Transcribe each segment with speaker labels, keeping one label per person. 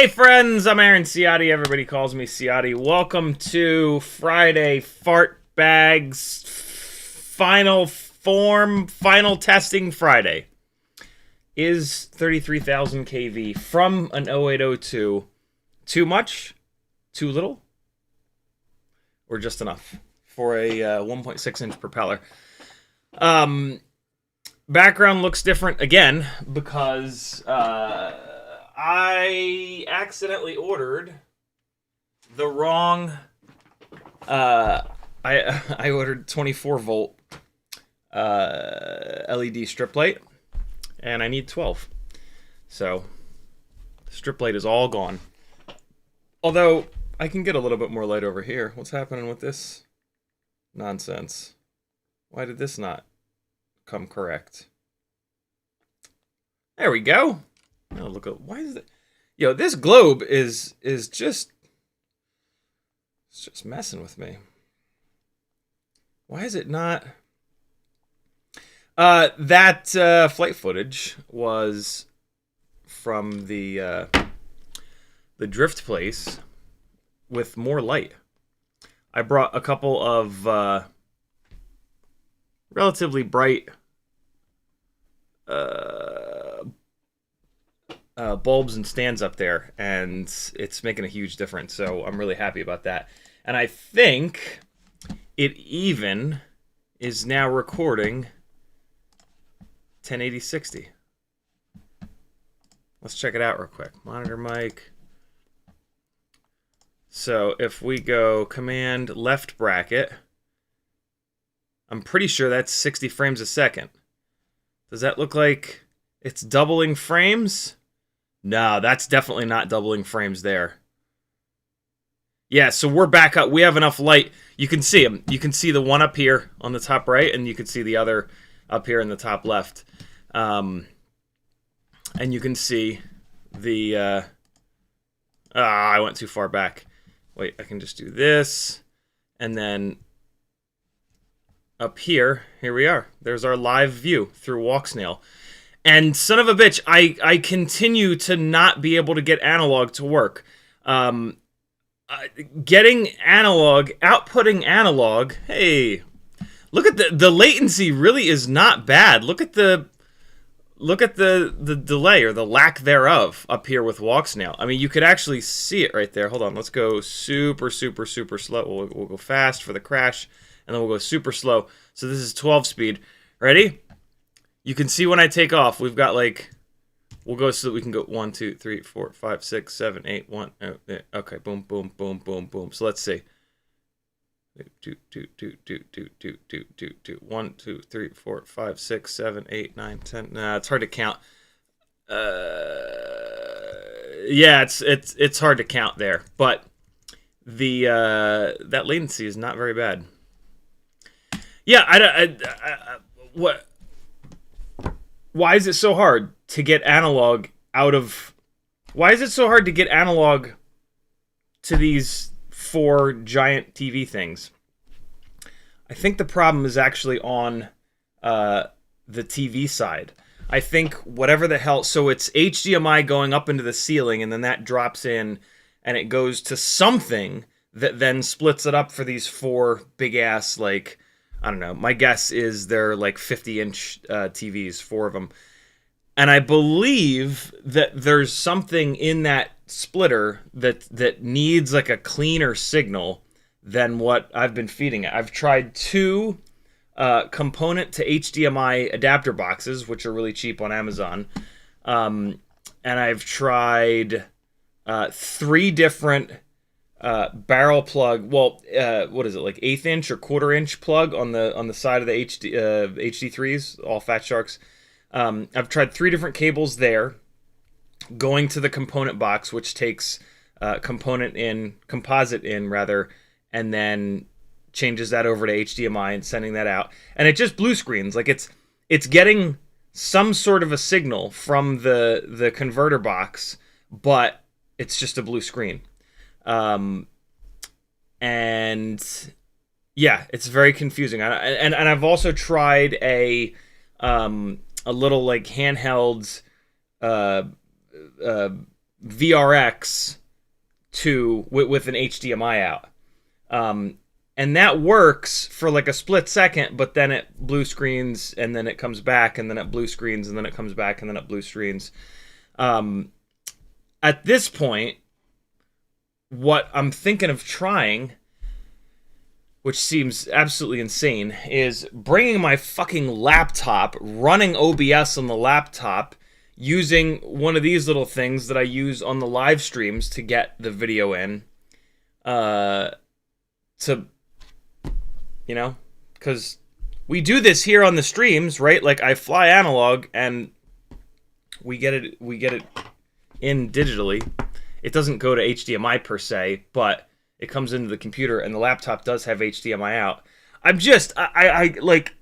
Speaker 1: Hey friends, I'm Aaron Ciotti. Everybody calls me Ciotti. Welcome to Friday Fart Bags Final Testing Friday. Is 33,000 kV from an 0802 too much, too little, or just enough for a 1.6 inch propeller? Background looks different again because I accidentally ordered the wrong. I ordered 24 volt LED strip light, and I need 12. So the strip light is all gone. Although I can get a little bit more light over here. What's happening with this nonsense? Why did this not come correct? There we go. Oh, look at, why is it? Yo, this globe is just, it's just messing with me. Why is it not? That flight footage was from the drift place with more light. I brought a couple of relatively bright bulbs and stands up there, and it's making a huge difference, so I'm really happy about that. And I think it even is now recording 1080-60. Let's check it out real quick. Monitor mic. So if we go command left bracket, I'm pretty sure that's 60 frames a second. Does that look like it's doubling frames? No, that's definitely not doubling frames there. Yeah, so we're back up. We have enough light. You can see them. You can see the one up here on the top right, and you can see the other up here in the top left. And you can see the... I went too far back. Wait, I can just do this. And then up here we are. There's our live view through Walksnail. And son of a bitch, I continue to not be able to get analog to work. Getting analog, outputting analog, hey, Look at the latency really is not bad. Look at the delay or the lack thereof up here with Walksnail. I mean, you could actually see it right there. Hold on, let's go super slow. We'll go fast for the crash, and then we'll go super slow. So this is 12 speed. Ready? You can see when I take off, we've got like, we'll go so that we can go 1, 2, 3, 4, 5, 6, 7, 8, 1. Okay, boom, boom, boom, boom, boom. So let's see. 1, 2, 3, 4, 5, 6, 7, 8, 9, 10. Nah, it's hard to count. Yeah, it's hard to count there, but the that latency is not very bad. Yeah, what? Why is it so hard to get analog out of? Why is it so hard to get analog to these 4 giant TV things? I think the problem is actually on the TV side. I think whatever the hell, so it's HDMI going up into the ceiling, and then that drops in, and it goes to something that then splits it up for these 4 big ass, like, I don't know. My guess is they're like 50-inch TVs, 4 of them. And I believe that there's something in that splitter that needs like a cleaner signal than what I've been feeding it. I've tried 2 component to HDMI adapter boxes, which are really cheap on Amazon. And I've tried 3 different barrel plug. Well, what is it, like 1/8 inch or 1/4 inch plug on the side of the HD3s, all Fat Sharks. I've tried 3 different cables there, going to the component box, which takes composite in rather, and then changes that over to HDMI and sending that out, and it just blue screens. Like it's getting some sort of a signal from the converter box, but it's just a blue screen. And yeah, it's very confusing. And I've also tried a little like handheld VRX with an HDMI out. And that works for like a split second, but then it blue screens, and then it comes back, and then it blue screens, and then it comes back, and then it blue screens. At this point, what I'm thinking of trying, which seems absolutely insane, is bringing my fucking laptop, running OBS on the laptop, using one of these little things that I use on the live streams to get the video in, to, you know, because we do this here on the streams, right? Like, I fly analog, and we get it in digitally. It doesn't go to HDMI per se, but it comes into the computer, and the laptop does have HDMI out. I like,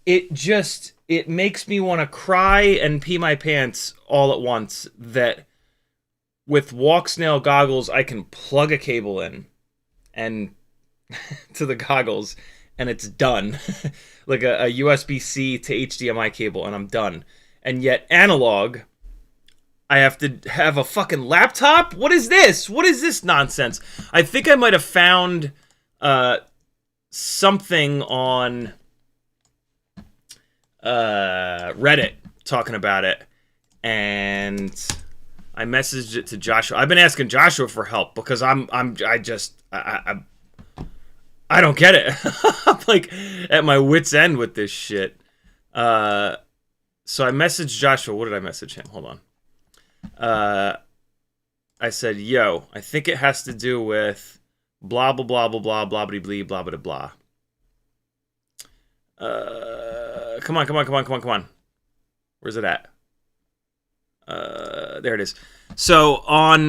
Speaker 1: it makes me want to cry and pee my pants all at once that with Walksnail goggles, I can plug a cable in and to the goggles, and it's done. Like a USB-C to HDMI cable, and I'm done. And yet analog, I have to have a fucking laptop? What is this? What is this nonsense? I think I might have found something on Reddit talking about it, and I messaged it to Joshua. I've been asking Joshua for help because I don't get it. I'm like at my wit's end with this shit. So I messaged Joshua. What did I message him? Hold on. I said, yo, I think it has to do with blah, blah, blah, blah, blah, blah, blah, blah, blah, blah, blah. Come on. Where's it at? There it is. So on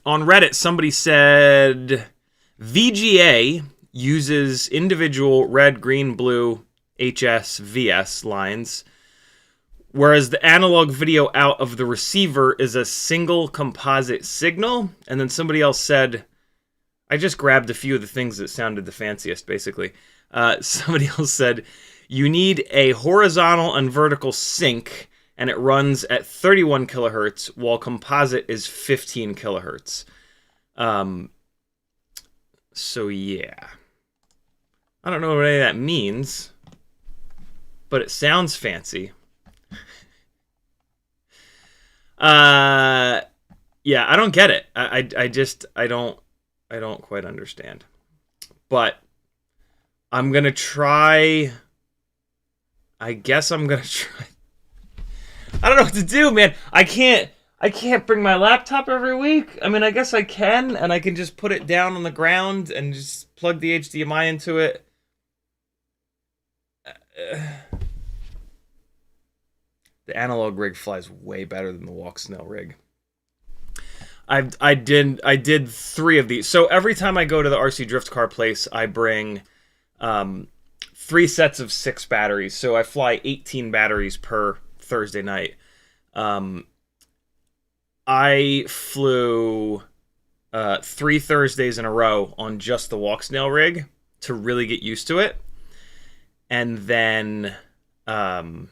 Speaker 1: Reddit, somebody said VGA uses individual red, green, blue HS, VS lines, whereas the analog video out of the receiver is a single composite signal. And then somebody else said, I just grabbed a few of the things that sounded the fanciest, basically. Somebody else said, you need a horizontal and vertical sync, and it runs at 31 kilohertz, while composite is 15 kilohertz. So yeah. I don't know what any of that means, but it sounds fancy. Yeah, I don't get it. I don't quite understand. But I'm gonna try. I guess I'm gonna try. I don't know what to do, man. I can't bring my laptop every week. I mean, I guess I can, and I can just put it down on the ground and just plug the HDMI into it. The analog rig flies way better than the Walksnail rig. I did 3 of these. So every time I go to the RC Drift Car place, I bring 3 sets of 6 batteries. So I fly 18 batteries per Thursday night. I flew 3 Thursdays in a row on just the Walksnail rig to really get used to it, and then I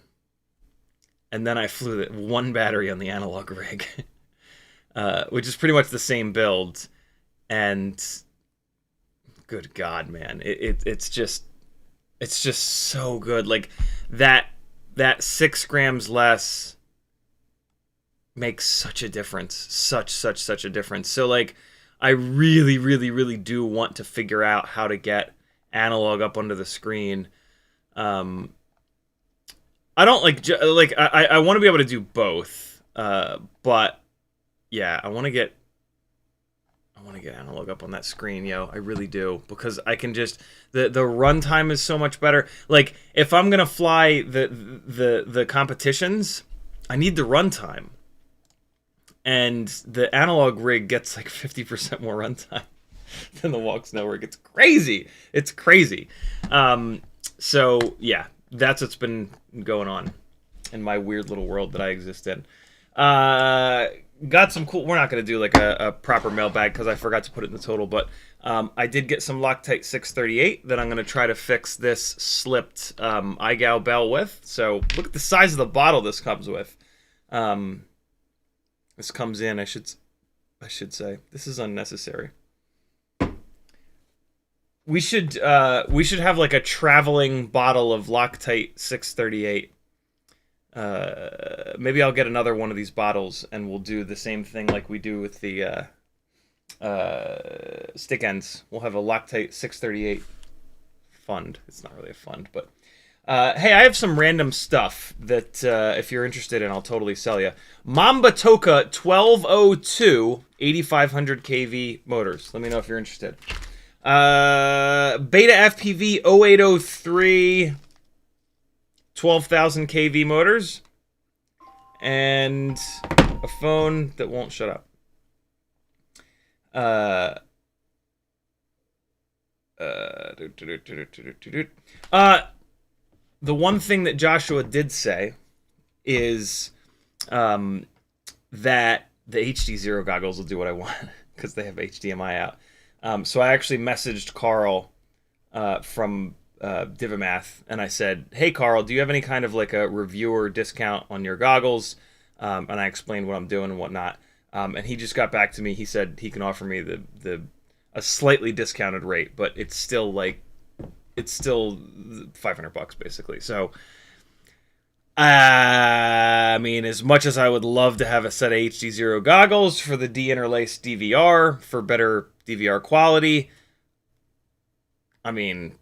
Speaker 1: flew 1 battery on the analog rig, which is pretty much the same build. And good God, man, it's just so good. Like that 6 grams less makes such a difference. Such a difference. So like, I really do want to figure out how to get analog up onto the screen. I don't I want to be able to do both. But yeah, I want to get analog up on that screen, yo. I really do, because I can just the runtime is so much better. Like if I'm gonna fly the competitions, I need the runtime. And the analog rig gets like 50% more runtime than the Walksnail rig. It's crazy. It's crazy. So yeah, that's what's been going on in my weird little world that I exist in. Got some cool. We're not gonna do like a proper mailbag because I forgot to put it in the total, but I did get some Loctite 638 that I'm gonna try to fix this slipped iGal bell with. So look at the size of the bottle this comes with. This comes in, I should say. This is unnecessary. We should have like a traveling bottle of Loctite 638. Maybe I'll get another one of these bottles and we'll do the same thing like we do with the stick ends. We'll have a Loctite 638 fund. It's not really a fund, but hey, I have some random stuff that if you're interested in, I'll totally sell you. Mamba Toka 1202 8500 kV motors. Let me know if you're interested. Betaflight 0803 12,000 kV motors. And a phone that won't shut up. The one thing that Joshua did say is that the HD0 goggles will do what I want because they have HDMI out. So I actually messaged Carl from Divimath, and I said, "Hey Carl, do you have any kind of like a reviewer discount on your goggles?" And I explained what I'm doing and whatnot. And he just got back to me. He said he can offer me a slightly discounted rate, but it's still $500 basically. So, I mean, as much as I would love to have a set of HD0 goggles for the de-interlaced DVR for better DVR quality, I mean,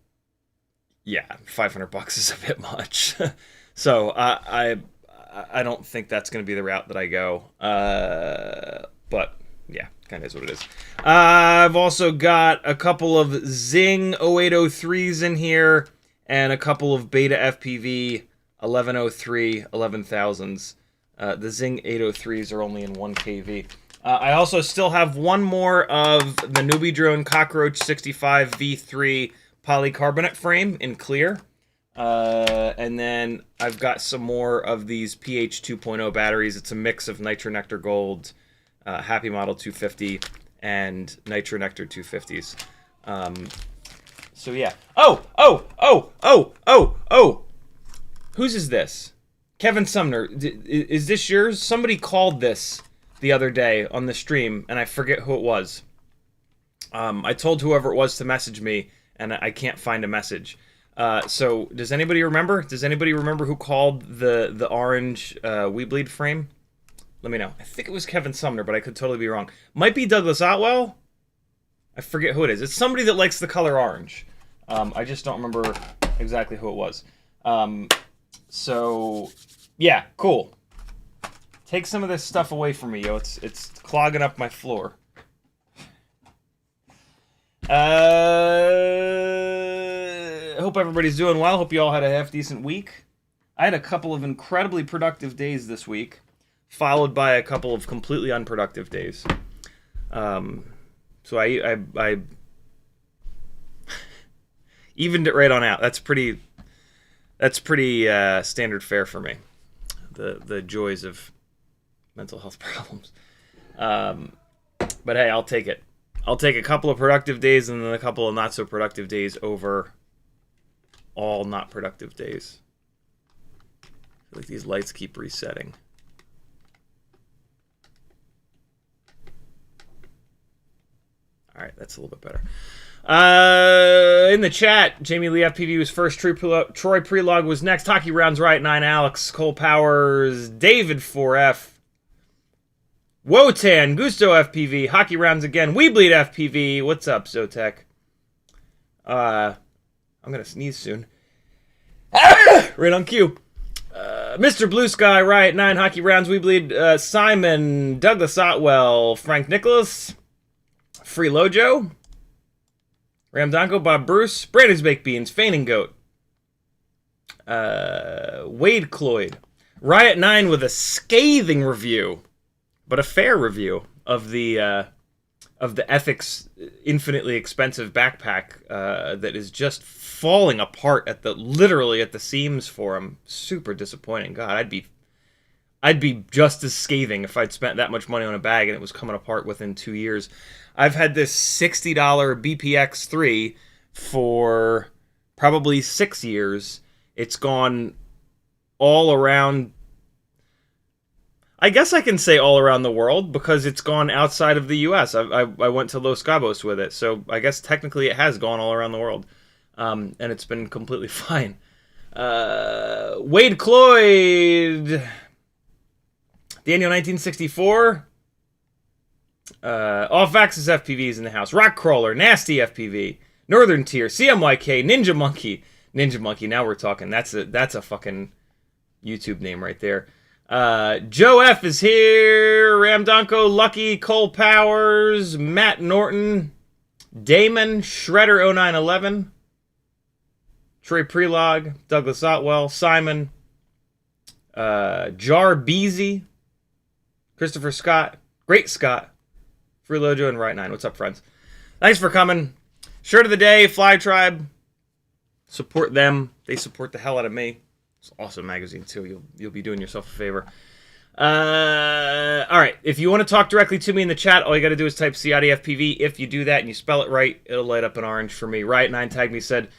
Speaker 1: yeah, $500 is a bit much. So I don't think that's going to be the route that I go. But yeah, kind of is what it is. I've also got a couple of Zing 0803s in here and a couple of Betaflight 1103 11,000s. The Zing 803s are only in 1 kV. I also still have one more of the NewBee drone Cockroach 65 V3 polycarbonate frame in clear. And then I've got some more of these PH 2.0 batteries. It's a mix of Nitro Nectar Gold, Happy Model 250, and Nitro Nectar 250s. So yeah. Oh! Whose is this? Kevin Sumner. Is this yours? Somebody called this the other day on the stream, and I forget who it was. I told whoever it was to message me, and I can't find a message. So does anybody remember? Does anybody remember who called the orange Weebleed frame? Let me know. I think it was Kevin Sumner, but I could totally be wrong. Might be Douglas Otwell. I forget who it is. It's somebody that likes the color orange. I just don't remember exactly who it was. So, yeah, cool. Take some of this stuff away from me, yo. It's clogging up my floor. Hope everybody's doing well. Hope you all had a half-decent week. I had a couple of incredibly productive days this week, followed by a couple of completely unproductive days. So I evened it right on out. That's pretty standard fare for me. The joys of mental health problems. But hey, I'll take it. I'll take a couple of productive days and then a couple of not so productive days over all not productive days. I feel like these lights keep resetting. All right, that's a little bit better. In the chat, Jamie Lee FPV was first. Troy Prelog was next. Hockey Rounds Right 9. Alex Cole Powers. David 4F. Wotan. Gusto FPV. Hockey Rounds again. We Bleed FPV. What's up, Zotech? I'm gonna sneeze soon. Right on cue. Mr. Blue Sky Riot 9. Hockey Rounds. We Bleed. Simon. Douglas Otwell. Frank Nicholas. Free Lojo, Ramdonko, Bob Bruce, Brandon's Baked Beans, Feigning Goat, Wade Cloyd, Riot 9 with a scathing review, but a fair review of the Ethics infinitely expensive backpack that is just falling apart literally at the seams for him. Super disappointing. God, I'd be just as scathing if I'd spent that much money on a bag and it was coming apart within 2 years. I've had this $60 BPX3 for probably 6 years. It's gone all around. I guess I can say all around the world because it's gone outside of the U.S. I went to Los Cabos with it, so I guess technically it has gone all around the world, and it's been completely fine. Wade Cloyd, Daniel 1964. Off-axis FPVs in the house. Rock Crawler, Nasty FPV, Northern Tier, CMYK, Ninja Monkey. Now we're talking. That's a fucking YouTube name right there. Joe F is here. Ramdonko, Lucky, Cole Powers, Matt Norton, Damon, Shredder 0911, Troy Prelog, Douglas Otwell, Simon, Jar Beezy, Christopher Scott, Great Scott, Free Lojo, and Right 9. What's up, friends? Thanks for coming. Shirt of the day, Fly Tribe. Support them. They support the hell out of me. It's an awesome magazine, too. You'll be doing yourself a favor. All right. If you want to talk directly to me in the chat, all you got to do is type CiottiFPV. If you do that and you spell it right, it'll light up in orange for me. Riot 9 tagged me, said,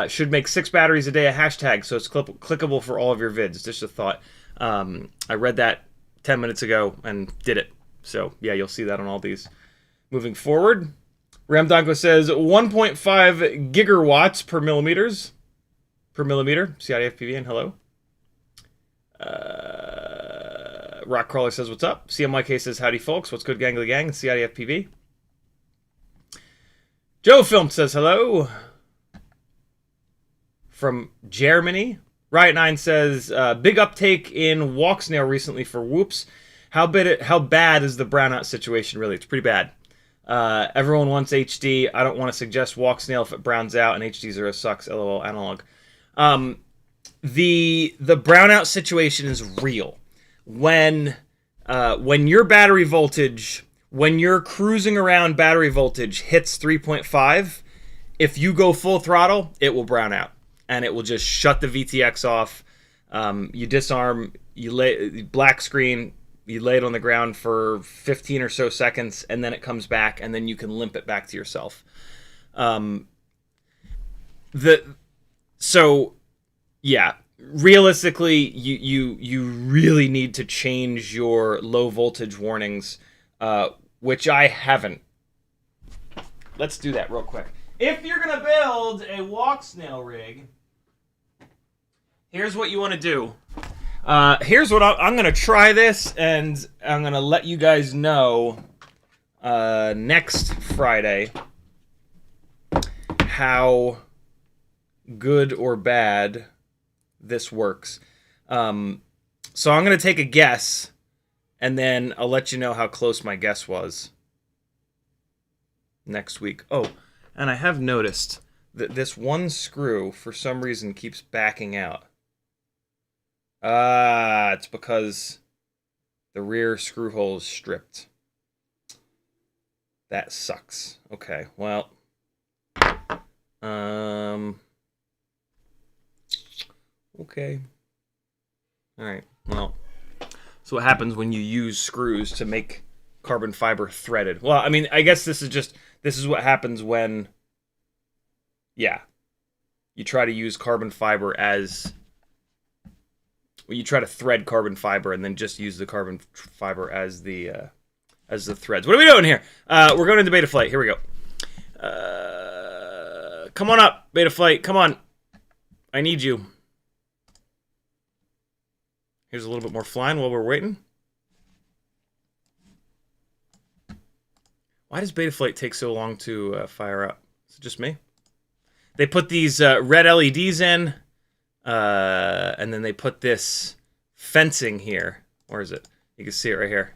Speaker 1: should make 6 batteries a day a hashtag, so it's clickable for all of your vids. Just a thought. I read that 10 minutes ago and did it. So, yeah, you'll see that on all these. Moving forward, Ramdonko says 1.5 gigawatts per millimeter. CiottiFPV and hello. Rock Crawler says what's up. CMYK says howdy folks. What's good, gangly gang? CiottiFPV. Joe Film says hello. From Germany. Riot 9 says big uptake in Walksnail recently for whoops. How bad is the brownout situation really? It's pretty bad. Everyone wants HD. I don't want to suggest Walksnail if it browns out, and HD0 sucks. LOL analog. The brownout situation is real. When your battery voltage, when you're cruising around battery voltage hits 3.5, if you go full throttle, it will brown out, and it will just shut the VTX off. You disarm, you lay black screen. You lay it on the ground for 15 or so seconds, and then it comes back, and then you can limp it back to yourself. Realistically, you really need to change your low voltage warnings, which I haven't. let's do that real quick. If you're going to build a Walksnail rig, here's what you want to do. Here's what I'm going to try this, and I'm going to let you guys know next Friday how good or bad this works. So I'm going to take a guess, and then I'll let you know how close my guess was next week. Oh, and I have noticed that this one screw, for some reason, keeps backing out. It's because the rear screw hole is stripped. That sucks. Okay, well. Okay. Alright, well. So what happens when you use screws to make carbon fiber threaded? Well, I mean, I guess this is what happens when, yeah, you try to use carbon fiber as, well, you try to thread carbon fiber and then just use the carbon fiber as the threads. What are we doing here? We're going into Betaflight. Here we go. Come on up, Betaflight. Come on. I need you. Here's a little bit more flying while we're waiting. Why does Betaflight take so long to fire up? Is it just me? They put these red LEDs in, and then they put this fencing here. Where is it? You can see it right here.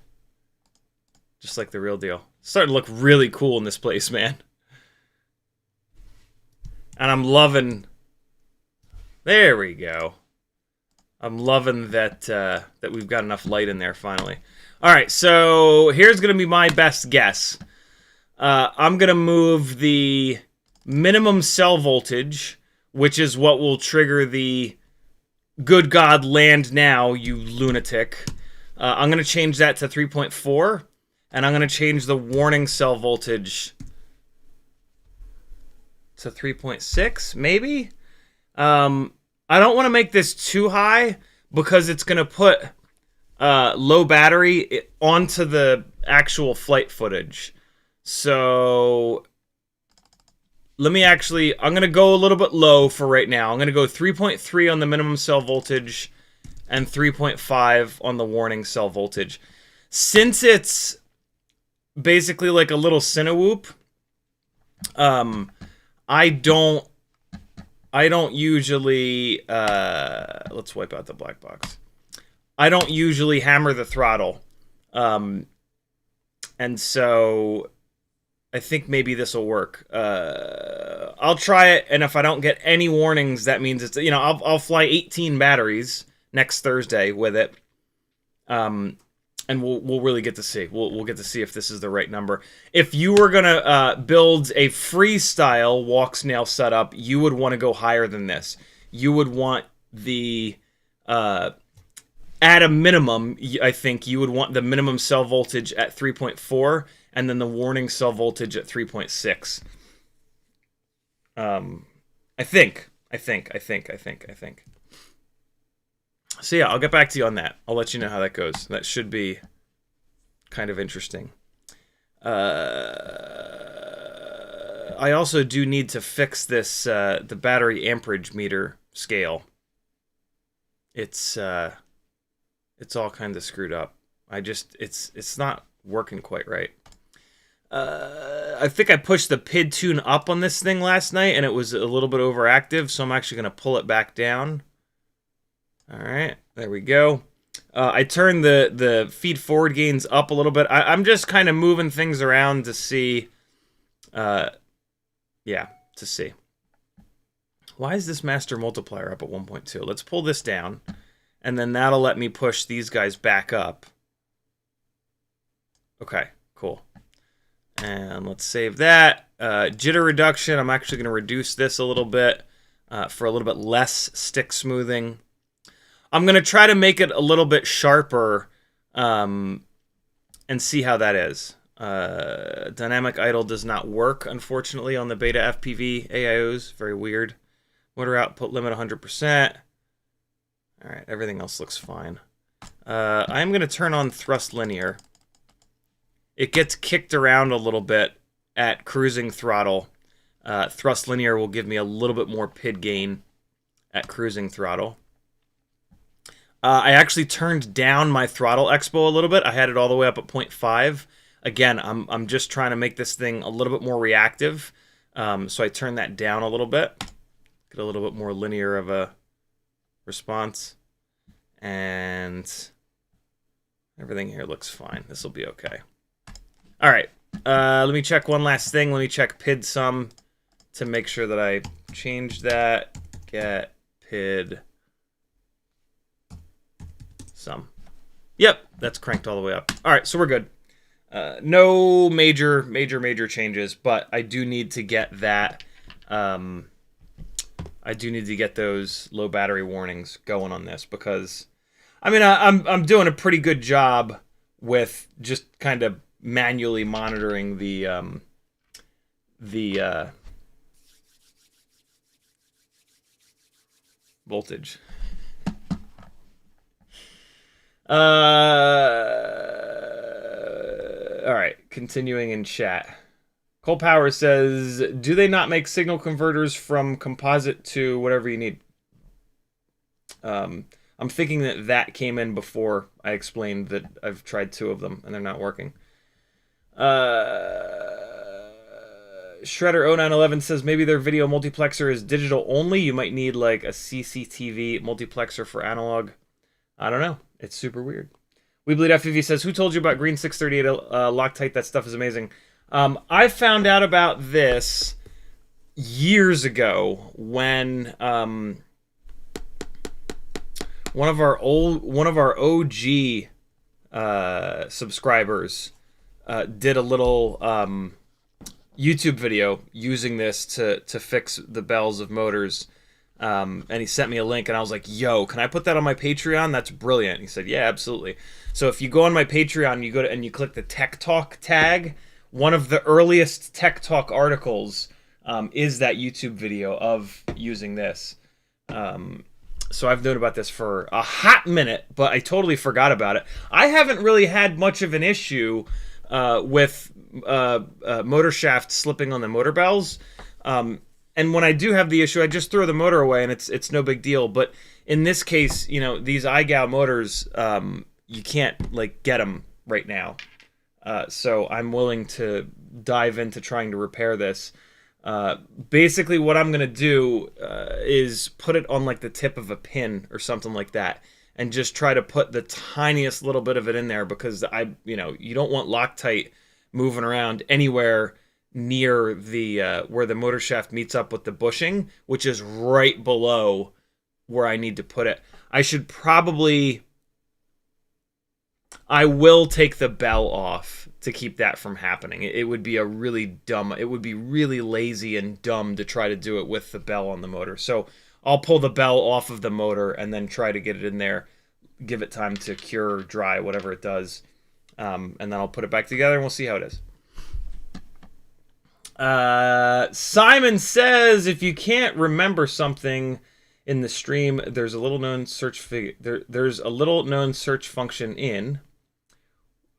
Speaker 1: Just like the real deal. It's starting to look really cool in this place, man. And I'm loving... There we go. I'm loving that that we've got enough light in there finally. All right, so here's going to be my best guess. I'm going to move the minimum cell voltage, which is what will trigger the good God land now, you lunatic. I'm going to change that to 3.4, and I'm going to change the warning cell voltage to 3.6, maybe? I don't want to make this too high because it's going to put low battery onto the actual flight footage. So let me actually, I'm going to go a little bit low for right now. I'm going to go 3.3 on the minimum cell voltage and 3.5 on the warning cell voltage. Since it's basically like a little Cinewhoop, I don't usually, let's wipe out the black box. I don't usually hammer the throttle. And so I think maybe this will work. I'll try it, and if I don't get any warnings, that means it's, you know, I'll fly 18 batteries next Thursday with it. And we'll really get to see. We'll get to see if this is the right number. If you were gonna build a freestyle Walksnail setup, you would want to go higher than this. You would want the at a minimum, I think you would want the minimum cell voltage at 3.4, and then the warning cell voltage at 3.6. I think. So yeah, I'll get back to you on that. I'll let you know how that goes. That should be kind of interesting. I also do need to fix this, the battery amperage meter scale. It's all kind of screwed up. It's not working quite right. I think I pushed the PID tune up on this thing last night, and it was a little bit overactive, so I'm actually going to pull it back down. All right, there we go. I turned the feed forward gains up a little bit. I'm just kind of moving things around to see. Yeah, to see. Why is this master multiplier up at 1.2? Let's pull this down, and then that'll let me push these guys back up. Okay, cool. And let's save that. Jitter reduction, I'm actually going to reduce this a little bit for a little bit less stick smoothing. I'm going to try to make it a little bit sharper and see how that is. Dynamic idle does not work, unfortunately, on the Betaflight AIOs. Very weird. Motor output limit 100%. All right, everything else looks fine. I'm going to turn on thrust linear. It gets kicked around a little bit at cruising throttle. Thrust linear will give me a little bit more PID gain at cruising throttle. I actually turned down my throttle expo a little bit. I had it all the way up at 0.5. Again, I'm just trying to make this thing a little bit more reactive. So I turned that down a little bit. Get a little bit more linear of a response. And everything here looks fine. This will be okay. All right. Let me check one last thing. Let me check PID sum to make sure that I changed that. Get PID sum. Yep, that's cranked all the way up. All right, so we're good. No major changes, but I do need to get that. I do need to get those low battery warnings going on this because, I mean, I'm doing a pretty good job with just kind of manually monitoring the voltage. All right, continuing in chat. Cole Power says, do they not make signal converters from composite to whatever you need? I'm thinking that came in before I explained that I've tried 2 of them and they're not working. Shredder0911 says maybe their video multiplexer is digital only. You might need like a CCTV multiplexer for analog. I don't know. It's super weird. WeBleedFPV says, who told you about Green 638 Loctite? That stuff is amazing. I found out about this years ago when one of our OG subscribers did a little YouTube video using this to fix the bells of motors. And he sent me a link, and I was like, yo, can I put that on my Patreon? That's brilliant. He said, yeah, absolutely. So if you go on my Patreon, you go to, and you click the Tech Talk tag, one of the earliest Tech Talk articles is that YouTube video of using this. So I've known about this for a hot minute, but I totally forgot about it. I haven't really had much of an issue with motor shaft slipping on the motor bells. And when I do have the issue, I just throw the motor away, and it's no big deal. But in this case, you know, these iGal motors, you can't like get them right now. So I'm willing to dive into trying to repair this. Basically, what I'm gonna do is put it on like the tip of a pin or something like that, and just try to put the tiniest little bit of it in there because you don't want Loctite moving around anywhere near the where the motor shaft meets up with the bushing, which is right below where I need to put it. I will take the bell off to keep that from happening. It would be really lazy and dumb to try to do it with the bell on the motor. So I'll pull the bell off of the motor and then try to get it in there, give it time to cure or dry, whatever it does. And then I'll put it back together and we'll see how it is. Simon says, if you can't remember something in the stream, there's a little known search there's a little known search function in.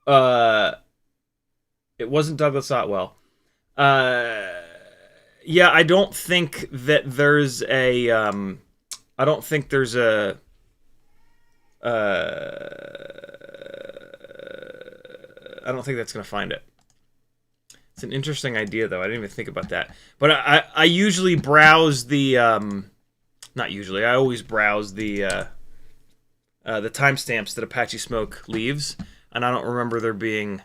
Speaker 1: It wasn't Douglas Otwell. Yeah, I don't think that there's a I don't think there's a I don't think that's gonna find it. It's an interesting idea, though. I didn't even think about that. But I usually browse the not usually. I always browse the timestamps that Apache Smoke leaves, and I don't remember there being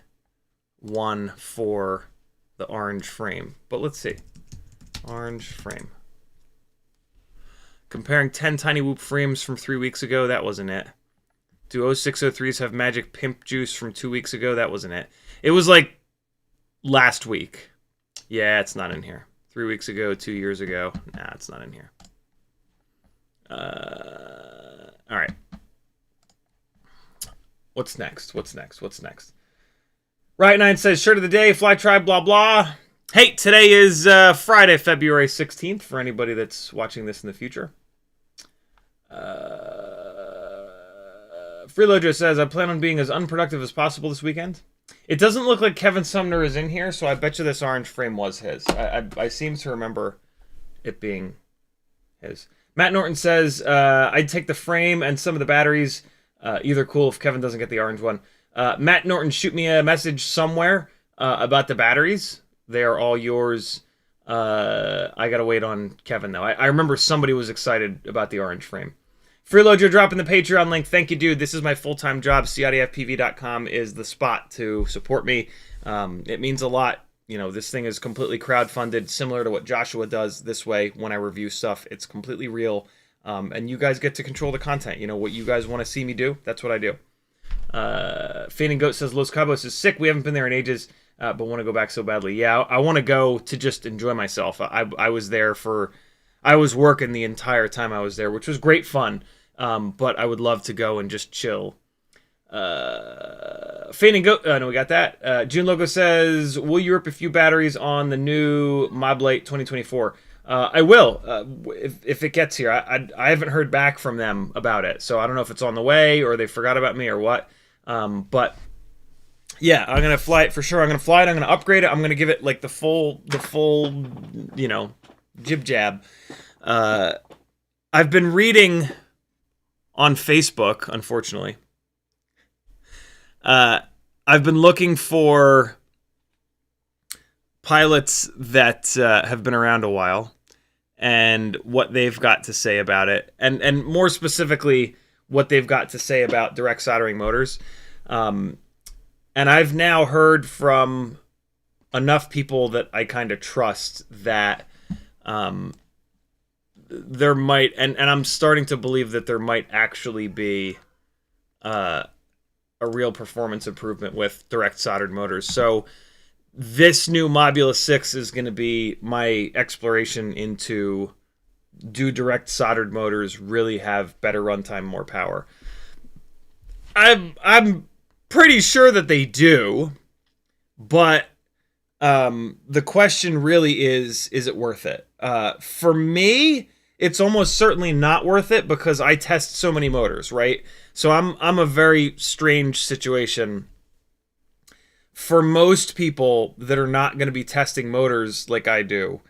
Speaker 1: one for the orange frame. But let's see. Orange frame. Comparing 10 Tiny Whoop frames from 3 weeks ago. That wasn't it. Do 0603s have magic pimp juice from 2 weeks ago? That wasn't it. It was like last week. Yeah, it's not in here. 3 weeks ago, 2 years ago. Nah, it's not in here. All right. What's next? Right9 says, shirt of the day, Fly Tribe, blah, blah. Hey, today is Friday, February 16th, for anybody that's watching this in the future. Freelojo says, I plan on being as unproductive as possible this weekend. It doesn't look like Kevin Sumner is in here, so I bet you this orange frame was his. I seem to remember it being his. Matt Norton says, I'd take the frame and some of the batteries. Either cool if Kevin doesn't get the orange one. Matt Norton, shoot me a message somewhere about the batteries. They are all yours. I gotta wait on Kevin, though. I remember somebody was excited about the orange frame. Freeloader dropping the Patreon link. Thank you, dude. This is my full-time job. CiottiFPV.com is the spot to support me. It means a lot. You know, this thing is completely crowdfunded, similar to what Joshua does this way when I review stuff. It's completely real. And you guys get to control the content. You know, what you guys want to see me do, that's what I do. Feigning Goat says, Los Cabos is sick. We haven't been there in ages, but want to go back so badly. Yeah, I want to go to just enjoy myself. I was there for... I was working the entire time I was there, which was great fun. But I would love to go and just chill. Feigning Goat... no, we got that. June Logo says, will you rip a few batteries on the new Moblite 2024? I will, if it gets here. I haven't heard back from them about it, so I don't know if it's on the way or they forgot about me or what. But yeah, I'm gonna fly it for sure. I'm gonna fly it. I'm gonna upgrade it. I'm gonna give it like the full, you know, jib jab. I've been reading on Facebook, unfortunately. I've been looking for pilots that have been around a while and what they've got to say about it, and more specifically what they've got to say about direct soldering motors. And I've now heard from enough people that I kind of trust that there might, and I'm starting to believe that there might actually be a real performance improvement with direct soldered motors. So this new Mobula 6 is going to be my exploration into, do direct soldered motors really have better runtime, more power? I'm pretty sure that they do, but the question really is it worth it? For me, it's almost certainly not worth it because I test so many motors, right? So I'm a very strange situation. For most people that are not going to be testing motors like I do,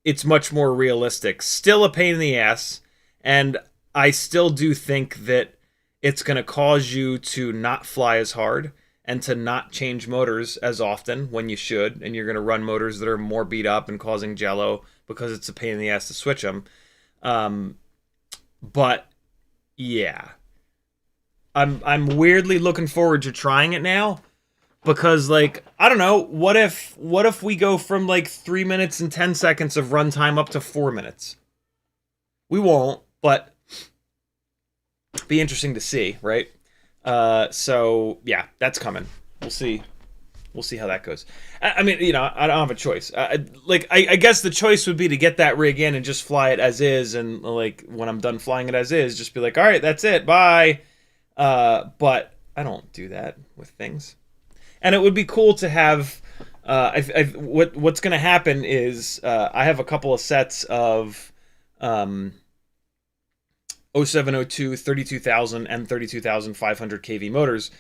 Speaker 1: it's much more realistic. Still a pain in the ass, and I still do think that it's going to cause you to not fly as hard and to not change motors as often when you should, and you're going to run motors that are more beat up and causing jello because it's a pain in the ass to switch them. But yeah, I'm weirdly looking forward to trying it now. Because, like, I don't know, what if we go from, like, 3 minutes and 10 seconds of runtime up to 4 minutes? We won't, but be interesting to see, right? So, yeah, that's coming. We'll see. We'll see how that goes. I mean, you know, I don't have a choice. I guess the choice would be to get that rig in and just fly it as is, and, like, when I'm done flying it as is, just be like, all right, that's it, bye. But I don't do that with things. And it would be cool to have. What's going to happen is I have a couple of sets of 0702, 32,000, and 32,500 kV motors.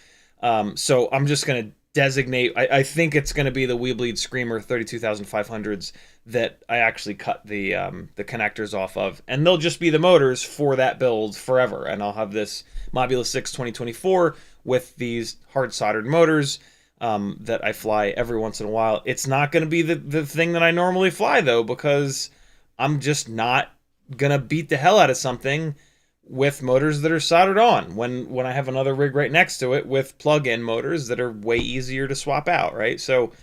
Speaker 1: So I'm just going to designate. I think it's going to be the Weebleed Screamer 32,500s that I actually cut the connectors off of, and they'll just be the motors for that build forever. And I'll have this Mobula 6 2024 with these hard soldered motors. That I fly every once in a while. It's not going to be the thing that I normally fly, though, because I'm just not going to beat the hell out of something with motors that are soldered on when I have another rig right next to it with plug-in motors that are way easier to swap out, right? So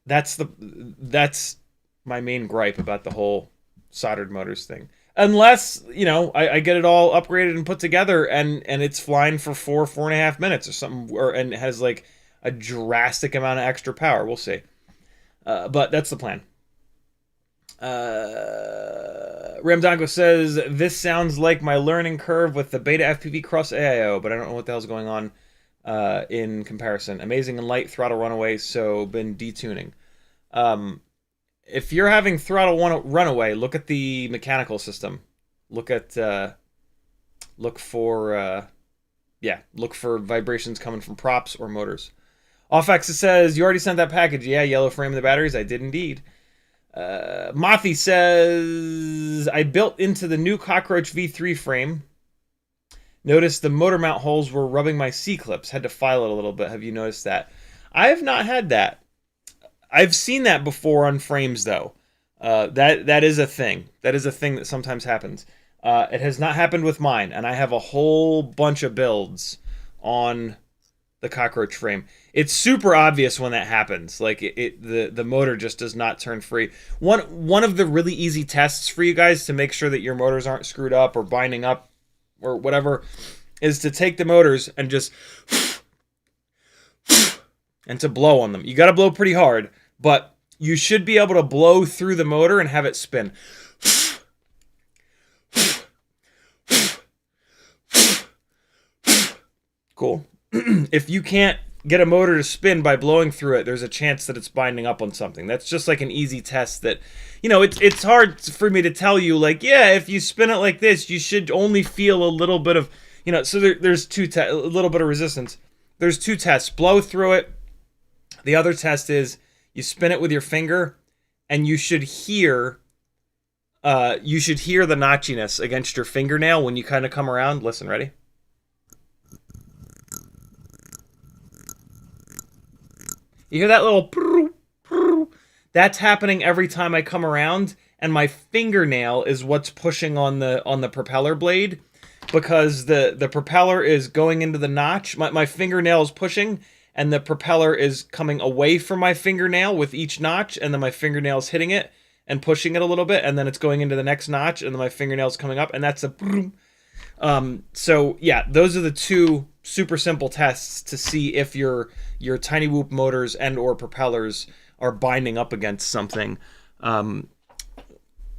Speaker 1: that's my main gripe about the whole soldered motors thing. Unless, you know, I get it all upgraded and put together and it's flying for 4.5 minutes or something, and it has like a drastic amount of extra power. We'll see. But that's the plan. Ramdango says, this sounds like my learning curve with the Betaflight Cross AIO, but I don't know what the hell's going on in comparison. Amazing and light throttle runaway, so been detuning. If you're having throttle runaway, look at the mechanical system. Look for yeah, look for vibrations coming from props or motors. Offx says, you already sent that package. Yeah, yellow frame of the batteries. I did indeed. Mothy says, I built into the new Cockroach V3 frame. Noticed the motor mount holes were rubbing my C-clips. Had to file it a little bit. Have you noticed that? I have not had that. I've seen that before on frames, though. That is a thing. That is a thing that sometimes happens. It has not happened with mine, and I have a whole bunch of builds on the Cockroach frame. It's super obvious when that happens. Like the motor just does not turn free. One of the really easy tests for you guys to make sure that your motors aren't screwed up or binding up or whatever is to take the motors and just and to blow on them. You got to blow pretty hard, but you should be able to blow through the motor and have it spin. Cool. If you can't get a motor to spin by blowing through it, there's a chance that it's binding up on something. That's just like an easy test that, you know, it's hard for me to tell you, like, yeah, if you spin it like this, you should only feel a little bit of, you know, so there's a little bit of resistance. There's two tests. Blow through it. The other test is you spin it with your finger, and you should hear the notchiness against your fingernail when you kind of come around. Listen, ready? You hear that little prrr, prrr? That's happening every time I come around, and my fingernail is what's pushing on the propeller blade, because the propeller is going into the notch. My fingernail is pushing, and the propeller is coming away from my fingernail with each notch, and then my fingernail is hitting it and pushing it a little bit, and then it's going into the next notch, and then my fingernail's coming up, and that's a boom. So yeah, those are the two super simple tests to see if your tiny whoop motors and or propellers are binding up against something.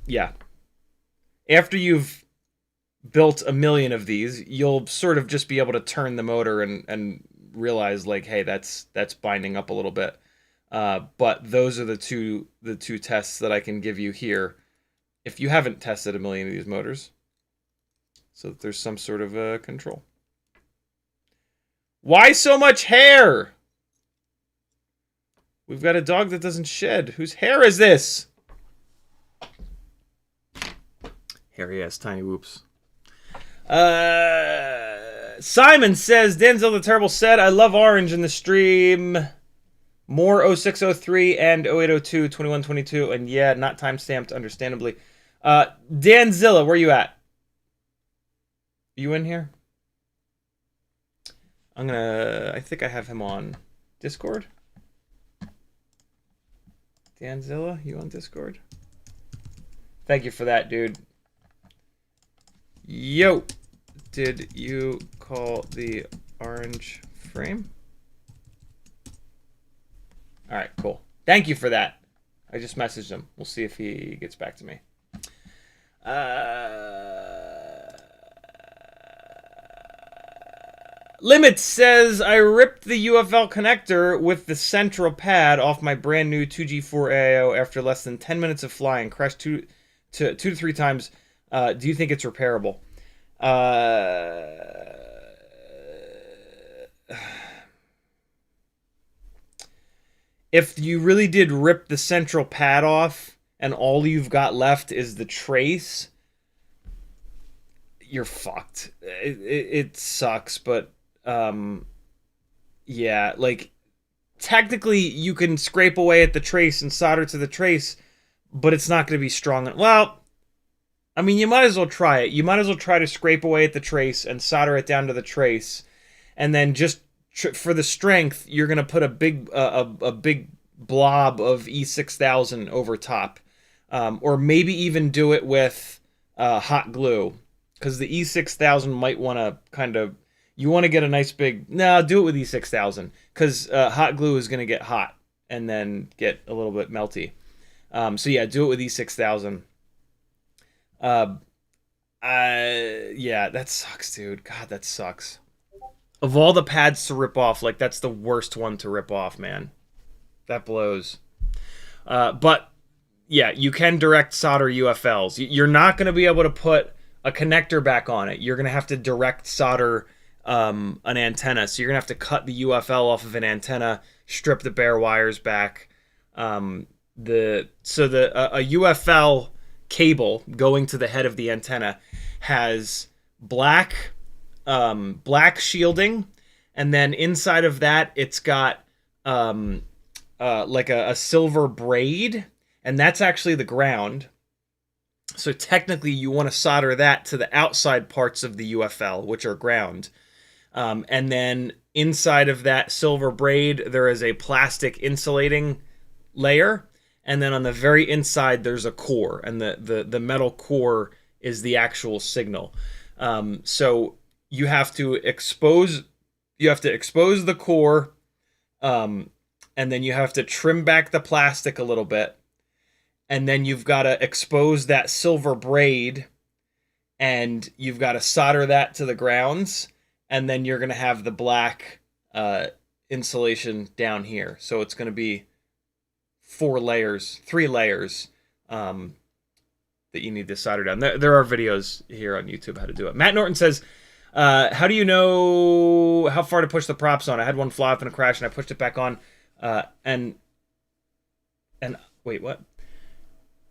Speaker 1: Yeah. After you've built a million of these, you'll sort of just be able to turn the motor and realize, like, hey, that's binding up a little bit. But those are the two tests that I can give you here if you haven't tested a million of these motors, so that there's some sort of control. Why so much hair? We've got a dog that doesn't shed. Whose hair is this? Hairy ass tiny whoops. Simon says, Denzel the Terrible said, I love orange in the stream. More 0603 and 0802, 2122. And yeah, not time-stamped, understandably. Danzilla, where you at? You in here? I think I have him on Discord. Danzilla, you on Discord? Thank you for that, dude. Yo, did you call the orange frame? All right, cool. Thank you for that. I just messaged him. We'll see if he gets back to me. Limit says, I ripped the UFL connector with the central pad off my brand new 2G4 AIO after less than 10 minutes of flying. Crashed two to three times. Do you think it's repairable? If you really did rip the central pad off and all you've got left is the trace, you're fucked. It sucks, but yeah, like, technically you can scrape away at the trace and solder to the trace, but it's not going to be strong. Well, I mean, you might as well try it. You might as well try to scrape away at the trace and solder it down to the trace, and then just for the strength, you're going to put a big blob of E6000 over top, or maybe even do it with hot glue, because the E6000 might want to kind of, you want to get a nice big, no, do it with E6000, because hot glue is going to get hot and then get a little bit melty. So yeah, do it with E6000. Yeah, that sucks, dude. God, that sucks. Of all the pads to rip off, like, that's the worst one to rip off, man. That blows. But yeah, you can direct solder UFLs. You're not going to be able to put a connector back on it. You're going to have to direct solder an antenna. So you're gonna have to cut the UFL off of an antenna, strip the bare wires back. A UFL cable going to the head of the antenna has black shielding, and then inside of that it's got like a silver braid, and that's actually the ground. So technically you want to solder that to the outside parts of the UFL, which are ground. And then inside of that silver braid, there is a plastic insulating layer. And then on the very inside, there's a core. And the metal core is the actual signal. So you have to expose the core, and then you have to trim back the plastic a little bit. And then you've got to expose that silver braid, and you've got to solder that to the grounds, and then you're going to have the black insulation down here. So it's going to be 3 layers that you need to solder down. There are videos here on YouTube how to do it. Matt Norton says, how do you know how far to push the props on? I had one fly off in a crash, and I pushed it back on, and wait, what?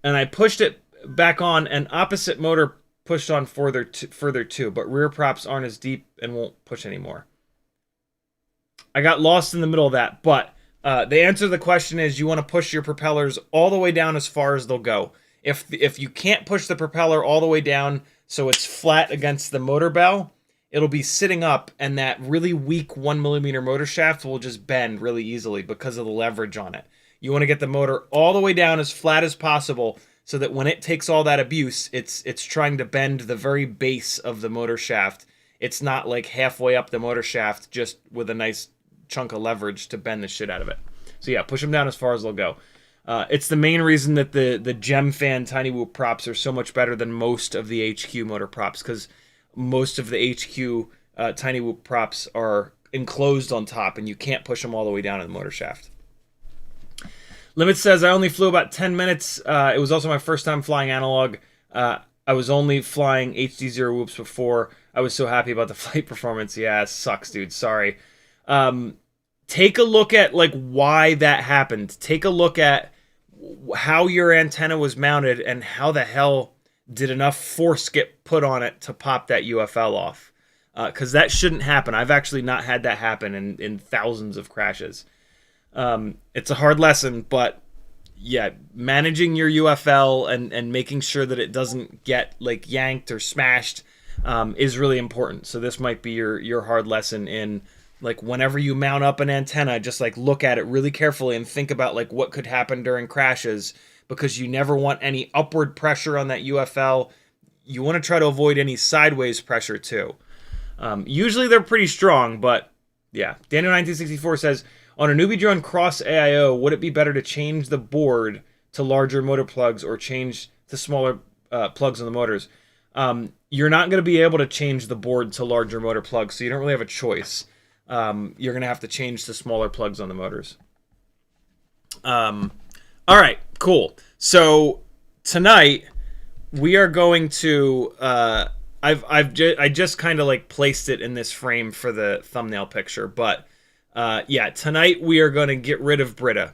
Speaker 1: And I pushed it back on, and opposite motor pushed on further too, but rear props aren't as deep and won't push anymore. I got lost in the middle of that, but the answer to the question is you want to push your propellers all the way down as far as they'll go. If you can't push the propeller all the way down so it's flat against the motor bell, it'll be sitting up, and that really weak 1mm motor shaft will just bend really easily because of the leverage on it. You want to get the motor all the way down as flat as possible so that when it takes all that abuse, it's trying to bend the very base of the motor shaft. It's not like halfway up the motor shaft just with a nice chunk of leverage to bend the shit out of it. So yeah, push them down as far as they'll go. It's the main reason that the Gem Fan Tiny Whoop props are so much better than most of the HQ motor props, because most of the HQ Tiny Whoop props are enclosed on top, and you can't push them all the way down in the motor shaft. Limit says, I only flew about 10 minutes. It was also my first time flying analog. I was only flying HD0 whoops before. I was so happy about the flight performance. Yeah, it sucks, dude. Sorry. Take a look at like why that happened. Take a look at how your antenna was mounted and how the hell did enough force get put on it to pop that UFL off. Because that shouldn't happen. I've actually not had that happen in thousands of crashes. It's a hard lesson, but yeah, managing your UFL and making sure that it doesn't get like yanked or smashed is really important. So this might be your hard lesson in like whenever you mount up an antenna, just like look at it really carefully and think about like what could happen during crashes, because you never want any upward pressure on that UFL. You want to try to avoid any sideways pressure too. Usually they're pretty strong, but yeah. Daniel1964 says, on a NewBee drone cross AIO, would it be better to change the board to larger motor plugs or change to smaller plugs on the motors? You're not going to be able to change the board to larger motor plugs, so you don't really have a choice. You're going to have to change to smaller plugs on the motors. All right, cool. So tonight we are going to... I just kind of like placed it in this frame for the thumbnail picture, but... yeah, tonight we are going to get rid of Britta.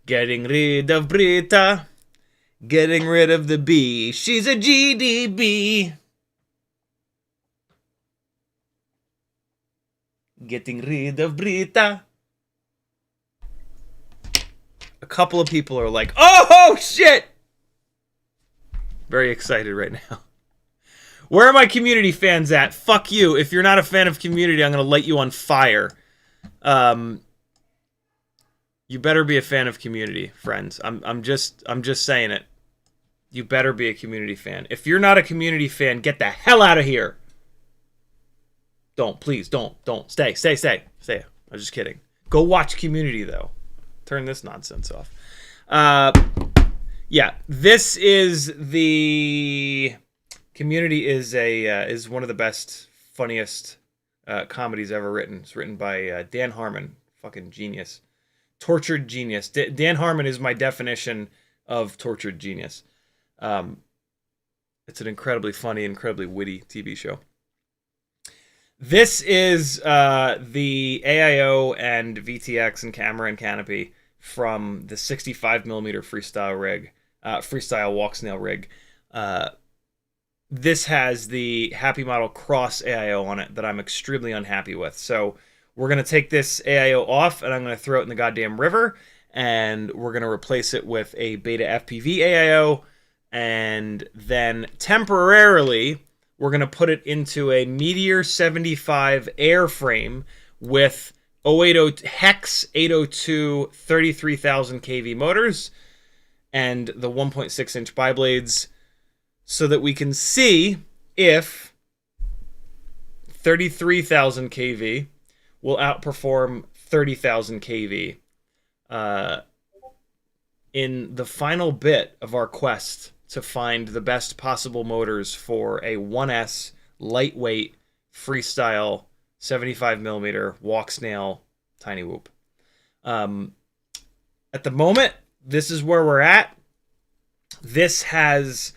Speaker 1: Getting rid of Britta. Getting rid of the bee. She's a GDB. Getting rid of Britta. A couple of people are like, oh, shit! Very excited right now. Where are my community fans at? Fuck you. If you're not a fan of community, I'm going to light you on fire. You better be a fan of community, friends. I'm just saying it. You better be a community fan. If you're not a community fan, get the hell out of here. Please don't. Stay. I'm just kidding. Go watch Community though. Turn this nonsense off. Yeah, this is the Community is one of the best, funniest comedies ever written. It's written by Dan Harmon. Fucking genius. Tortured genius. Dan Harmon is my definition of tortured genius. It's an incredibly funny, incredibly witty TV show. This is the AIO and VTX and camera and canopy from the 65mm freestyle rig, freestyle Walksnail rig. This has the Happy Model Cross AIO on it that I'm extremely unhappy with. So we're going to take this AIO off, and I'm going to throw it in the goddamn river, and we're going to replace it with a Betaflight AIO, and then temporarily we're going to put it into a Meteor 75 airframe with 080 Hex 802 33,000 kV motors and the 1.6-inch biblades, so that we can see if 33,000 kV will outperform 30,000 kV in the final bit of our quest to find the best possible motors for a 1S lightweight freestyle 75mm Walksnail Tiny Whoop. At the moment, this is where we're at. This has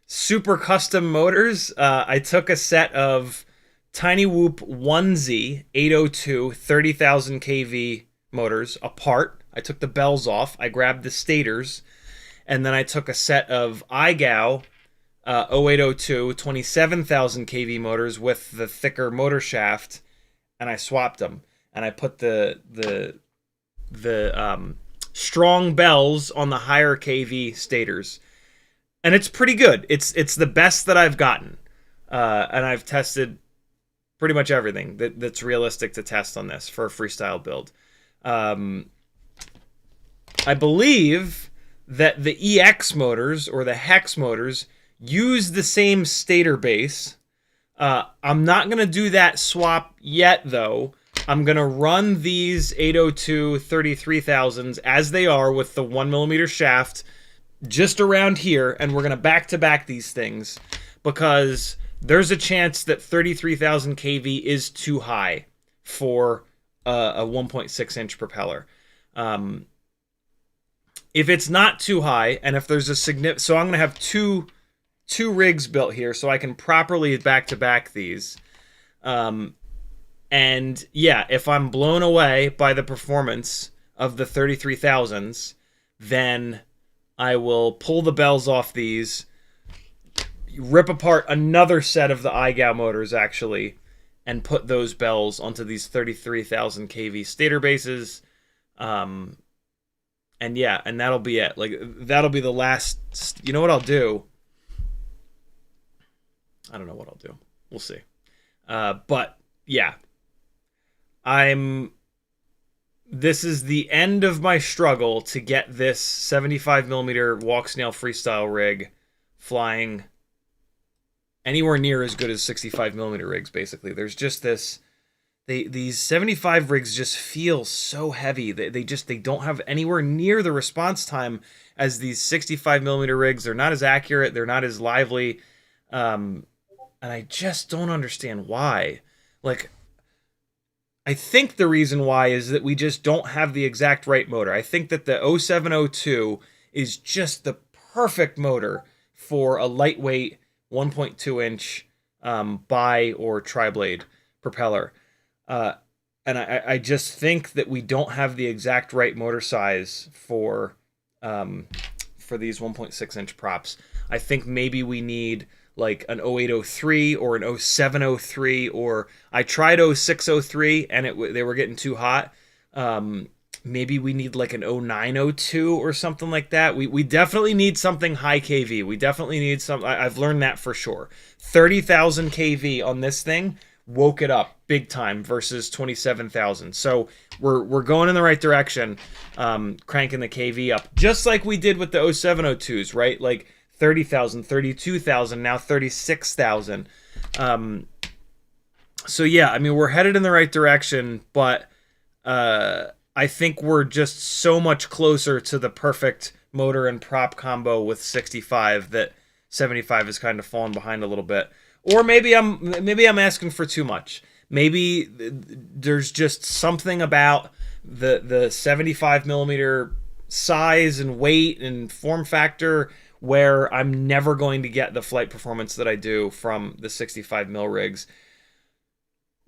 Speaker 1: super custom motors. I took a set of Tiny Whoop 1Z 802 30,000 kV motors apart. I took the bells off. I grabbed the stators. And then I took a set of iGao 0802 27,000 kV motors with the thicker motor shaft, and I swapped them. And I put the strong bells on the higher kV stators, and it's pretty good. It's the best that I've gotten, and I've tested pretty much everything that's realistic to test on this for a freestyle build. I believe that the EX motors or the Hex motors use the same stator base. I'm not going to do that swap yet, though. I'm going to run these 802 33,000s as they are with the 1mm shaft just around here, and we're going to back-to-back these things because there's a chance that 33,000 kV is too high for a 1.6-inch propeller. If it's not too high, and if there's a significant... So I'm going to have two rigs built here so I can properly back-to-back these. And yeah, if I'm blown away by the performance of the 33,000s, then I will pull the bells off these, rip apart another set of the iGao motors, actually, and put those bells onto these 33,000 kV stator bases. And yeah, and that'll be it. Like, that'll be the last... You know what I'll do? I don't know what I'll do. We'll see. But, yeah. This is the end of my struggle to get this 75mm Walksnail freestyle rig flying anywhere near as good as 65mm rigs, basically. There's just this... These 75 rigs just feel so heavy. They don't have anywhere near the response time as these 65mm rigs. They're not as accurate. They're not as lively. And I just don't understand why. Like, I think the reason why is that we just don't have the exact right motor. I think that the 0702 is just the perfect motor for a lightweight 1.2-inch bi or tri-blade propeller. And I just think that we don't have the exact right motor size for these 1.6-inch props. I think maybe we need like an 0803 or an 0703, or I tried 0603 and they were getting too hot. Maybe we need like an 0902 or something like that. We definitely need something high kV. We definitely need some. I've learned that for sure. 30,000 kV on this thing woke it up big time versus 27,000. So we're going in the right direction, cranking the kV up, just like we did with the 0702s, right? Like 30,000, 32,000, now 36,000. So yeah, I mean, we're headed in the right direction, but I think we're just so much closer to the perfect motor and prop combo with 65 that 75 is kind of falling behind a little bit. Or maybe I'm asking for too much. Maybe there's just something about the 75mm size and weight and form factor where I'm never going to get the flight performance that I do from the 65mm rigs.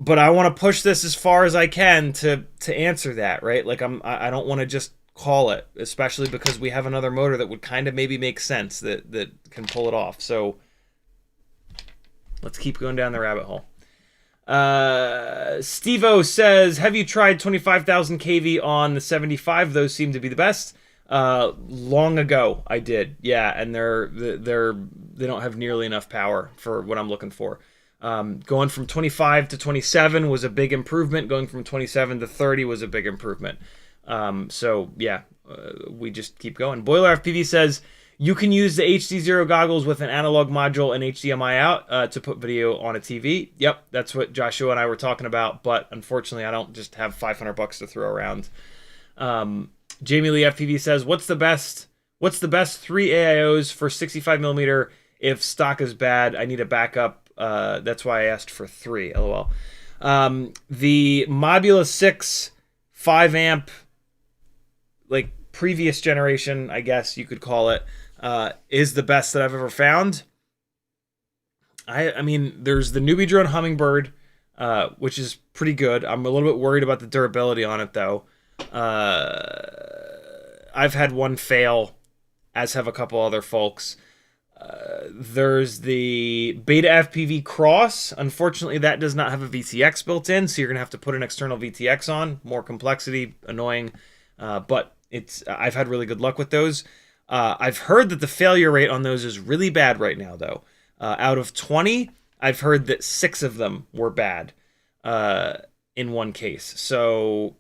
Speaker 1: but I want to push this as far as I can to answer that, right? Like I don't want to just call it, especially because we have another motor that would kind of maybe make sense that can pull it off. So let's keep going down the rabbit hole. Steve-O says, have you tried 25,000 kV on the 75? Those seem to be the best. Long ago I did, yeah, and they don't have nearly enough power for what I'm looking for. Going from 25 to 27 was a big improvement. Going from 27 to 30 was a big improvement. So yeah, we just keep going. Boiler FPV says, you can use the HD0 goggles with an analog module and HDMI out to put video on a TV. Yep, that's what Joshua and I were talking about, but unfortunately I don't just have $500 to throw around. Jamie Lee FPV says, what's the best 3 AIOs for 65mm? If stock is bad, I need a backup. That's why I asked for 3, lol. The Mobula 6 5 amp, like previous generation, I guess you could call it, is the best that I've ever found. I mean, there's the NewBee drone Hummingbird, which is pretty good. I'm a little bit worried about the durability on it, though. I've had one fail, as have a couple other folks. There's the Betaflight Cross. Unfortunately, that does not have a VTX built in, so you're going to have to put an external VTX on. More complexity, annoying, but I've had really good luck with those. I've heard that the failure rate on those is really bad right now, though. Out of 20, I've heard that 6 of them were bad in one case. So,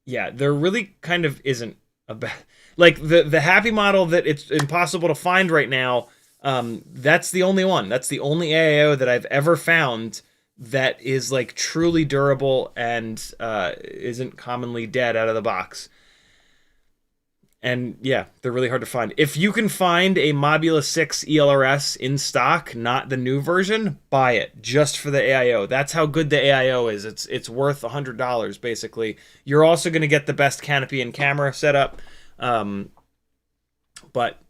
Speaker 1: yeah, there really kind of isn't a bad... Like, the Happy model that it's impossible to find right now, that's the only one. That's the only AIO that I've ever found that is, like, truly durable and isn't commonly dead out of the box. And yeah, they're really hard to find. If you can find a Mobula 6 ELRS in stock, not the new version, buy it just for the AIO. That's how good the AIO is. It's worth $100 basically. You're also going to get the best canopy and camera setup. But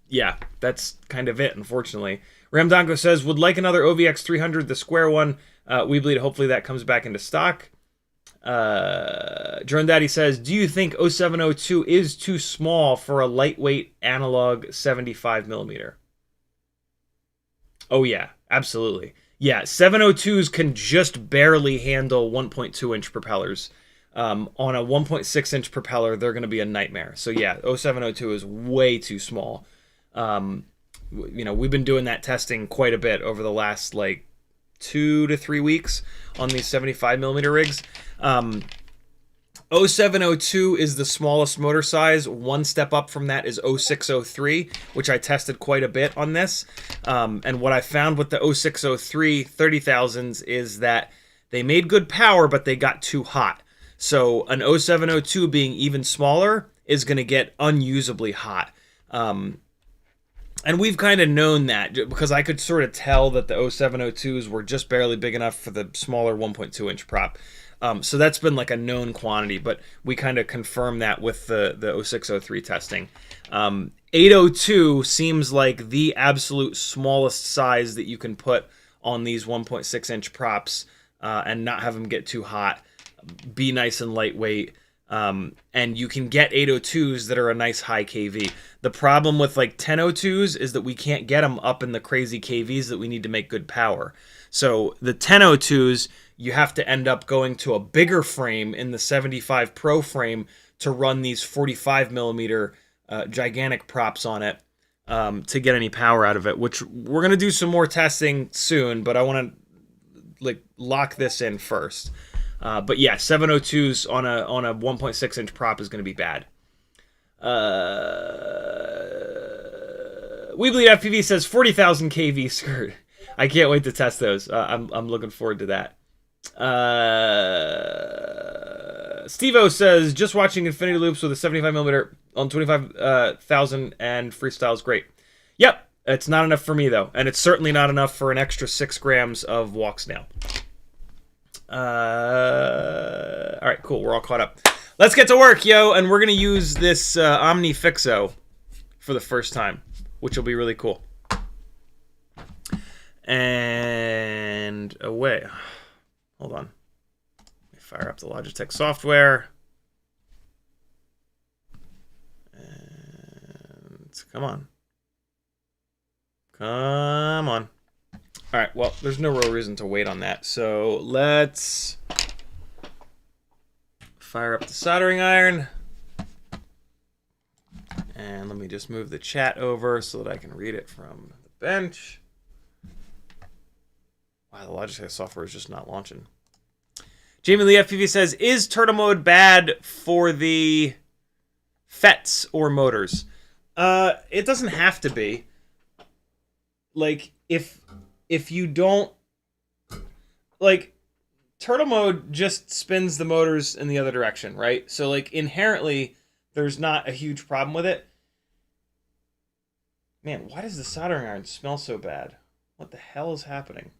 Speaker 1: yeah, that's kind of it, unfortunately. Ramdonko says, would like another OVX 300, the square one. We bleed. Hopefully that comes back into stock. Drone Daddy says, do you think 0702 is too small for a lightweight analog 75mm? Oh yeah, absolutely. Yeah, 702s can just barely handle 1.2 inch propellers. On a 1.6 inch propeller, they're going to be a nightmare. So yeah, 0702 is way too small. You know, we've been doing that testing quite a bit over the last like 2 to 3 weeks on these 75mm rigs. 0702 is the smallest motor size. One step up from that is 0603, which I tested quite a bit on this. And what I found with the 0603 30,000s is that they made good power, but they got too hot. So an 0702 being even smaller is going to get unusably hot. And we've kind of known that because I could sort of tell that the 0702s were just barely big enough for the smaller 1.2 inch prop. So that's been like a known quantity, but we kind of confirmed that with the 0603 testing. 802 seems like the absolute smallest size that you can put on these 1.6 inch props and not have them get too hot, be nice and lightweight. And you can get 802s that are a nice high KV. The problem with like 1002s is that we can't get them up in the crazy KVs that we need to make good power. So the 1002s, you have to end up going to a bigger frame in the 75 Pro frame to run these 45mm gigantic props on it to get any power out of it, which we're going to do some more testing soon, but I want to like lock this in first. But yeah, 702s on a 1.6 inch prop is going to be bad. We Bleed FPV says 40,000 kV skirt. I can't wait to test those. I'm looking forward to that. Steve-O says, just watching Infinity Loops with a 75mm on 25,000 and freestyle is great. Yep, it's not enough for me though, and it's certainly not enough for an extra 6 grams of Walksnail. All right, cool. We're all caught up. Let's get to work, yo, and we're gonna use this Omnifixo for the first time, which will be really cool. And away. Hold on. Fire up the Logitech software. And come on. Come on. All right, well, there's no real reason to wait on that. So let's fire up the soldering iron. And let me just move the chat over so that I can read it from the bench. Wow, the Logitech software is just not launching. Jamie Lee FPV says, is turtle mode bad for the FETs or motors? It doesn't have to be. Like, if you don't... Like, turtle mode just spins the motors in the other direction, right? So, like, inherently, there's not a huge problem with it. Man, why does the soldering iron smell so bad? What the hell is happening?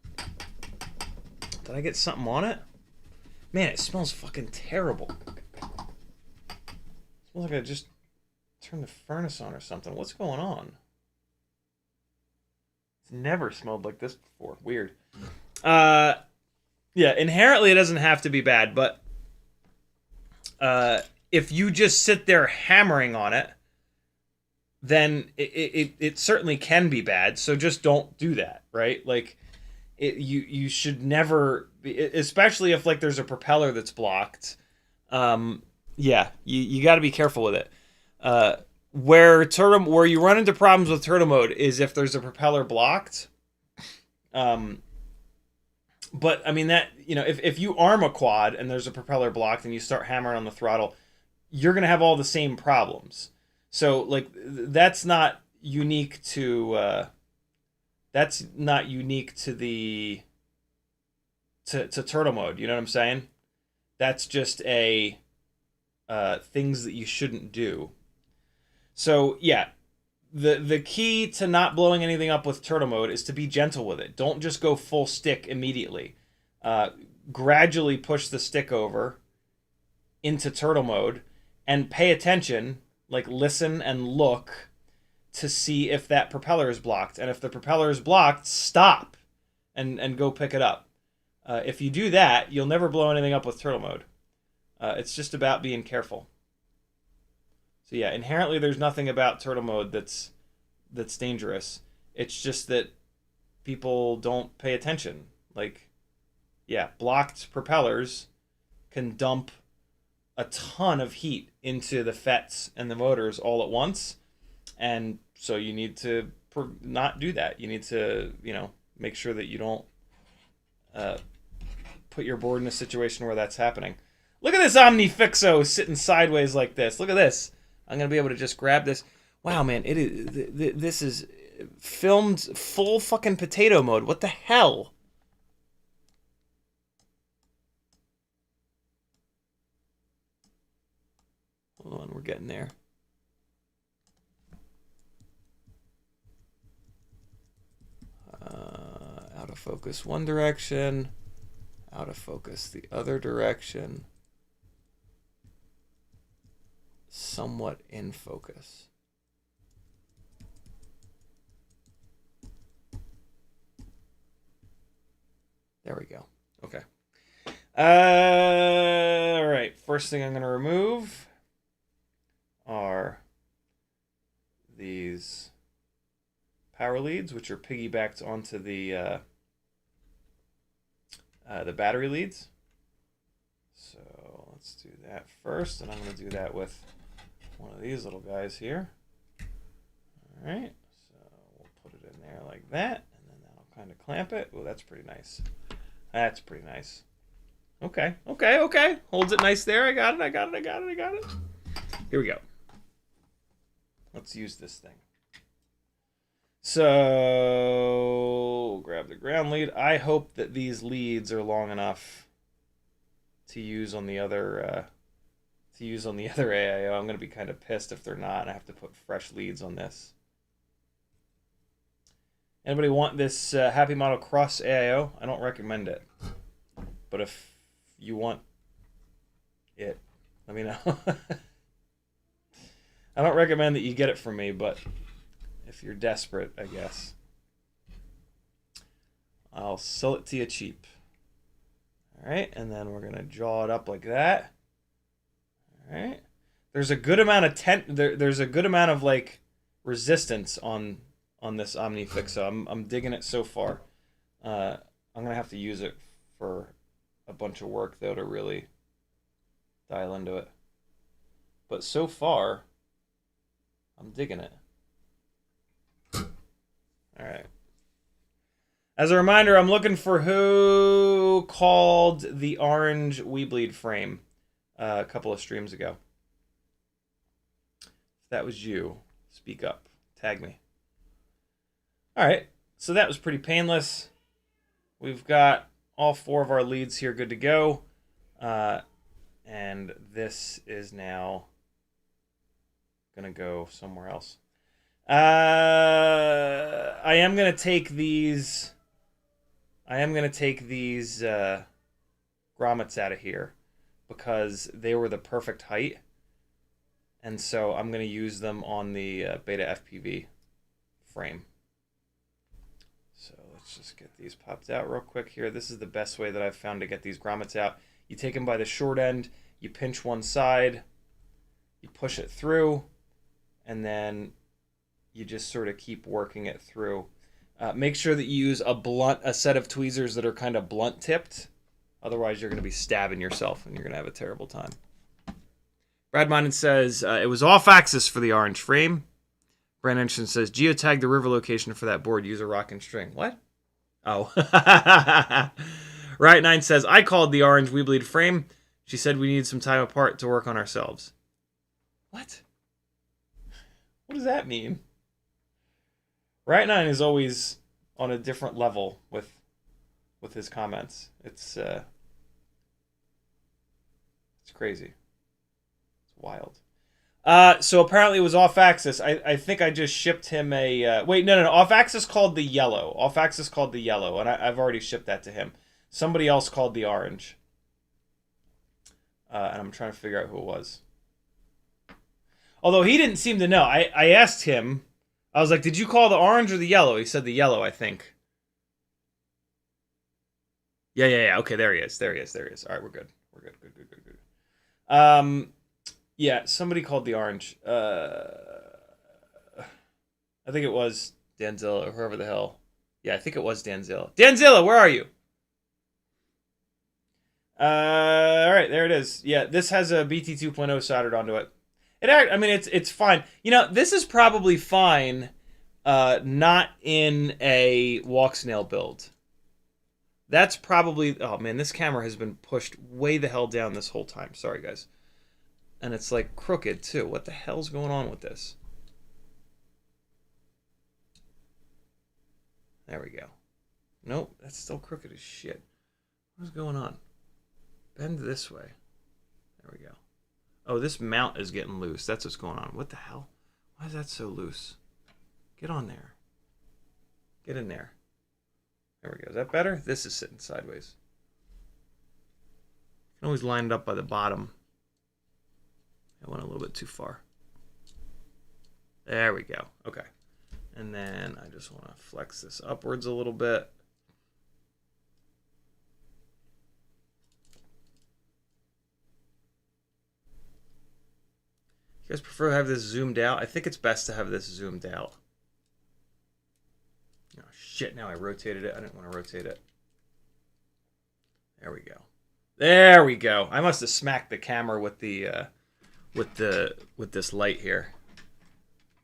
Speaker 1: Did I get something on it? Man, it smells fucking terrible. It smells like I just turned the furnace on or something. What's going on? It's never smelled like this before. Weird. Yeah, inherently it doesn't have to be bad, but if you just sit there hammering on it, then it certainly can be bad. So just don't do that, right? Like, you should never, especially if like there's a propeller that's blocked. Yeah, you got to be careful with it. Where you run into problems with turtle mode is if there's a propeller blocked. But I mean that, you know, if you arm a quad and there's a propeller blocked and you start hammering on the throttle, you're gonna have all the same problems. So like that's not unique to the to turtle mode. You know what I'm saying? That's just a things that you shouldn't do. So yeah, the key to not blowing anything up with turtle mode is to be gentle with it. Don't just go full stick immediately. Gradually push the stick over into turtle mode and pay attention, like listen and look to see if that propeller is blocked. And if the propeller is blocked, stop and go pick it up. If you do that, you'll never blow anything up with turtle mode. It's just about being careful. So yeah, inherently there's nothing about turtle mode that's dangerous. It's just that people don't pay attention. Like, yeah, blocked propellers can dump a ton of heat into the FETs and the motors all at once. And so you need to not do that. You need to, you know, make sure that you don't put your board in a situation where that's happening. Look at this Omnifixo sitting sideways like this. Look at this. I'm going to be able to just grab this. Wow, man, this is filmed full fucking potato mode. What the hell? Hold on, we're getting there. Out of focus one direction, out of focus the other direction. Somewhat in focus. There we go. Okay. All right. First thing I'm going to remove are these power leads, which are piggybacked onto the battery leads. So let's do that first, and I'm going to do that with one of these little guys here. All right, so we'll put it in there like that, and then that'll kind of clamp it. Oh, that's pretty nice. That's pretty nice. Okay. Holds it nice there. I got it. Here we go. Let's use this thing. So grab the ground lead. I hope that these leads are long enough to use on the other AIO. I'm going to be kind of pissed if they're not. I have to put fresh leads on this. Anybody want this Happy Model Cross AIO? I don't recommend it. But if you want it, let me know. I don't recommend that you get it from me, but if you're desperate, I guess. I'll sell it to you cheap. All right, and then we're gonna jaw it up like that. All right. There's a good amount of there's a good amount of like resistance on this Omnifixo. I'm digging it so far. I'm gonna have to use it for a bunch of work though to really dial into it. But so far, I'm digging it. All right. As a reminder, I'm looking for who called the orange Weebleed frame a couple of streams ago. If that was you, speak up. Tag me. All right, so that was pretty painless. We've got all 4 of our leads here good to go. And this is now going to go somewhere else. I am going to take these... grommets out of here because they were the perfect height. And so I'm going to use them on the Betaflight frame. So let's just get these popped out real quick here. This is the best way that I've found to get these grommets out. You take them by the short end, you pinch one side, you push it through, and then you just sort of keep working it through. Make sure that you use a set of tweezers that are kind of blunt tipped. Otherwise, you're going to be stabbing yourself and you're going to have a terrible time. Brad Monin says, it was off axis for the orange frame. Brand Anderson says, geotag the river location for that board. Use a rock and string. What? Oh. Riot 9 says, I called the orange Weebleed frame. She said we need some time apart to work on ourselves. What? What does that mean? Riot 9 is always on a different level with his comments. It's crazy. It's wild. So apparently it was off axis. I think I just shipped him a... wait, no. Off axis called the yellow. Off axis called the yellow, and I've already shipped that to him. Somebody else called the orange. And I'm trying to figure out who it was. Although he didn't seem to know. I asked him, I was like, did you call the orange or the yellow? He said the yellow, I think. Yeah. Okay, there he is. All right, we're good. Good. Yeah, somebody called the orange. I think it was Danzilla or whoever the hell. Yeah, I think it was Danzilla. Danzilla, where are you? All right, there it is. Yeah, this has a BT 2.0 soldered onto it. I mean, it's fine. You know, this is probably fine, not in a Walksnail build. That's probably... Oh, man, this camera has been pushed way the hell down this whole time. Sorry, guys. And it's, like, crooked, too. What the hell's going on with this? There we go. Nope, that's still crooked as shit. What's going on? Bend this way. There we go. Oh, this mount is getting loose. That's what's going on. What the hell? Why is that so loose? Get on there. Get in there. There we go. Is that better? This is sitting sideways. You can always line it up by the bottom. I went a little bit too far. There we go. Okay. And then I just want to flex this upwards a little bit. You guys prefer to have this zoomed out? I think it's best to have this zoomed out. Oh, shit, now I rotated it. I didn't want to rotate it. There we go. There we go. I must have smacked the camera with the with this light here.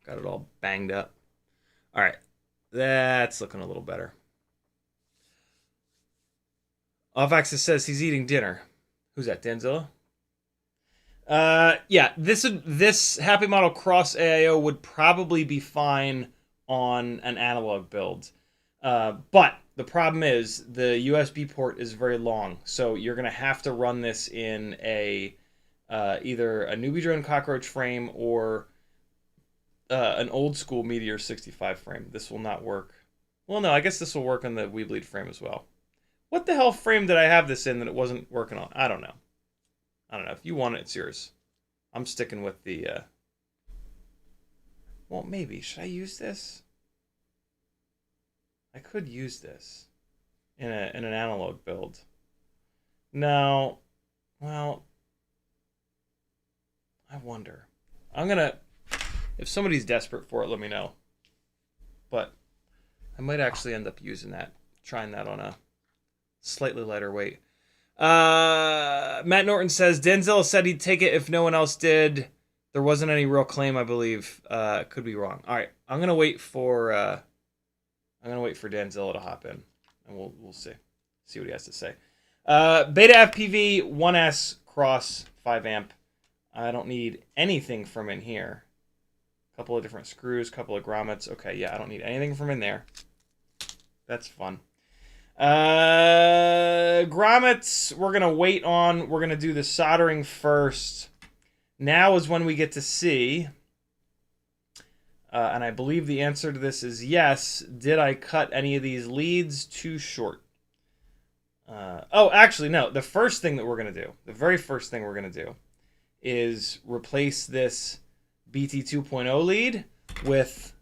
Speaker 1: Got it all banged up. All right. That's looking a little better. Off-axis says he's eating dinner. Who's that, Danzilla? Yeah, this Happy Model Cross AIO would probably be fine on an analog build. But the problem is the USB port is very long, so you're going to have to run this in a either a NewBee drone Cockroach frame or an old school Meteor 65 frame. This will not work. Well, no, I guess this will work on the Weebleed frame as well. What the hell frame did I have this in that it wasn't working on? I don't know. If you want it, it's yours. I'm sticking with the... Well, maybe. Should I use this? I could use this in an analog build. No. Well, I wonder. I'm gonna. If somebody's desperate for it, let me know. But I might actually end up using that, trying that on a slightly lighter weight. Matt Norton says Denzel said he'd take it if no one else did. There wasn't any real claim, I believe. Could be wrong. All right, I'm gonna wait for Denzel to hop in, and we'll see what he has to say. Betaflight 1S cross 5 amp. I don't need anything from in here. A couple of different screws, couple of grommets. Okay, yeah, I don't need anything from in there. That's fun. Grommets, we're going to wait on. We're going to do the soldering first. Now is when we get to see. And I believe the answer to this is yes. Did I cut any of these leads too short? Oh, actually, no. The first thing that we're going to do, the very first thing we're going to do is replace this BT 2.0 lead with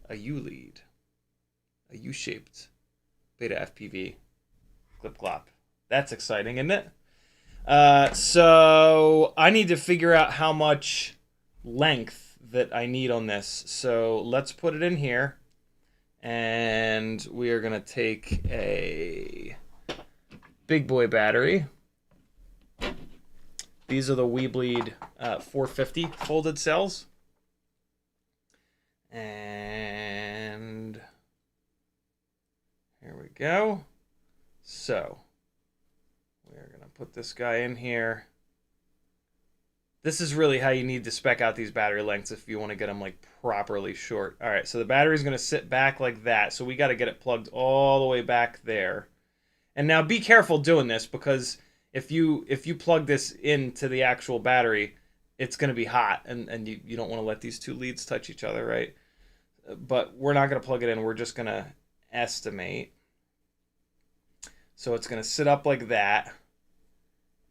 Speaker 1: a U lead. A U-shaped Betaflight clip clop. That's exciting, isn't it? So I need to figure out how much length that I need on this. So let's put it in here. And we are going to take a big boy battery. These are the Weebleed 450 folded cells. And here we go. So we're going to put this guy in here. This is really how you need to spec out these battery lengths if you want to get them like properly short. All right, so the battery is going to sit back like that. So we got to get it plugged all the way back there. And now be careful doing this, because if you plug this into the actual battery, it's going to be hot, and you don't want to let these two leads touch each other, right? But we're not going to plug it in. We're just going to estimate. So it's going to sit up like that.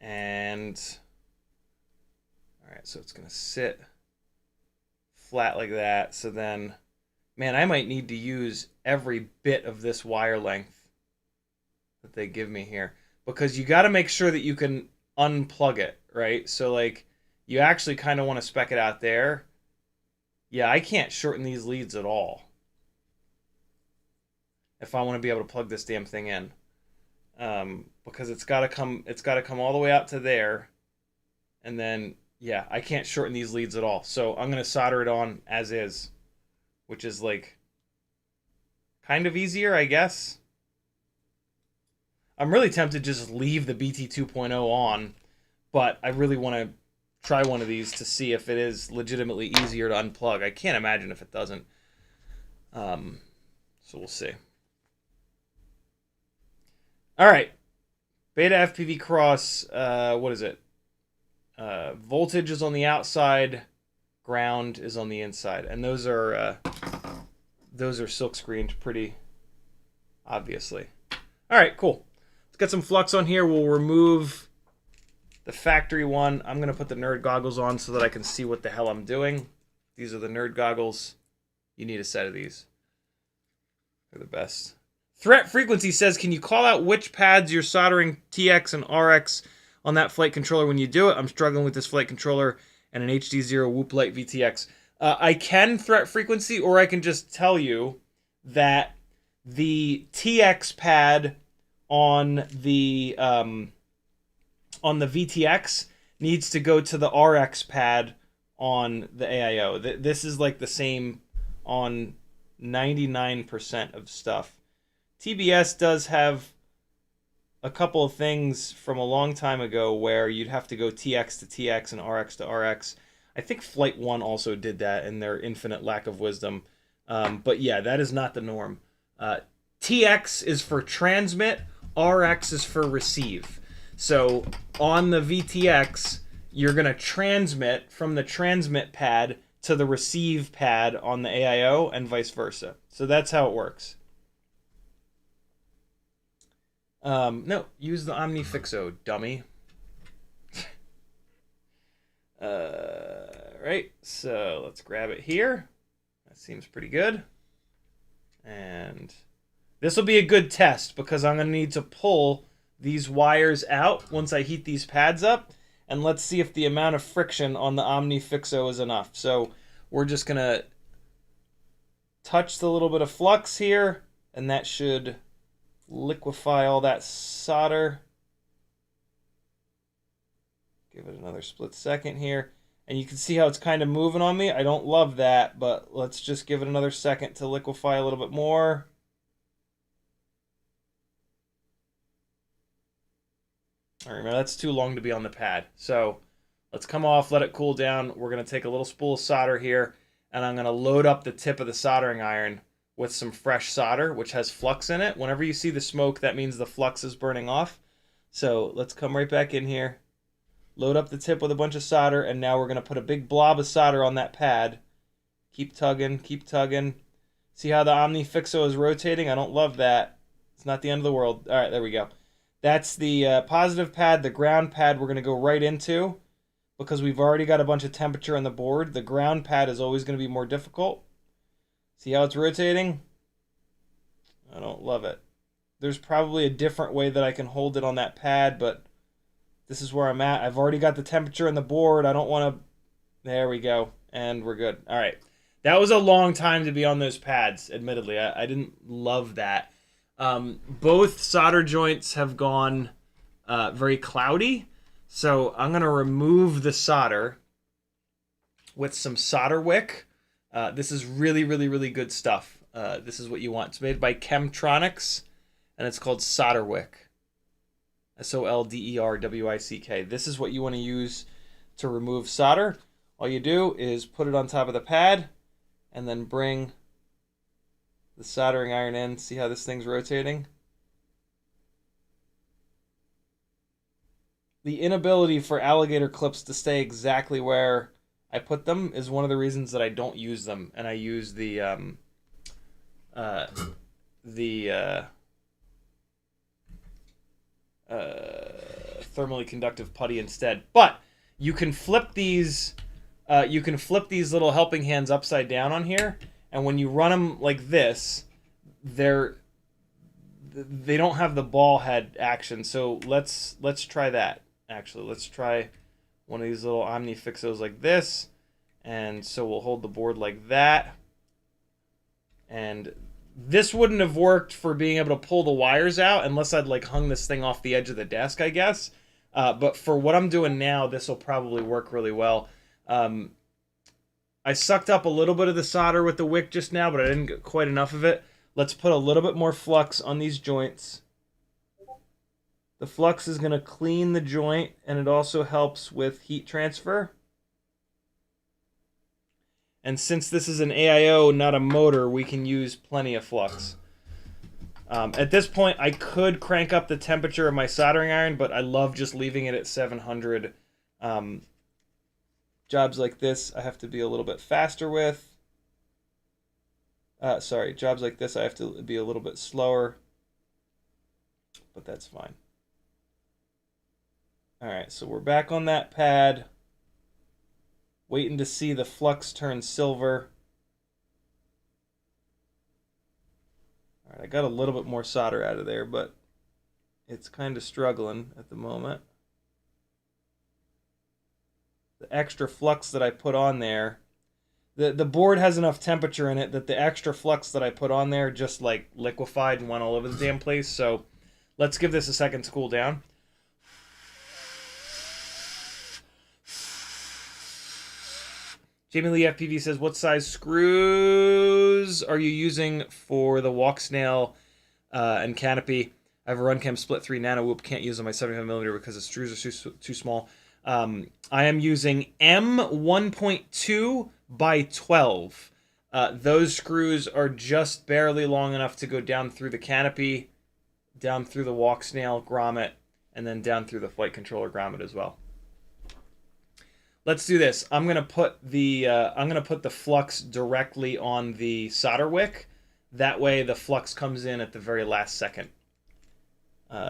Speaker 1: And all right, so it's going to sit flat like that. So then, man, I might need to use every bit of this wire length that they give me here, because you got to make sure that you can unplug it, right? So like you actually kind of want to spec it out there. Yeah, I can't shorten these leads at all if I want to be able to plug this damn thing in, because it's got to come all the way out to there, and then yeah, I can't shorten these leads at all. So I'm gonna solder it on as is, which is like kind of easier, I guess. I'm really tempted to just leave the BT 2.0 on, but I really want to try one of these to see if it is legitimately easier to unplug. I can't imagine if it doesn't. So we'll see. All right. Betaflight cross, what is it? Voltage is on the outside, ground is on the inside. And those are silk screened pretty obviously. All right, cool. Get some flux on here. We'll remove the factory one. I'm going to put the nerd goggles on so that I can see what the hell I'm doing. These are the nerd goggles. You need a set of these. They're the best. Threat Frequency says, can you call out which pads you're soldering TX and RX on that flight controller when you do it? I'm struggling with this flight controller and an HD0 Whoop-Lite VTX. I can, Threat Frequency, or I can just tell you that the TX pad on the VTX needs to go to the RX pad on the AIO. This is like the same on 99% of stuff. TBS does have a couple of things from a long time ago where you'd have to go TX to TX and RX to RX. I think Flight 1 also did that in their infinite lack of wisdom. But yeah, that is not the norm. TX is for transmit, RX is for receive. So on the VTX, you're going to transmit from the transmit pad to the receive pad on the AIO and vice versa. So that's how it works. No, use the Omnifixo, dummy. Right, so let's grab it here. That seems pretty good. And this will be a good test because I'm going to need to pull these wires out once I heat these pads up, and let's see if the amount of friction on the Omnifixo is enough. So we're just gonna touch the little bit of flux here, and that should liquefy all that solder. Give it another split second here. And you can see how it's kind of moving on me. I don't love that, but let's just give it another second to liquefy a little bit more. All right, remember, that's too long to be on the pad. So let's come off, let it cool down. We're going to take a little spool of solder here, and I'm going to load up the tip of the soldering iron with some fresh solder, which has flux in it. Whenever you see the smoke, that means the flux is burning off. So let's come right back in here. Load up the tip with a bunch of solder, and now we're going to put a big blob of solder on that pad. Keep tugging, keep tugging. See how the Omnifixo is rotating? I don't love that. It's not the end of the world. All right, there we go. That's the positive pad. The ground pad we're going to go right into because we've already got a bunch of temperature on the board. The ground pad is always going to be more difficult. See how it's rotating? I don't love it. There's probably a different way that I can hold it on that pad, but this is where I'm at. I've already got the temperature on the board. I don't want to... There we go. And we're good. All right. That was a long time to be on those pads, admittedly. I didn't love that. Both solder joints have gone very cloudy. So I'm going to remove the solder with some solder wick. This is really, really, really good stuff. This is what you want. It's made by Chemtronics, and it's called solder wick. SOLDERWICK. This is what you want to use to remove solder. All you do is put it on top of the pad and then bring the soldering iron in. See how this thing's rotating? The inability for alligator clips to stay exactly where I put them is one of the reasons that I don't use them, and I use the thermally conductive putty instead. But you can flip these little helping hands upside down on here, and when you run them like this, they don't have the ball head action. So let's try that. Actually, let's try one of these little Omnifixos like this, and so we'll hold the board like that. And this wouldn't have worked for being able to pull the wires out unless I'd like hung this thing off the edge of the desk, I guess. But for what I'm doing now, this will probably work really well. I sucked up a little bit of the solder with the wick just now, but I didn't get quite enough of it. Let's put a little bit more flux on these joints. The flux is going to clean the joint, and it also helps with heat transfer. And since this is an AIO, not a motor, we can use plenty of flux. At this point, I could crank up the temperature of my soldering iron, but I love just leaving it at 700. Jobs like this, I have to be a little bit faster with. Jobs like this, I have to be a little bit slower. But that's fine. All right, so we're back on that pad. Waiting to see the flux turn silver. All right, I got a little bit more solder out of there, but it's kind of struggling at the moment. The extra flux that I put on there, the board has enough temperature in it that the extra flux that I put on there just like liquefied and went all over the damn place. So let's give this a second to cool down. Jamie Lee FPV says, what size screws are you using for the Walksnail and canopy? I have a Runcam Split 3 Nano Whoop. Can't use on my 75mm because the screws are too small. I am using M1.2 by 12. Those screws are just barely long enough to go down through the canopy, down through the Walksnail grommet, and then down through the flight controller grommet as well. Let's do this. I'm gonna put the flux directly on the solder wick. That way, the flux comes in at the very last second,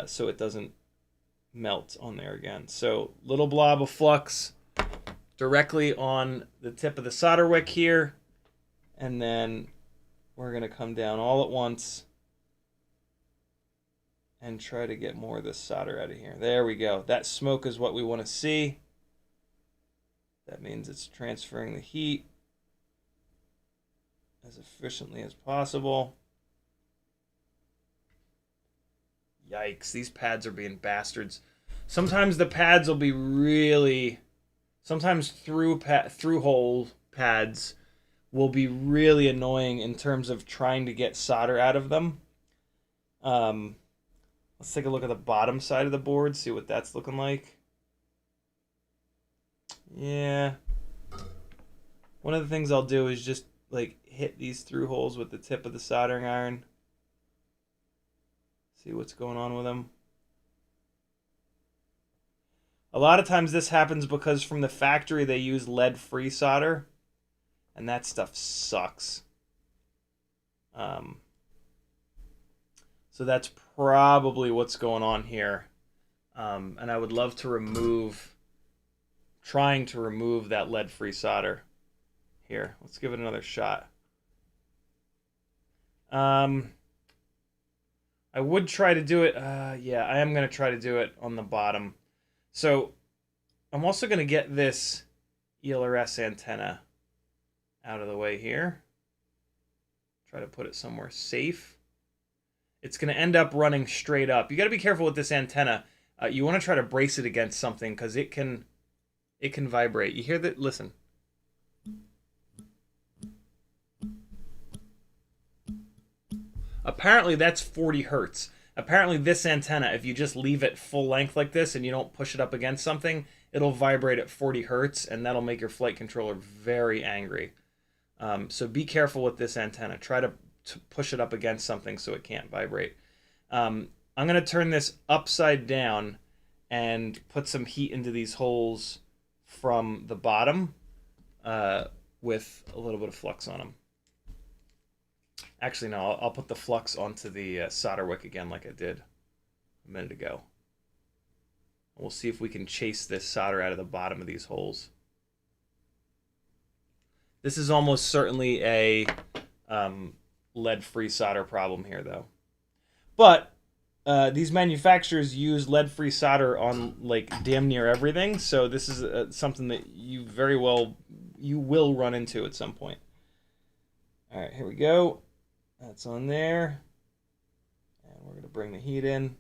Speaker 1: so it doesn't melt on there again. So, little blob of flux directly on the tip of the solder wick here, and then we're gonna come down all at once and try to get more of this solder out of here. There we go. That smoke is what we want to see. That means it's transferring the heat as efficiently as possible. Yikes, these pads are being bastards. Sometimes the pads will be really... Sometimes thru-hole pads will be really annoying in terms of trying to get solder out of them. Let's take a look at the bottom side of the board, see what that's looking like. Yeah. One of the things I'll do is just like hit these through holes with the tip of the soldering iron. See what's going on with them. A lot of times this happens because from the factory they use lead-free solder, and that stuff sucks. So that's probably what's going on here. And I would love to trying to remove that lead-free solder. Here, let's give it another shot. I would try to do it, yeah, I am going to try to do it on the bottom. So I'm also going to get this ELRS antenna out of the way here. Try to put it somewhere safe. It's going to end up running straight up. You got to be careful with this antenna. You want to try to brace it against something because it can vibrate. You hear that? Listen. Apparently that's 40 hertz. Apparently this antenna, if you just leave it full length like this and you don't push it up against something, it'll vibrate at 40 hertz and that'll make your flight controller very angry. So be careful with this antenna. Try to push it up against something so it can't vibrate. I'm going to turn this upside down and put some heat into these holes from the bottom with a little bit of flux on them. Actually, no, I'll put the flux onto the solder wick again like I did a minute ago. We'll see if we can chase this solder out of the bottom of these holes. This is almost certainly a lead-free solder problem here, though. But these manufacturers use lead-free solder on like damn near everything, so this is something that you will run into at some point. All right, here we go. That's on there. And we're going to bring the heat in.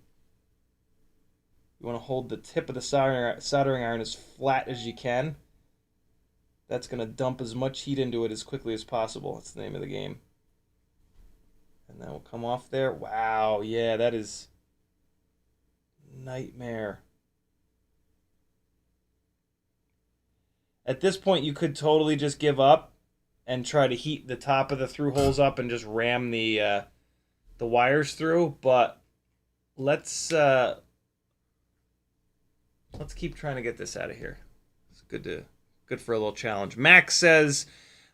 Speaker 1: You want to hold the tip of the soldering iron as flat as you can. That's going to dump as much heat into it as quickly as possible. That's the name of the game. And that will come off there. Wow, yeah, that is nightmare. At this point, you could totally just give up and try to heat the top of the through holes up and just ram the wires through. But let's keep trying to get this out of here. It's good for a little challenge. Max says,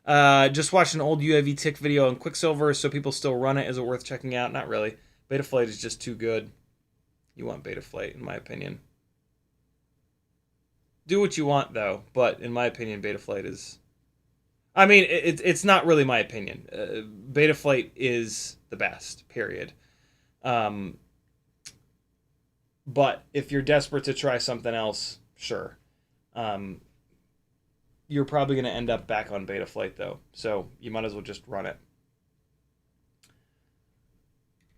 Speaker 1: just watched an old Uavtech video on Quicksilver, so people still run it. Is it worth checking out? Not really. Betaflight is just too good. You want Betaflight, in my opinion. Do what you want, though. But in my opinion, Betaflight is... I mean, it's not really my opinion. Betaflight is the best, period. But if you're desperate to try something else, sure. You're probably going to end up back on Betaflight, though. So you might as well just run it.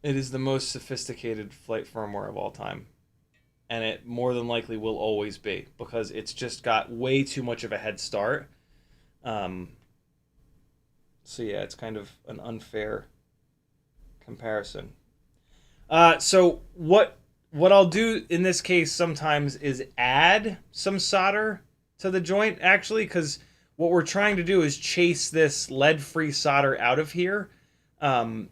Speaker 1: It is the most sophisticated flight firmware of all time. And it more than likely will always be, because it's just got way too much of a head start. So yeah, it's kind of an unfair comparison. So what I'll do in this case sometimes is add some solder to the joint, actually, because what we're trying to do is chase this lead-free solder out of here. And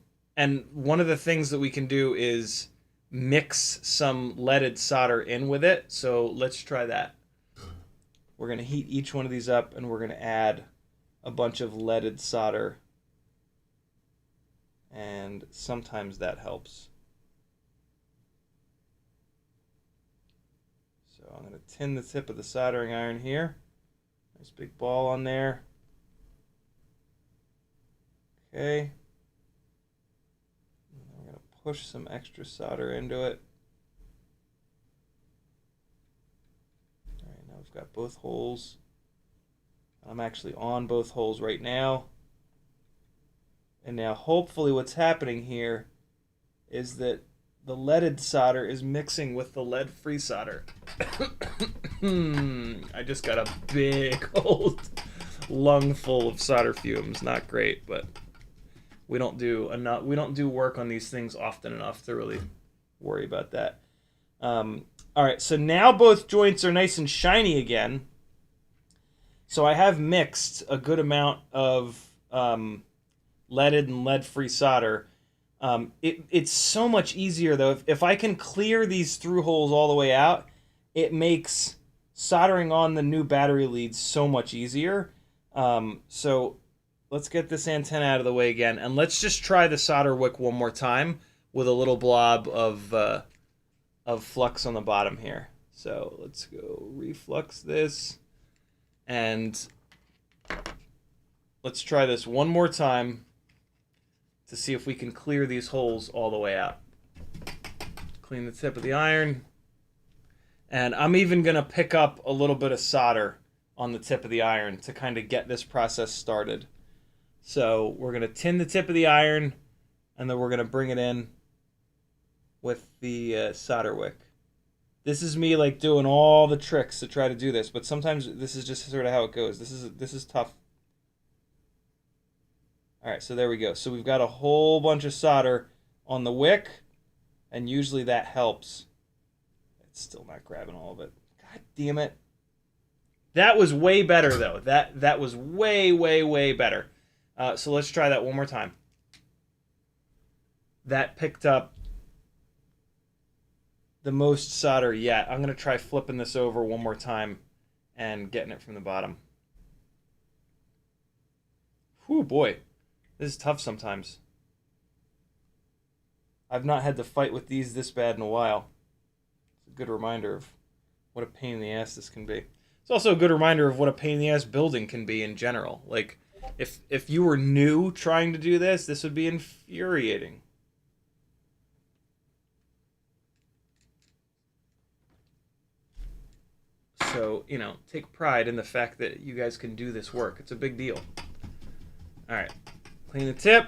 Speaker 1: one of the things that we can do is mix some leaded solder in with it. So let's try that. We're going to heat each one of these up, and we're going to add a bunch of leaded solder, and sometimes that helps. So I'm going to tin the tip of the soldering iron here. Nice big ball on there. Okay. And we're going to push some extra solder into it. All right, now we've got both holes. I'm actually on both holes right now. And now hopefully what's happening here is that the leaded solder is mixing with the lead-free solder. I just got a big old lung full of solder fumes. Not great, but we don't do enough. We don't do work on these things often enough to really worry about that. All right, so now both joints are nice and shiny again. So I have mixed a good amount of leaded and lead-free solder. It's so much easier, though. If I can clear these through holes all the way out, it makes soldering on the new battery leads so much easier. So let's get this antenna out of the way again, and let's just try the solder wick one more time with a little blob of flux on the bottom here. So let's go reflux this, and let's try this one more time to see if we can clear these holes all the way out. Clean the tip of the iron. And I'm even going to pick up a little bit of solder on the tip of the iron to kind of get this process started. So we're going to tin the tip of the iron, and then we're going to bring it in with the solder wick. This is me like doing all the tricks to try to do this, but sometimes this is just sort of how it goes. This is tough. All right, so there we go. So we've got a whole bunch of solder on the wick, and usually that helps. It's still not grabbing all of it. God damn it. That was way better, though. That was way, way, way better. So let's try that one more time. That picked up the most solder yet. I'm going to try flipping this over one more time and getting it from the bottom. Whew, boy. This is tough sometimes. I've not had to fight with these this bad in a while. It's a good reminder of what a pain in the ass this can be. It's also a good reminder of what a pain in the ass building can be in general. Like, if you were new trying to do this, this would be infuriating. So, you know, take pride in the fact that you guys can do this work. It's a big deal. All right. Clean the tip.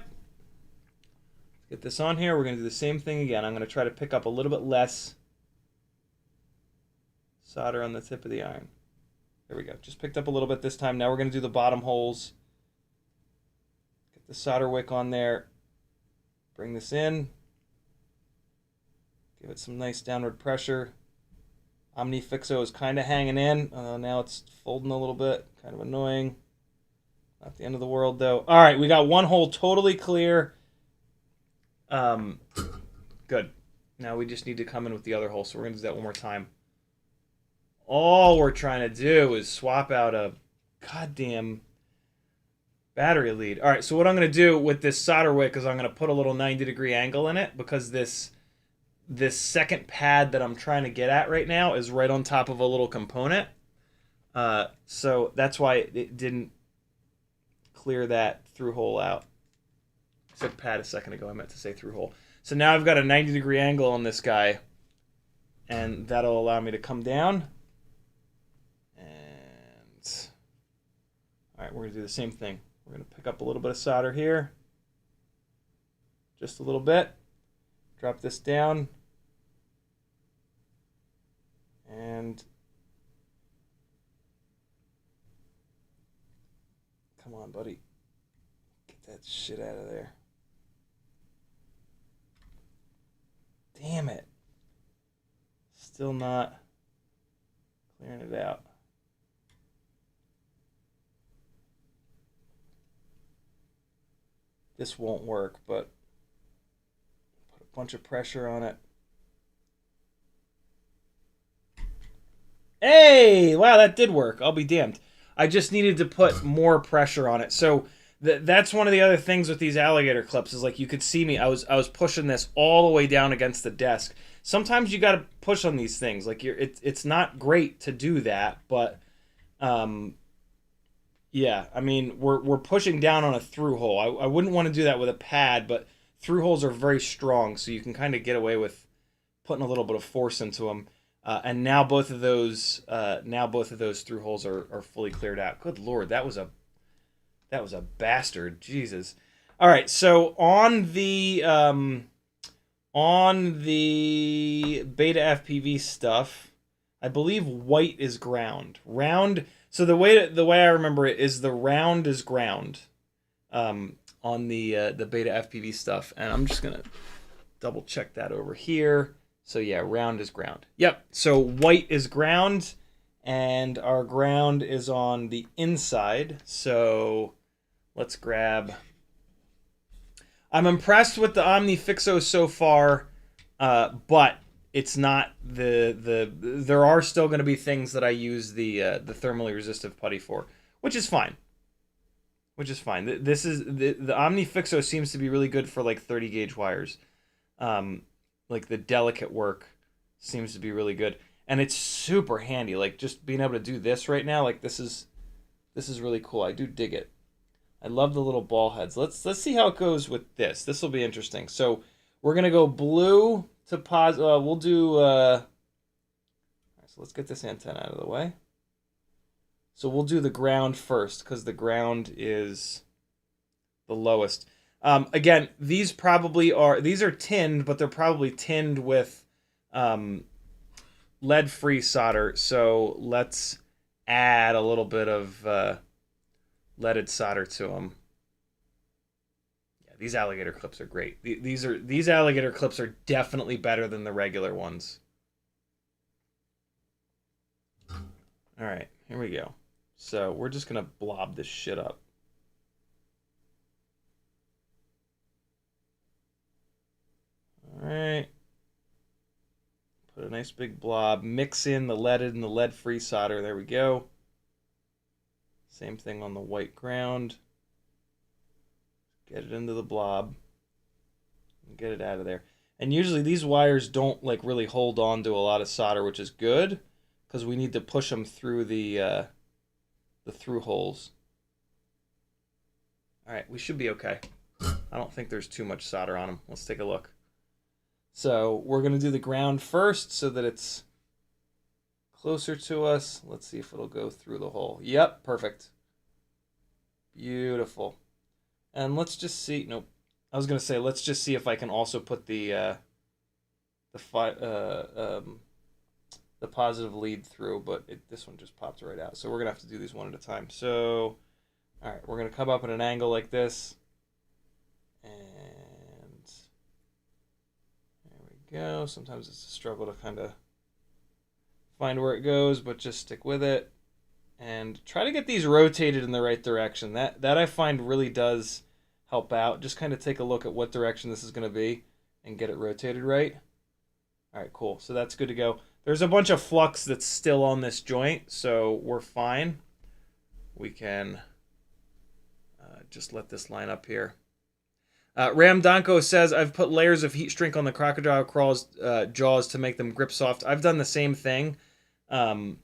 Speaker 1: Get this on here. We're going to do the same thing again. I'm going to try to pick up a little bit less solder on the tip of the iron. There we go. Just picked up a little bit this time. Now we're going to do the bottom holes. Get the solder wick on there. Bring this in. Give it some nice downward pressure. Omnifixo is kind of hanging in. Now it's folding a little bit. Kind of annoying. Not the end of the world, though. All right, we got one hole totally clear. Good. Now we just need to come in with the other hole, so we're going to do that one more time. All we're trying to do is swap out a goddamn battery lead. All right, so what I'm going to do with this solder wick is I'm going to put a little 90-degree angle in it, because this second pad that I'm trying to get at right now is right on top of a little component. So that's why it didn't clear that through hole out. I said pad a second ago. I meant to say through hole. So now I've got a 90-degree angle on this guy, and that'll allow me to come down. And all right, we're going to do the same thing. We're going to pick up a little bit of solder here. Just a little bit. Drop this down. And come on, buddy. Get that shit out of there. Damn it. Still not clearing it out. This won't work, but put a bunch of pressure on it. Hey! Wow, that did work. I'll be damned. I just needed to put more pressure on it. So that's one of the other things with these alligator clips is, like, you could see me. I was pushing this all the way down against the desk. Sometimes you got to push on these things. Like, it's not great to do that, but yeah. I mean, we're pushing down on a through hole. I wouldn't want to do that with a pad, but through holes are very strong, so you can kind of get away with putting a little bit of force into them. And now both of those through holes are fully cleared out. Good Lord, that was a bastard. Jesus. All right, so on the Beta FPV stuff, I believe white is ground. Round. So the way I remember it is the round is ground. On the Beta FPV stuff, and I'm just gonna double check that over here. So yeah, round is ground. Yep. So white is ground, and our ground is on the inside. So let's grab. I'm impressed with the Omnifixo so far, but it's not the. There are still going to be things that I use the thermally resistive putty for, which is fine. This is the Omnifixo seems to be really good for like 30 gauge wires. Like the delicate work seems to be really good, and it's super handy. Like just being able to do this right now, like this is really cool. I do dig it. I love the little ball heads. Let's see how it goes with this. This will be interesting. So we're gonna go blue to pos. We'll do. So let's get this antenna out of the way. So we'll do the ground first because the ground is the lowest. Again, these are tinned, but they're probably tinned with lead-free solder. So let's add a little bit of leaded solder to them. Yeah, these alligator clips are great. These alligator clips are definitely better than the regular ones. All right, here we go. So we're just gonna blob this shit up. All right. Put a nice big blob. Mix in the leaded and the lead-free solder. There we go. Same thing on the white ground. Get it into the blob. And get it out of there. And usually these wires don't like really hold on to a lot of solder, which is good because we need to push them through the through holes. All right, we should be okay. I don't think there's too much solder on them. Let's take a look. So we're going to do the ground first so that it's closer to us. Let's see if it'll go through the hole. Yep, perfect. Beautiful. And let's just see. Nope. I was going to say, let's just see if I can also put the positive lead through, but this one just popped right out. So we're going to have to do these one at a time. So, all right, we're going to come up at an angle like this. And there we go. Sometimes it's a struggle to kind of find where it goes, but just stick with it. And try to get these rotated in the right direction. That I find really does help out. Just kind of take a look at what direction this is going to be and get it rotated right. All right, cool. So that's good to go. There's a bunch of flux that's still on this joint, so we're fine. We can just let this line up here. Ram Donko says, I've put layers of heat shrink on the crocodile crawl's jaws to make them grip soft. I've done the same thing. It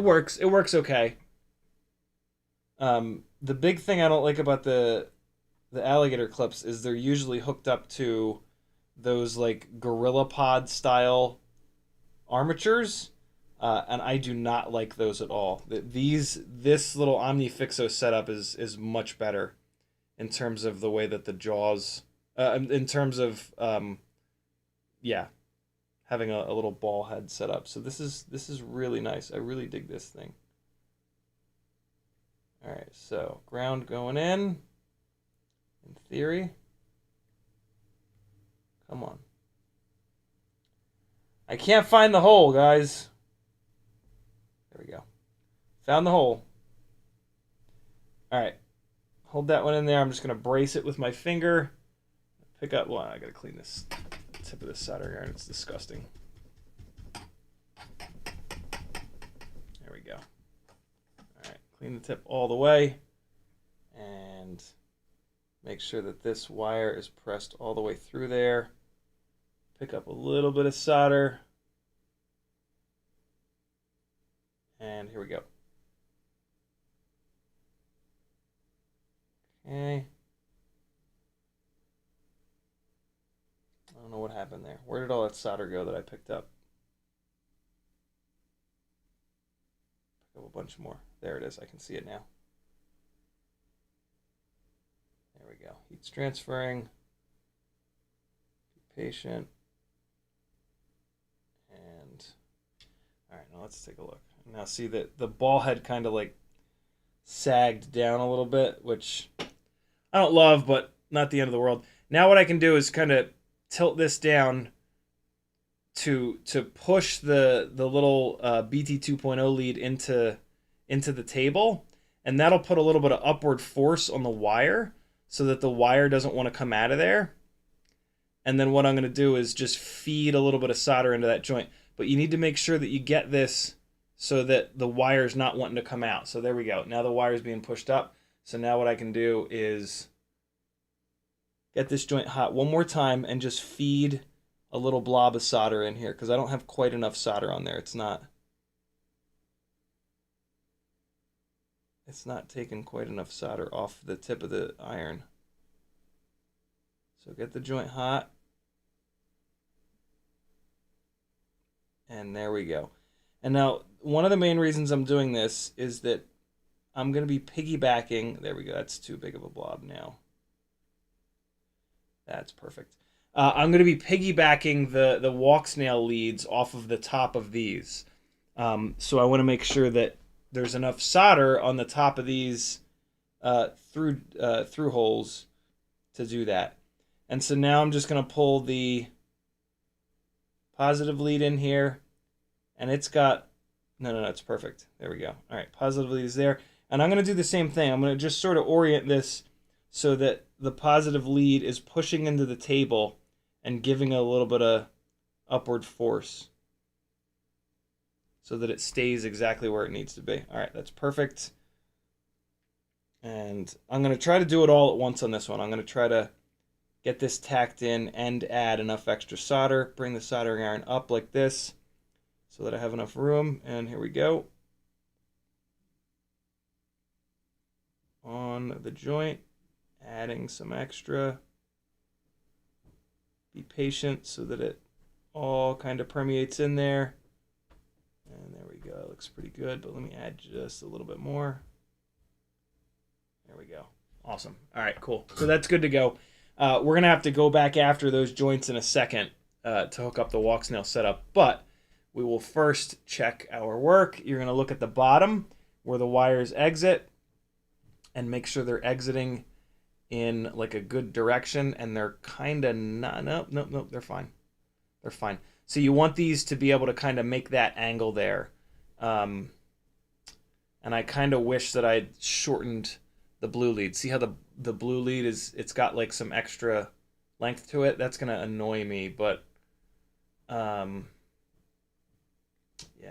Speaker 1: works. It works okay. The big thing I don't like about the alligator clips is they're usually hooked up to those like gorilla pod style armatures, and I do not like those at all. This little Omnifixo setup is much better in terms of the way that the jaws, in terms of yeah, having a little ball head set up. So this is really nice. I really dig this thing. All right, so ground going in theory. Come on. I can't find the hole, guys. There we go. Found the hole. All right. Hold that one in there. I'm just going to brace it with my finger. Pick up. Well, I got to clean this tip of this soldering iron. It's disgusting. There we go. All right. Clean the tip all the way. And make sure that this wire is pressed all the way through there. Pick up a little bit of solder. And here we go. Okay. I don't know what happened there. Where did all that solder go that I picked up? Pick up a bunch more. There it is. I can see it now. There we go. Heat's transferring. Be patient. And all right, now let's take a look. Now see that the ball head kind of like sagged down a little bit, which I don't love, but not the end of the world. Now what I can do is kind of tilt this down to push the little BT 2.0 lead into the table, and that'll put a little bit of upward force on the wire so that the wire doesn't want to come out of there. And then what I'm going to do is just feed a little bit of solder into that joint. But you need to make sure that you get this so that the wire's not wanting to come out. So there we go. Now the wire's being pushed up. So now what I can do is get this joint hot one more time and just feed a little blob of solder in here because I don't have quite enough solder on there. It's not taking quite enough solder off the tip of the iron. So get the joint hot. And there we go. And now one of the main reasons I'm doing this is that I'm going to be piggybacking. There we go. That's too big of a blob now. That's perfect. I'm going to be piggybacking the Walksnail leads off of the top of these. So I want to make sure that there's enough solder on the top of these through holes to do that. And so now I'm just going to pull the positive lead in here, and it's got, no, it's perfect. There we go. All right, positive lead is there. And I'm going to do the same thing. I'm going to just sort of orient this so that the positive lead is pushing into the table and giving a little bit of upward force so that it stays exactly where it needs to be. All right, that's perfect. And I'm going to try to do it all at once on this one. I'm going to try to get this tacked in and add enough extra solder. Bring the soldering iron up like this so that I have enough room. And here we go. On the joint, adding some extra. Be patient so that it all kind of permeates in there. And there we go. It looks pretty good, but let me add just a little bit more. There we go. Awesome. All right, cool. So that's good to go. We're going to have to go back after those joints in a second to hook up the Walksnail setup, but we will first check our work. You're going to look at the bottom where the wires exit and make sure they're exiting in like a good direction, and they're kind of not, nope, they're fine. They're fine. So you want these to be able to kind of make that angle there. And I kind of wish that I'd shortened the blue lead. See how the blue lead is, it's got like some extra length to it. That's going to annoy me, but yeah,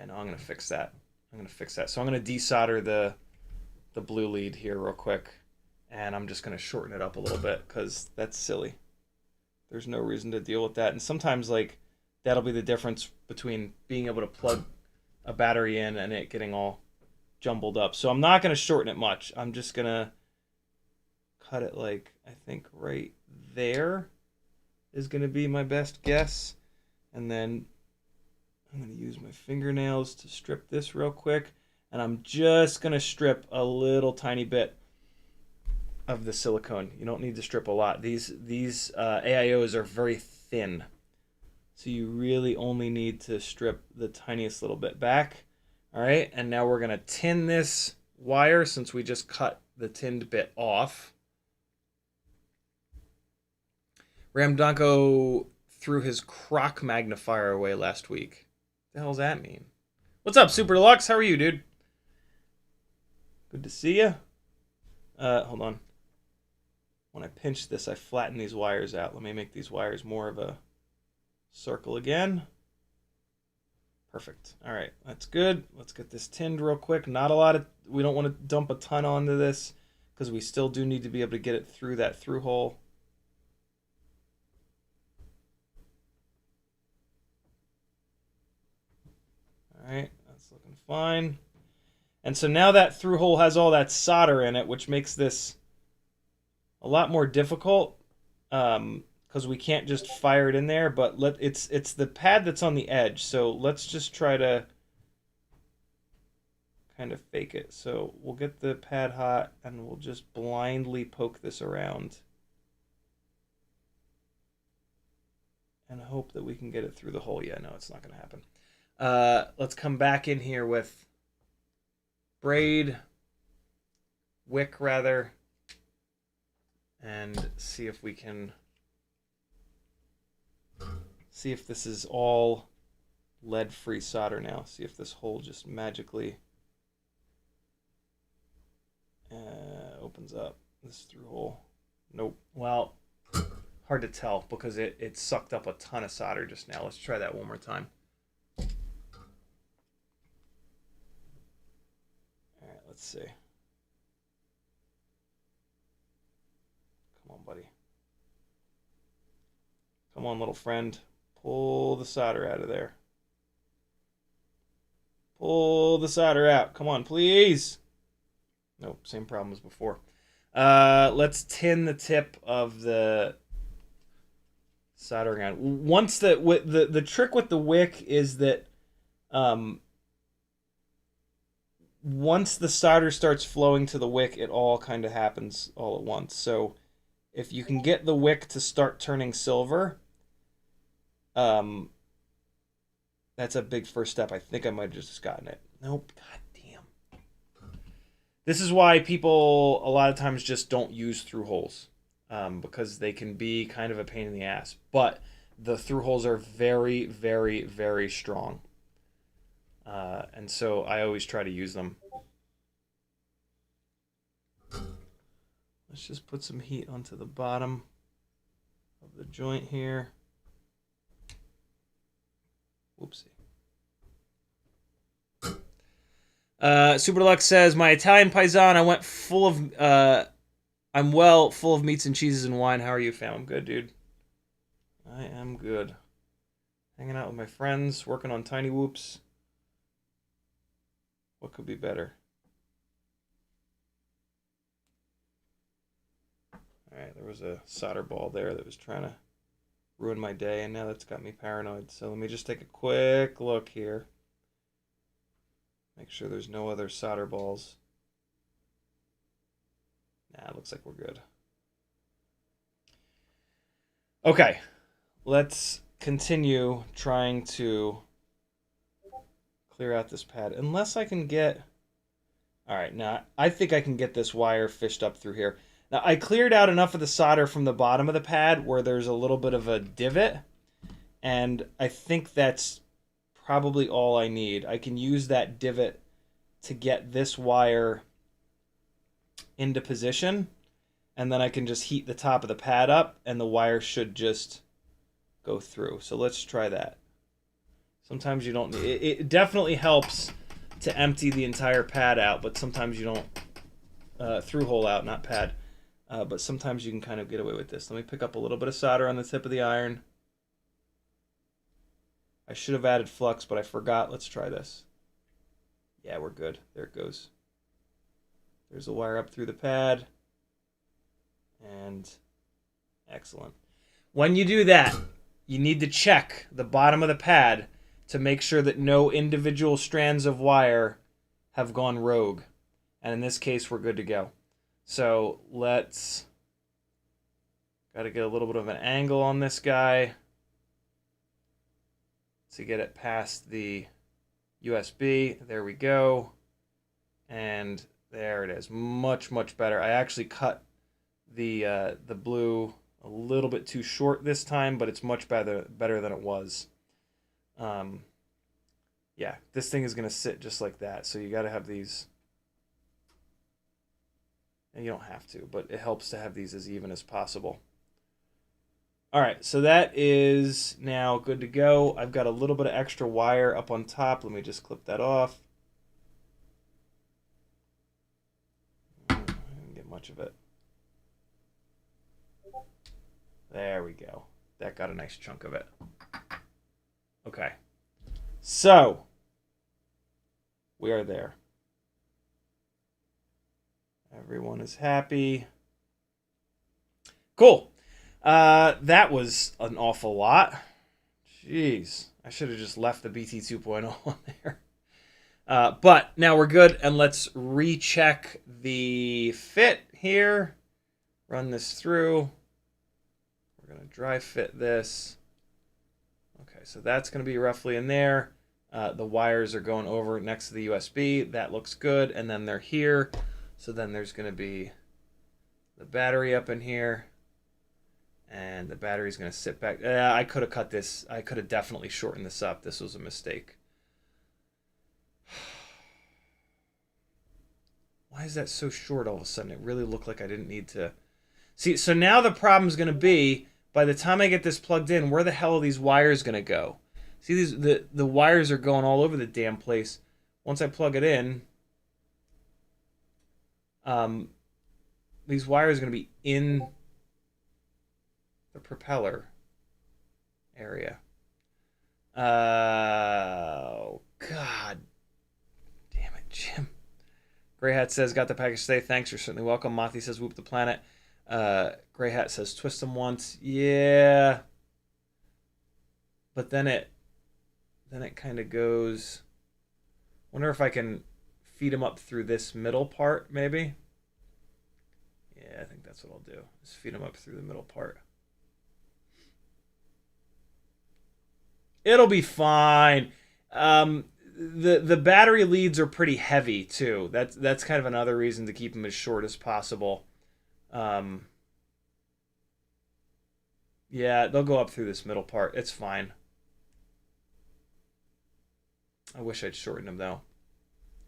Speaker 1: no, I'm going to fix that. So I'm going to desolder the blue lead here real quick, and I'm just going to shorten it up a little bit because that's silly. There's no reason to deal with that. And sometimes like that'll be the difference between being able to plug a battery in and it getting all jumbled up. So I'm not going to shorten it much. I'm just going to cut it like, I think right there is going to be my best guess. And then I'm going to use my fingernails to strip this real quick. And I'm just going to strip a little tiny bit of the silicone. You don't need to strip a lot. These AIOs are very thin. So you really only need to strip the tiniest little bit back. All right, and now we're going to tin this wire since we just cut the tinned bit off. Ramdonko threw his croc magnifier away last week. What the hell does that mean? What's up, Super Deluxe? How are you, dude? Good to see you. Hold on. When I pinch this, I flatten these wires out. Let me make these wires more of a circle again. Perfect. All right, that's good. Let's get this tinned real quick. Not a lot of, we don't want to dump a ton onto this because we still do need to be able to get it through that through hole. All right, that's looking fine. And so now that through hole has all that solder in it, which makes this a lot more difficult because because we can't just fire it in there, but it's the pad that's on the edge. So let's just try to kind of fake it. So we'll get the pad hot and we'll just blindly poke this around and hope that we can get it through the hole. Yeah, no, it's not going to happen. Let's come back in here with wick rather, and see if we can see if this is all lead-free solder now. See if this hole just magically opens up, this through hole. Nope. Well, hard to tell because it sucked up a ton of solder just now. Let's try that one more time. All right, let's see. Come on, buddy. Come on, little friend. Pull the solder out of there. Pull the solder out. Come on, please. Nope, same problem as before. Let's tin the tip of the soldering iron. Once the trick with the wick is that once the solder starts flowing to the wick, it all kind of happens all at once. So if you can get the wick to start turning silver, that's a big first step. I think I might have just gotten it. Nope. God damn. This is why people a lot of times just don't use through holes, because they can be kind of a pain in the ass. But the through holes are very, very, very strong. And so I always try to use them. Let's just put some heat onto the bottom of the joint here. Whoopsie. Super Deluxe says, my Italian paisan, I went full of, I'm full of meats and cheeses and wine. How are you, fam? I'm good, dude. I am good. Hanging out with my friends, working on tiny whoops. What could be better? Alright, there was a solder ball there that was trying to ruin my day, and now that's got me paranoid. So let me just take a quick look here. Make sure there's no other solder balls. Nah, it looks like we're good. Okay, let's continue trying to clear out this pad. Unless I can get... Alright, now I think I can get this wire fished up through here. Now, I cleared out enough of the solder from the bottom of the pad where there's a little bit of a divot, and I think that's probably all I need. I can use that divot to get this wire into position, and then I can just heat the top of the pad up, and the wire should just go through. So let's try that. Sometimes you don't... It definitely helps to empty the entire pad out, but sometimes you don't... through hole out, not pad. But sometimes you can kind of get away with this. Let me pick up a little bit of solder on the tip of the iron. I should have added flux, but I forgot. Let's try this. Yeah, we're good. There it goes. There's a wire up through the pad. And excellent. When you do that, you need to check the bottom of the pad to make sure that no individual strands of wire have gone rogue. And in this case, we're good to go. So let's, got to get a little bit of an angle on this guy to get it past the USB. There we go. And there it is. Much, much better. I actually cut the blue a little bit too short this time, but it's much better than it was. Yeah, this thing is going to sit just like that. So you got to have these... And you don't have to, but it helps to have these as even as possible. All right, so that is now good to go. I've got a little bit of extra wire up on top. Let me just clip that off. I didn't get much of it. There we go. That got a nice chunk of it. Okay. So, we are there. Everyone is happy. Cool. That was an awful lot. Jeez. I should have just left the BT 2.0 on there. But now we're good, and let's recheck the fit here. Run this through. We're going to dry fit this. Okay, so that's going to be roughly in there. The wires are going over next to the USB. That looks good. And then they're here. So then there's going to be the battery up in here. And the battery's going to sit back. I could have cut this. I could have definitely shortened this up. This was a mistake. Why is that so short all of a sudden? It really looked like I didn't need to. See, so now the problem's going to be, by the time I get this plugged in, where the hell are these wires going to go? See, the wires are going all over the damn place. Once I plug it in, these wires are going to be in the propeller area. Oh, God. Damn it, Jim. Grey Hat says, got the package today. Thanks, you're certainly welcome. Mothi says, whoop the planet. Grey Hat says, twist them once. Yeah. But then it kind of goes. Wonder if I can feed them up through this middle part, maybe. Yeah, I think that's what I'll do. Just feed them up through the middle part. It'll be fine. The battery leads are pretty heavy too. That's kind of another reason to keep them as short as possible. Yeah, they'll go up through this middle part. It's fine. I wish I'd shorten them though.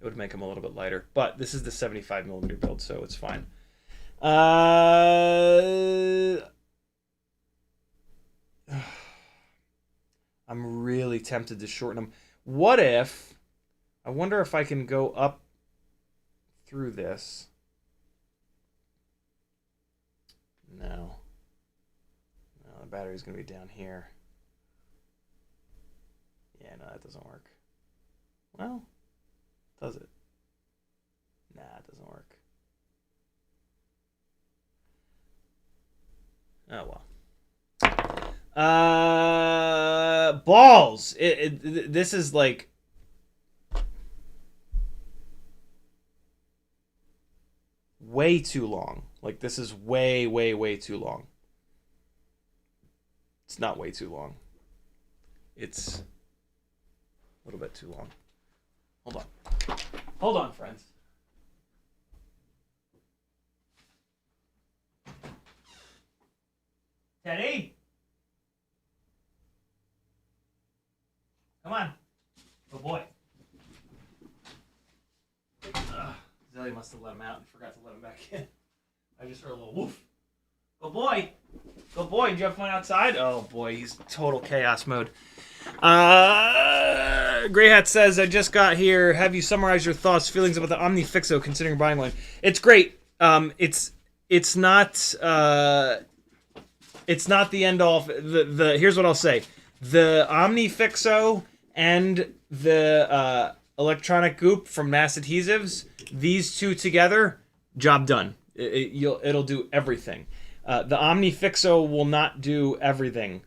Speaker 1: It would make them a little bit lighter. But this is the 75mm build, so it's fine. I'm really tempted to shorten them. What if... I wonder if I can go up through this. No. No, the battery's going to be down here. Yeah, no, that doesn't work. Well, does it? Nah, it doesn't work. Oh, well. Balls. This is like... way too long. Like, this is way, way, way too long. It's not way too long. It's a little bit too long. Hold on. Hold on, friends. Teddy? Come on. Good boy. Zelly must have let him out and forgot to let him back in. I just heard a little woof. Good boy. Good boy. Did you have fun outside? Oh, boy. He's total chaos mode. Grey Hat says, I just got here. Have you summarized your thoughts, feelings about the Omnifixo considering buying one? It's great. It's not the end all. Here's what I'll say. The Omnifixo and the electronic goop from Mass Adhesives, these two together, job done. It'll do everything. The Omnifixo will not do everything.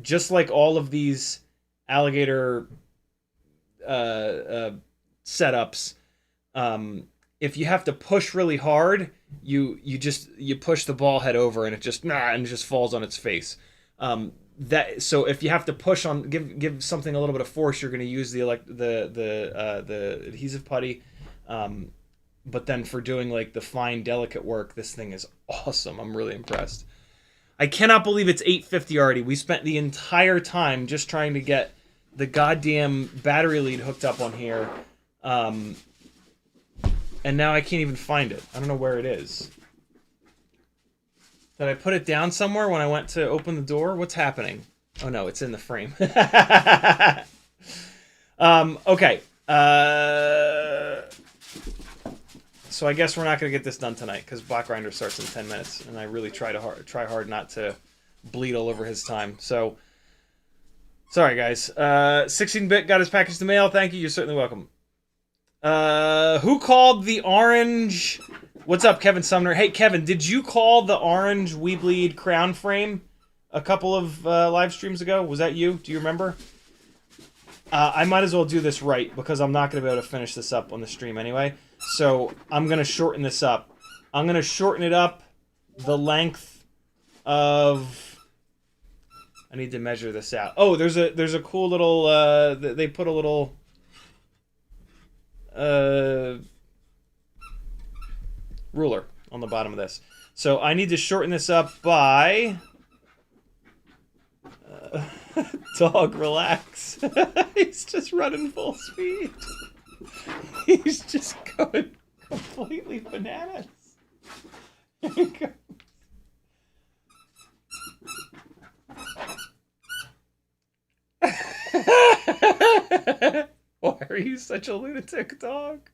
Speaker 1: Just like all of these alligator setups, if you have to push really hard, you push the ball head over and it just falls on its face. So if you have to push on, give something a little bit of force, you're going to use the adhesive putty. But then for doing like the fine, delicate work, this thing is awesome. I'm really impressed. I cannot believe it's 8:50 already. We spent the entire time just trying to get the goddamn battery lead hooked up on here. And now I can't even find it. I don't know where it is. Did I put it down somewhere when I went to open the door? What's happening? Oh no, it's in the frame. Okay. So I guess we're not going to get this done tonight because Block Grinder starts in 10 minutes, and I really try hard not to bleed all over his time. So, sorry guys. 16-bit got his package to mail. Thank you. You're certainly welcome. Who called the orange... What's up, Kevin Sumner? Hey, Kevin, did you call the orange We Bleed crown frame a couple of live streams ago? Was that you? Do you remember? I might as well do this right, because I'm not going to be able to finish this up on the stream anyway. So, I'm going to shorten this up. I'm going to shorten it up the length of... I need to measure this out. Oh, there's a cool little... they put a little... ruler on the bottom of this. So I need to shorten this up by... dog, relax. He's just running full speed. He's just going completely bananas. Here he goes. Why are you such a lunatic, dog?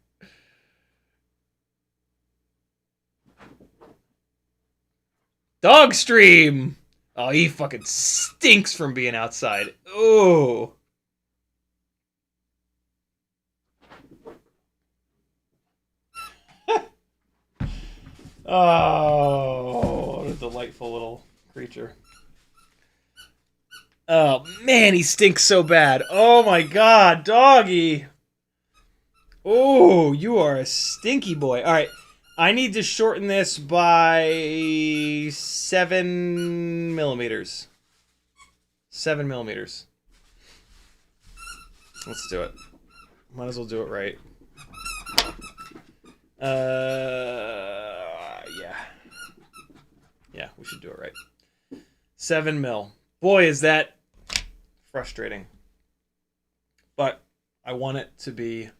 Speaker 1: Dog stream! Oh, he fucking stinks from being outside. Ooh. Oh, what a delightful little creature. Oh, man, he stinks so bad. Oh, my God, doggy. Oh, you are a stinky boy. All right. I need to shorten this by 7 millimeters. 7 millimeters. Let's do it. Might as well do it right. Yeah. Yeah, we should do it right. 7 mil. Boy, is that frustrating. But I want it to be...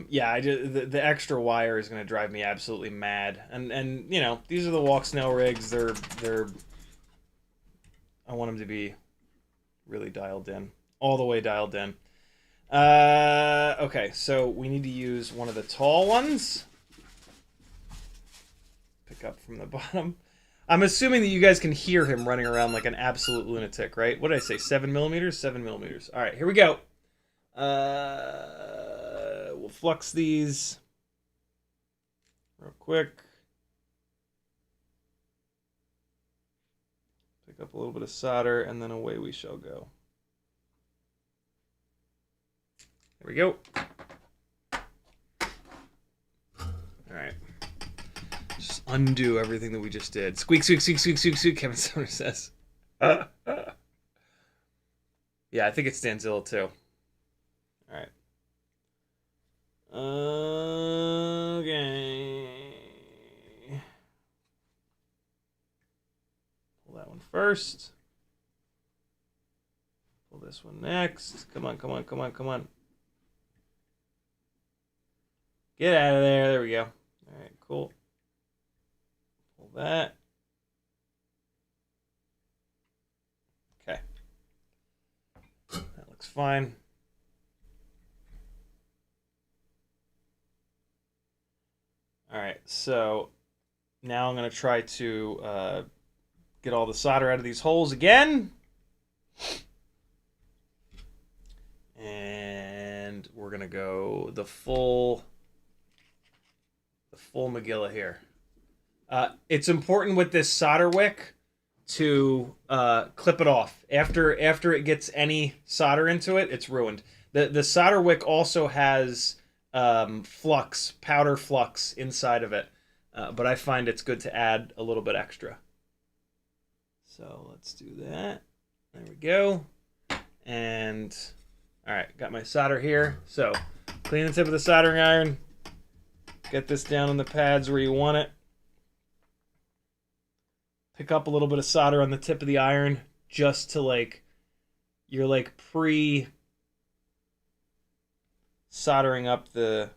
Speaker 1: yeah, the extra wire is going to drive me absolutely mad. And you know, these are the Walksnail rigs. They're I want them to be really dialed in. All the way dialed in. Okay, so we need to use one of the tall ones. Pick up from the bottom. I'm assuming that you guys can hear him running around like an absolute lunatic, right? What did I say? 7 millimeters? 7 millimeters. All right, here we go. We'll flux these real quick. Pick up a little bit of solder, and then away we shall go. There we go. All right. Just undo everything that we just did. Squeak, squeak, squeak, squeak, squeak, squeak, Kevin Sumner says. Yeah, I think it's Stanzilla too. All right. Okay. Pull that one first. Pull this one next. Come on, come on, come on, come on. Get out of there. There we go. All right, cool. Pull that. Okay. That looks fine. All right, so now I'm going to try to get all the solder out of these holes again. And we're going to go the full Magilla here. It's important with this solder wick to clip it off. After it gets any solder into it, it's ruined. The solder wick also has flux, powder flux inside of it. But I find it's good to add a little bit extra. So let's do that. There we go. And all right, got my solder here. So clean the tip of the soldering iron. Get this down on the pads where you want it. Pick up a little bit of solder on the tip of the iron just to you're soldering up the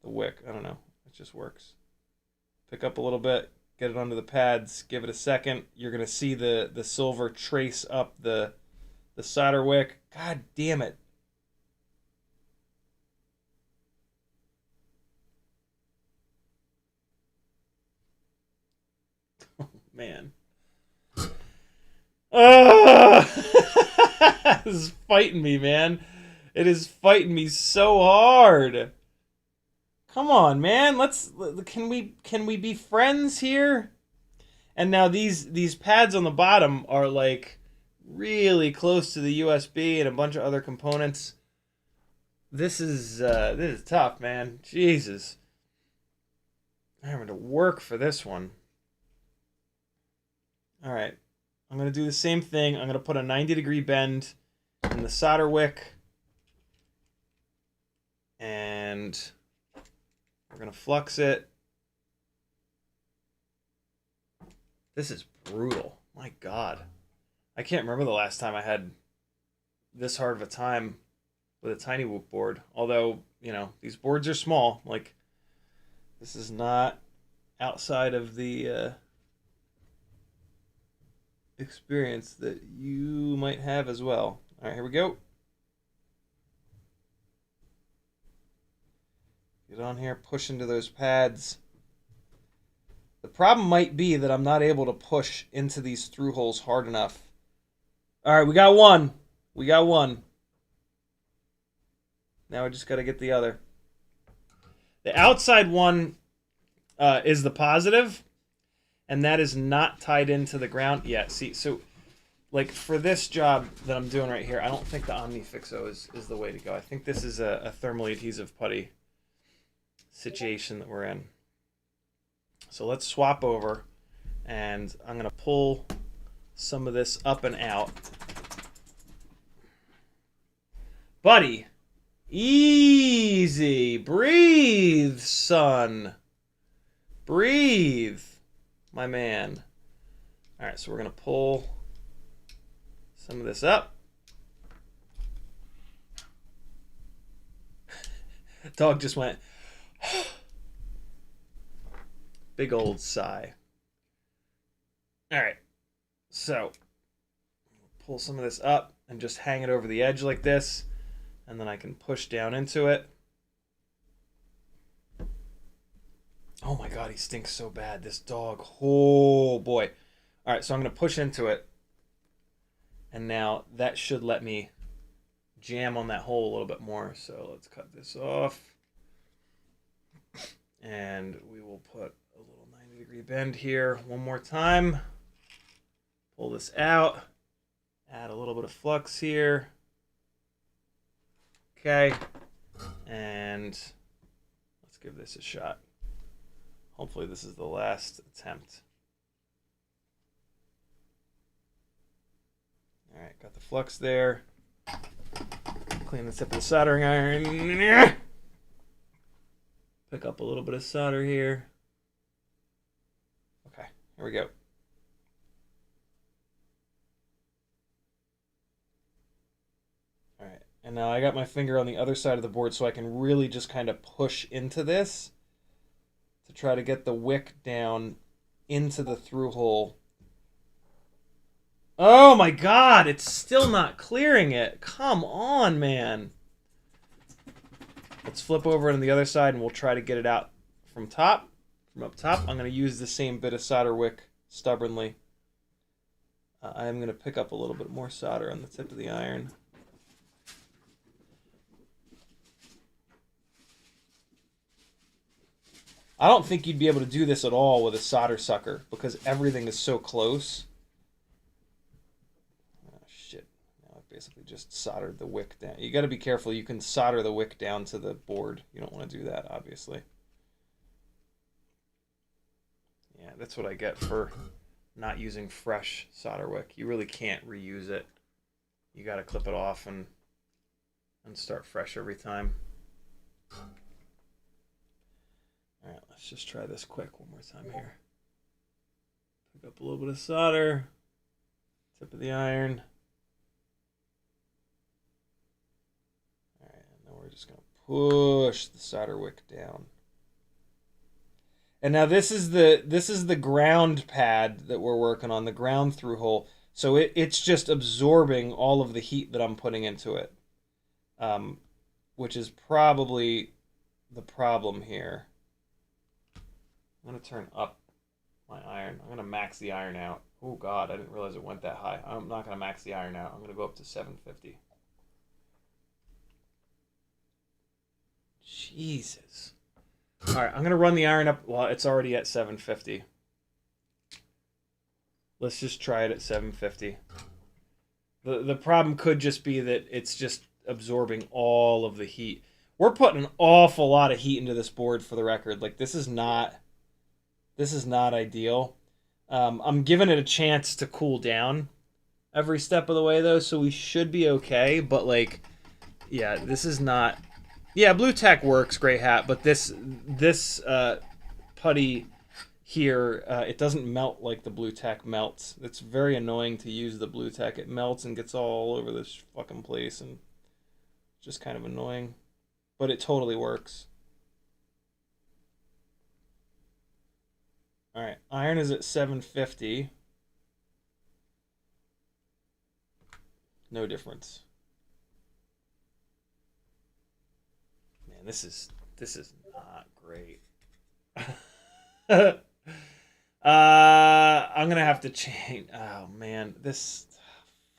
Speaker 1: wick. I don't know. It just works. Pick up a little bit, get it onto the pads, give it a second. You're going to see the silver trace up the solder wick. God damn it. Oh, man. This is fighting me, man. It is fighting me so hard. Come on, man. Can we be friends here? And now these pads on the bottom are like really close to the USB and a bunch of other components. This is tough, man. Jesus. I'm having to work for this one. All right. I'm going to do the same thing. I'm going to put a 90-degree bend in the solder wick. And we're going to flux it. This is brutal. My God. I can't remember the last time I had this hard of a time with a tiny whoop board. Although, you know, these boards are small. Like, this is not outside of the experience that you might have as well. All right, here we go. Get on here, push into those pads. The problem might be that I'm not able to push into these through holes hard enough. All right, we got one. We got one. Now we just got to get the other. The outside one is the positive, and that is not tied into the ground yet. See, so like for this job that I'm doing right here, I don't think the Omnifixo is the way to go. I think this is a thermally adhesive putty situation that we're in. So let's swap over, and I'm going to pull some of this up and out. Buddy, easy. Breathe, son. Breathe, my man. All right, so we're going to pull some of this up. Dog just went... Big old sigh. All right, so pull some of this up and just hang it over the edge like this, and then I can push down into it. Oh my God, he stinks so bad, this dog. Oh boy. All right, so I'm going to push into it, and now that should let me jam on that hole a little bit more. So let's cut this off, and we will put a little 90-degree bend here one more time. Pull this out. Add a little bit of flux here. Okay. And let's give this a shot. Hopefully this is the last attempt. All right, got the flux there. Clean the tip of the soldering iron. Pick up a little bit of solder here. Okay, here we go. All right, and now I got my finger on the other side of the board so I can really just kind of push into this to try to get the wick down into the through hole. Oh my God, it's still not clearing it. Come on, man. Let's flip over on the other side and we'll try to get it out from top. From up top, I'm going to use the same bit of solder wick stubbornly. I'm going to pick up a little bit more solder on the tip of the iron. I don't think you'd be able to do this at all with a solder sucker because everything is so close. Oh, shit. Now I basically just soldered the wick down. You got to be careful. You can solder the wick down to the board. You don't want to do that, obviously. Yeah, that's what I get for not using fresh solder wick. You really can't reuse it. You got to clip it off and start fresh every time. All right, let's just try this quick one more time here. Pick up a little bit of solder, tip of the iron. All right, and then we're just going to push the solder wick down. And now this is the ground pad that we're working on, the ground through hole. So it's just absorbing all of the heat that I'm putting into it, which is probably the problem here. I'm going to turn up my iron. I'm going to max the iron out. Oh, God, I didn't realize it went that high. I'm not going to max the iron out. I'm going to go up to 750. Jesus. All right, I'm gonna run the iron up. Well, it's already at 750. Let's just try it at 750. The problem could just be that it's just absorbing all of the heat. We're putting an awful lot of heat into this board, for the record. Like, this is not ideal. I'm giving it a chance to cool down every step of the way, though, so we should be okay. But, like, yeah, this is not... Yeah, Blue Tack works, great hat, but this putty here, it doesn't melt like the Blue Tack melts. It's very annoying to use the Blue Tack. It melts and gets all over this fucking place, and just kind of annoying. But it totally works. All right, iron is at 750. No difference. Man, this is not great. I'm gonna have to change. Oh man, this.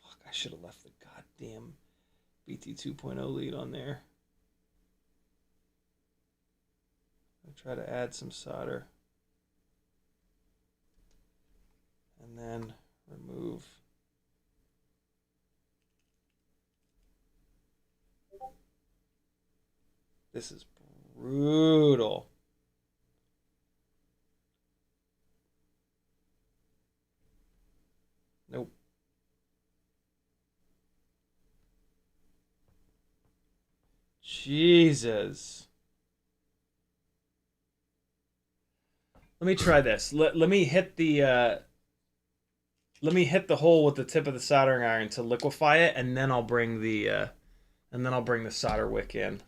Speaker 1: Fuck, I should have left the goddamn BT 2.0 lead on there. I'll try to add some solder. And then remove. This is brutal. Nope. Jesus. Let me try this. Let me hit the hole with the tip of the soldering iron to liquefy it, and then I'll bring the solder wick in.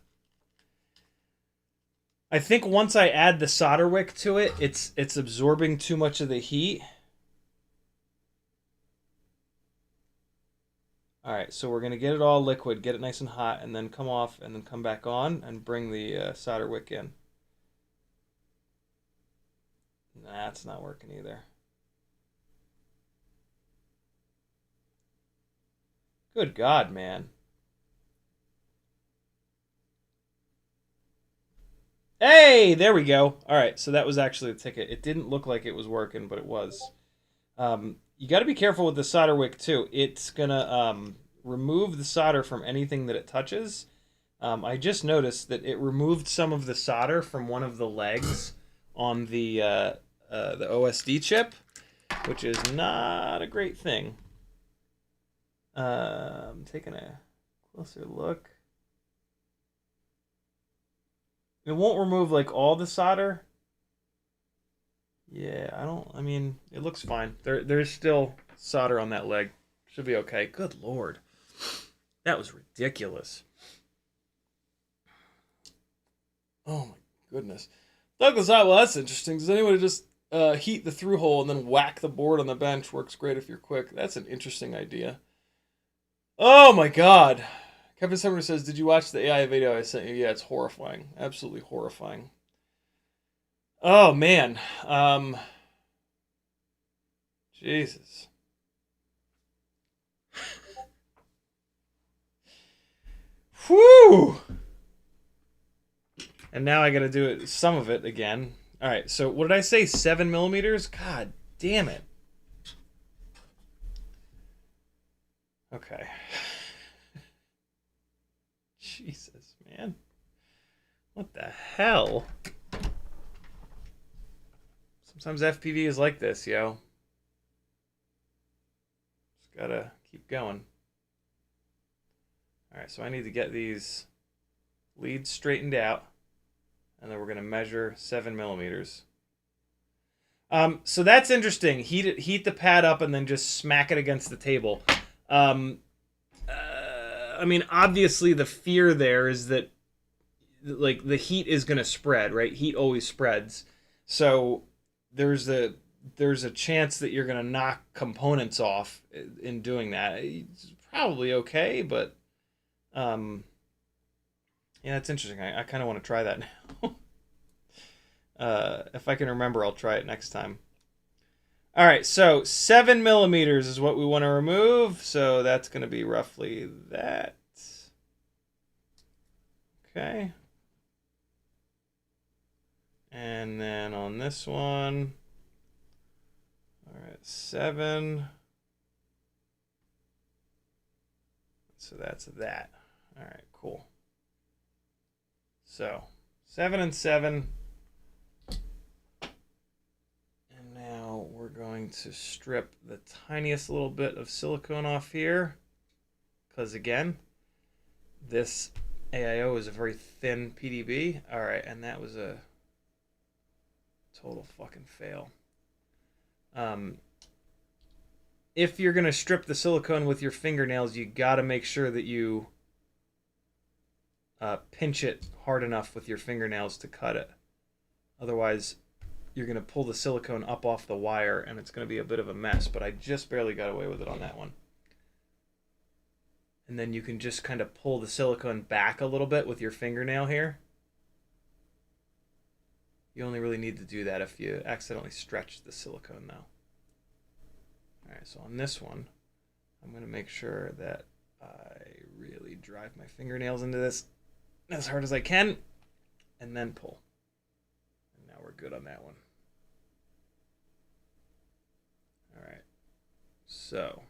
Speaker 1: I think once I add the solder wick to it, it's absorbing too much of the heat. All right, so we're gonna get it all liquid, get it nice and hot, and then come off, and then come back on, and bring the solder wick in. Nah, it's not working either. Good God, man. Hey, there we go. All right, so that was actually the ticket. It didn't look like it was working, but it was. You got to be careful with the solder wick, too. It's going to remove the solder from anything that it touches. I just noticed that it removed some of the solder from one of the legs on the OSD chip, which is not a great thing. I'm taking a closer look. It won't remove, like, all the solder. Yeah, I mean, it looks fine. There's still solder on that leg. Should be okay. Good Lord. That was ridiculous. Oh, my goodness. Douglas, well, that's interesting. Does anyone just heat the thru-hole and then whack the board on the bench? Works great if you're quick. That's an interesting idea. Oh, my God. Kevin Summer says, did you watch the AI video I sent you? Yeah, it's horrifying. Absolutely horrifying. Oh, man. Jesus. Whew! And now I gotta do it, some of it again. Alright, so what did I say? 7 millimeters? God damn it. Okay. Jesus, man. What the hell? Sometimes FPV is like this, yo. Just gotta keep going. Alright, so I need to get these leads straightened out. And then we're going to measure 7 millimeters. So that's interesting. Heat the pad up and then just smack it against the table. I mean, obviously the fear there is that, like, the heat is going to spread, right? Heat always spreads. So there's a chance that you're going to knock components off in doing that. It's probably okay, but yeah, it's interesting. I kind of want to try that now. If I can remember, I'll try it next time. All right, so 7 millimeters is what we want to remove. So that's going to be roughly that. Okay. And then on this one, all right, 7. So that's that. All right, cool. So 7 and 7. And now we're going to strip the tiniest little bit of silicone off here. Because again, this AIO is a very thin PDB. All right, and that was a total fucking fail. If you're going to strip the silicone with your fingernails, you got to make sure that you pinch it hard enough with your fingernails to cut it. Otherwise, you're going to pull the silicone up off the wire, and it's going to be a bit of a mess, but I just barely got away with it on that one. And then you can just kind of pull the silicone back a little bit with your fingernail here. You only really need to do that if you accidentally stretch the silicone, though. All right, so on this one, I'm going to make sure that I really drive my fingernails into this as hard as I can, and then pull. And now we're good on that one. All right, so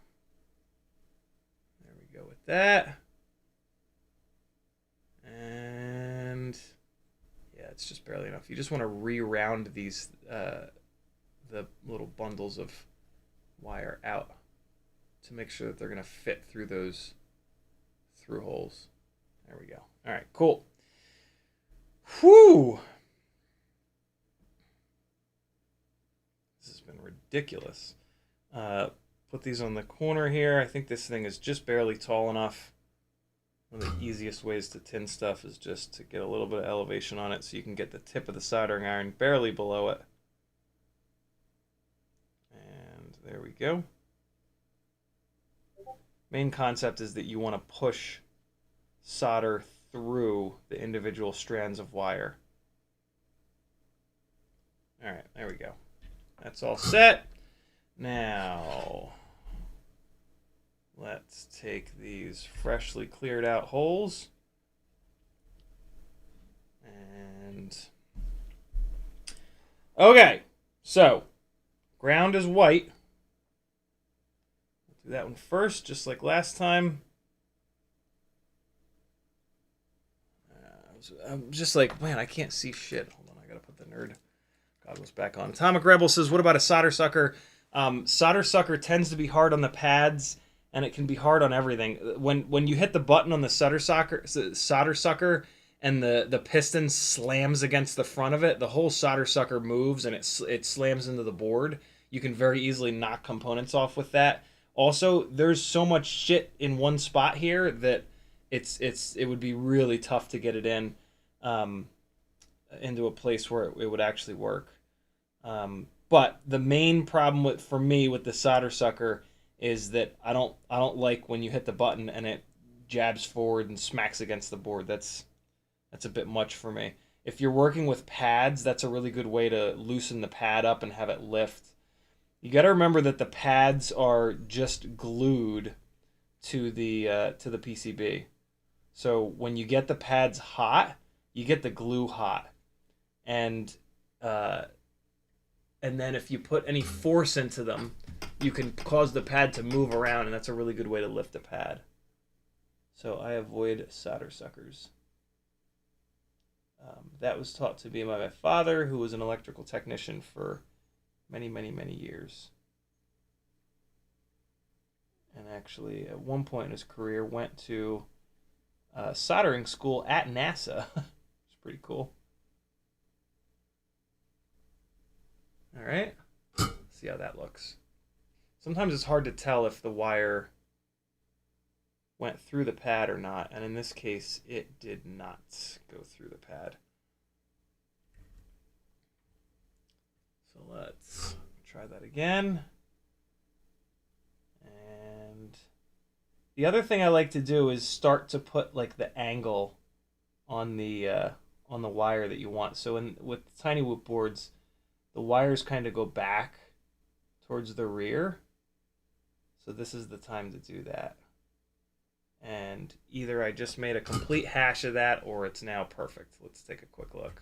Speaker 1: there we go with that. And yeah, it's just barely enough. You just want to re-round these, the little bundles of wire out to make sure that they're going to fit through those through holes. There we go. All right, cool. Whew. This has been ridiculous. Put these on the corner here. I think this thing is just barely tall enough. One of the easiest ways to tin stuff is just to get a little bit of elevation on it so you can get the tip of the soldering iron barely below it. And there we go. Main concept is that you want to push solder through the individual strands of wire. All right, there we go. That's all set. Now, let's take these freshly cleared out holes and okay, so ground is white. Do that one first, just like last time. I'm just like, man, I can't see shit. Hold on, I gotta put the nerd goggles back on. Atomic Rebel says, what about a solder sucker? Solder sucker tends to be hard on the pads, and it can be hard on everything. When you hit the button on the solder sucker and the piston slams against the front of it, the whole solder sucker moves and it slams into the board. You can very easily knock components off with that. Also, there's so much shit in one spot here that it would be really tough to get it in into a place where it would actually work. But the main problem for me with the solder sucker is that I don't like when you hit the button and it jabs forward and smacks against the board. That's a bit much for me. If you're working with pads, that's a really good way to loosen the pad up and have it lift. You got to remember that the pads are just glued to the PCB. So when you get the pads hot, you get the glue hot, and then if you put any force into them, you can cause the pad to move around, and that's a really good way to lift the pad. So I avoid solder suckers. That was taught to me by my father, who was an electrical technician for many, many, many years. And actually, at one point in his career, went to soldering school at NASA. It's pretty cool. All right. See how that looks. Sometimes it's hard to tell if the wire went through the pad or not, and in this case, it did not go through the pad. So let's try that again. And the other thing I like to do is start to put like the angle on the wire that you want. So with tiny whoop boards, the wires kind of go back towards the rear. So this is the time to do that. And either I just made a complete hash of that or it's now perfect. Let's take a quick look.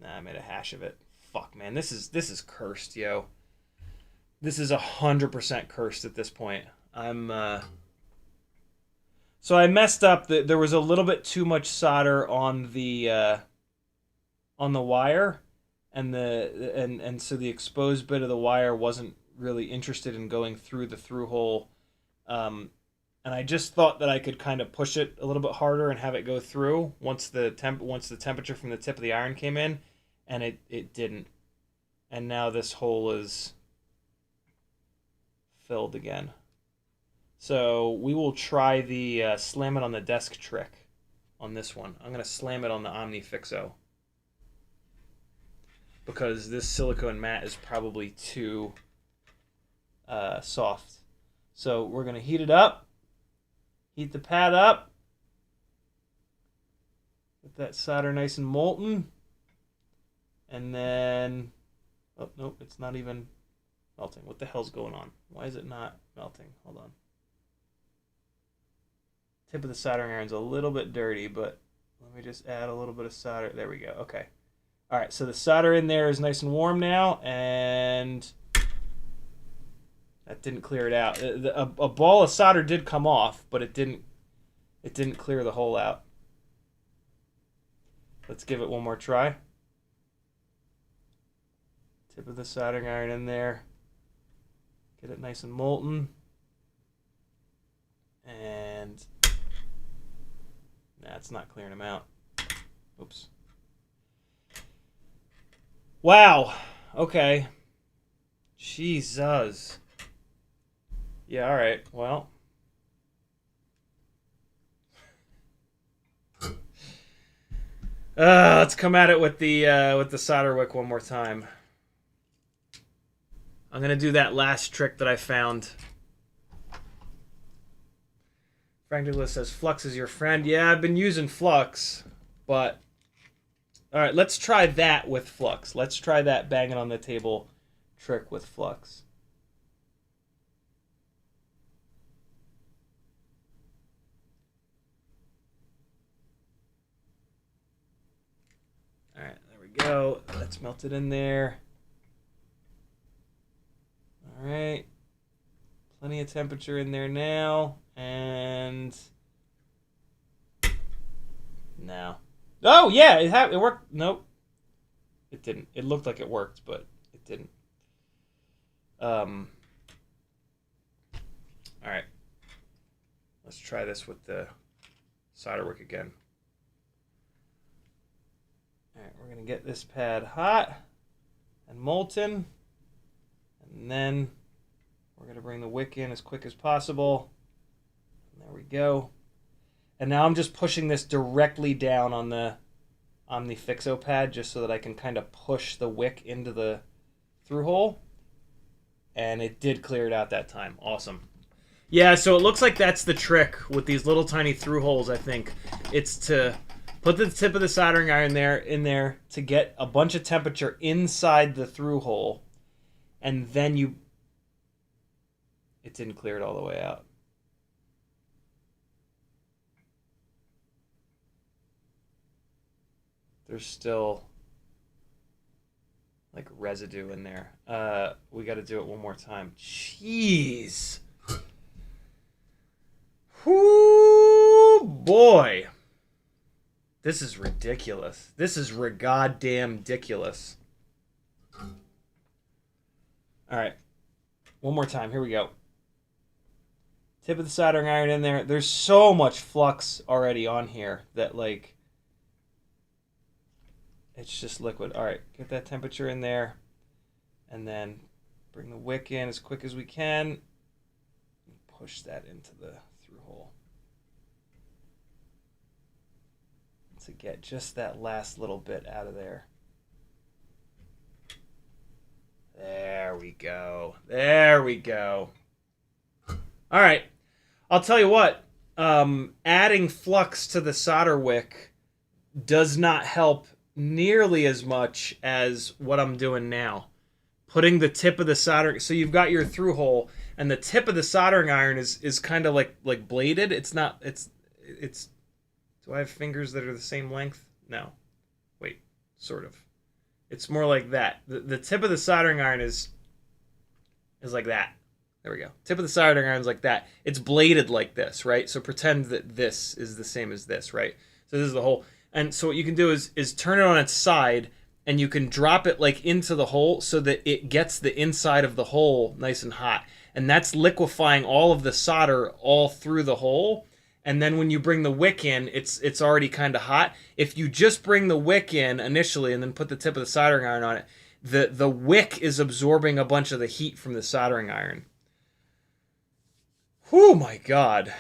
Speaker 1: Nah, I made a hash of it. Fuck, man, this is cursed, yo. This is 100% cursed at this point. So I messed up. There was a little bit too much solder on the wire, and so the exposed bit of the wire wasn't really interested in going through the through hole. And I just thought that I could kind of push it a little bit harder and have it go through once the temperature from the tip of the iron came in, and it didn't. And now this hole is filled again. So we will try the slam it on the desk trick on this one. I'm going to slam it on the Omnifixo because this silicone mat is probably too soft. So we're going to heat it up. Heat the pad up. Get that solder nice and molten. And then... Oh, nope, it's not even melting. What the hell's going on? Why is it not melting? Hold on. Tip of the soldering iron's a little bit dirty, but let me just add a little bit of solder. There we go. Okay. All right, so the solder in there is nice and warm now, and that didn't clear it out. A ball of solder did come off, but it didn't clear the hole out. Let's give it one more try. Tip of the soldering iron in there. Get it nice and molten. And nah, it's not clearing them out. Oops. Wow. Okay. Jesus. Yeah, all right. Well. Let's come at it with the solder wick one more time. I'm gonna do that last trick that I found. Frank Douglas says flux is your friend. Yeah, I've been using flux, but all right, let's try that with flux. Let's try that banging on the table trick with flux. All right, there we go. Let's melt it in there. All right. Plenty of temperature in there now. And now. Oh, yeah, it worked. Nope. It didn't. It looked like it worked, but it didn't. All right. Let's try this with the solder wick again. All right, we're going to get this pad hot and molten. And then we're going to bring the wick in as quick as possible. And there we go. And now I'm just pushing this directly down on the Omnifixo pad just so that I can kind of push the wick into the through hole. And it did clear it out that time. Awesome. Yeah, so it looks like that's the trick with these little tiny through holes, I think. It's to put the tip of the soldering iron in there to get a bunch of temperature inside the through hole. And then it didn't clear it all the way out. There's still like residue in there. We got to do it one more time. Jeez. Whoo, boy. This is ridiculous. This is goddamn ridiculous. All right. One more time. Here we go. Tip of the soldering iron in there. There's so much flux already on here that, like, it's just liquid. All right. Get that temperature in there. And then bring the wick in as quick as we can. Push that into the through hole. To get just that last little bit out of there. There we go. There we go. All right. I'll tell you what. Adding flux to the solder wick does not help nearly as much as what I'm doing now. Putting the tip of the soldering... So you've got your through hole, and the tip of the soldering iron is kind of like bladed. It's not... It's... Do I have fingers that are the same length? No. Wait. Sort of. It's more like that. The tip of the soldering iron is like that. There we go. Tip of the soldering iron is like that. It's bladed like this, right? So pretend that this is the same as this, right? So this is the hole. And so what you can do is turn it on its side, and you can drop it like into the hole so that it gets the inside of the hole nice and hot. And that's liquefying all of the solder all through the hole. And then when you bring the wick in, it's already kind of hot. If you just bring the wick in initially and then put the tip of the soldering iron on it, the wick is absorbing a bunch of the heat from the soldering iron. Whew, my God.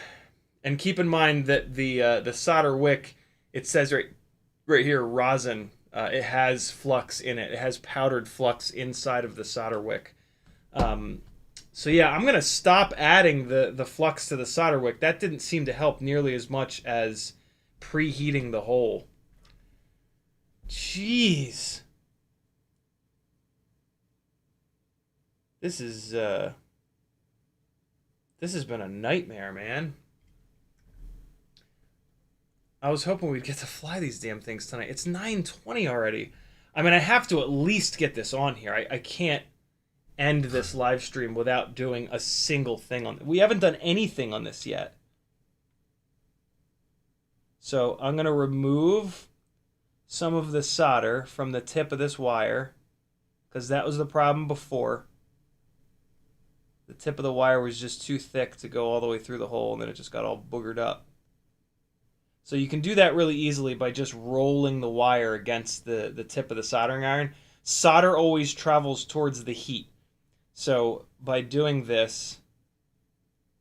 Speaker 1: And keep in mind that the solder wick, it says right here, rosin. It has flux in it. It has powdered flux inside of the solder wick. So yeah, I'm going to stop adding the flux to the solder wick. That didn't seem to help nearly as much as preheating the hole. Jeez. This has been a nightmare, man. I was hoping we'd get to fly these damn things tonight. It's 9:20 already. I mean, I have to at least get this on here. I can't end this live stream without doing a single thing on it. We haven't done anything on this yet. So I'm going to remove some of the solder from the tip of this wire, because that was the problem before. The tip of the wire was just too thick to go all the way through the hole, and then it just got all boogered up. So you can do that really easily by just rolling the wire against the tip of the soldering iron. Solder always travels towards the heat. So by doing this,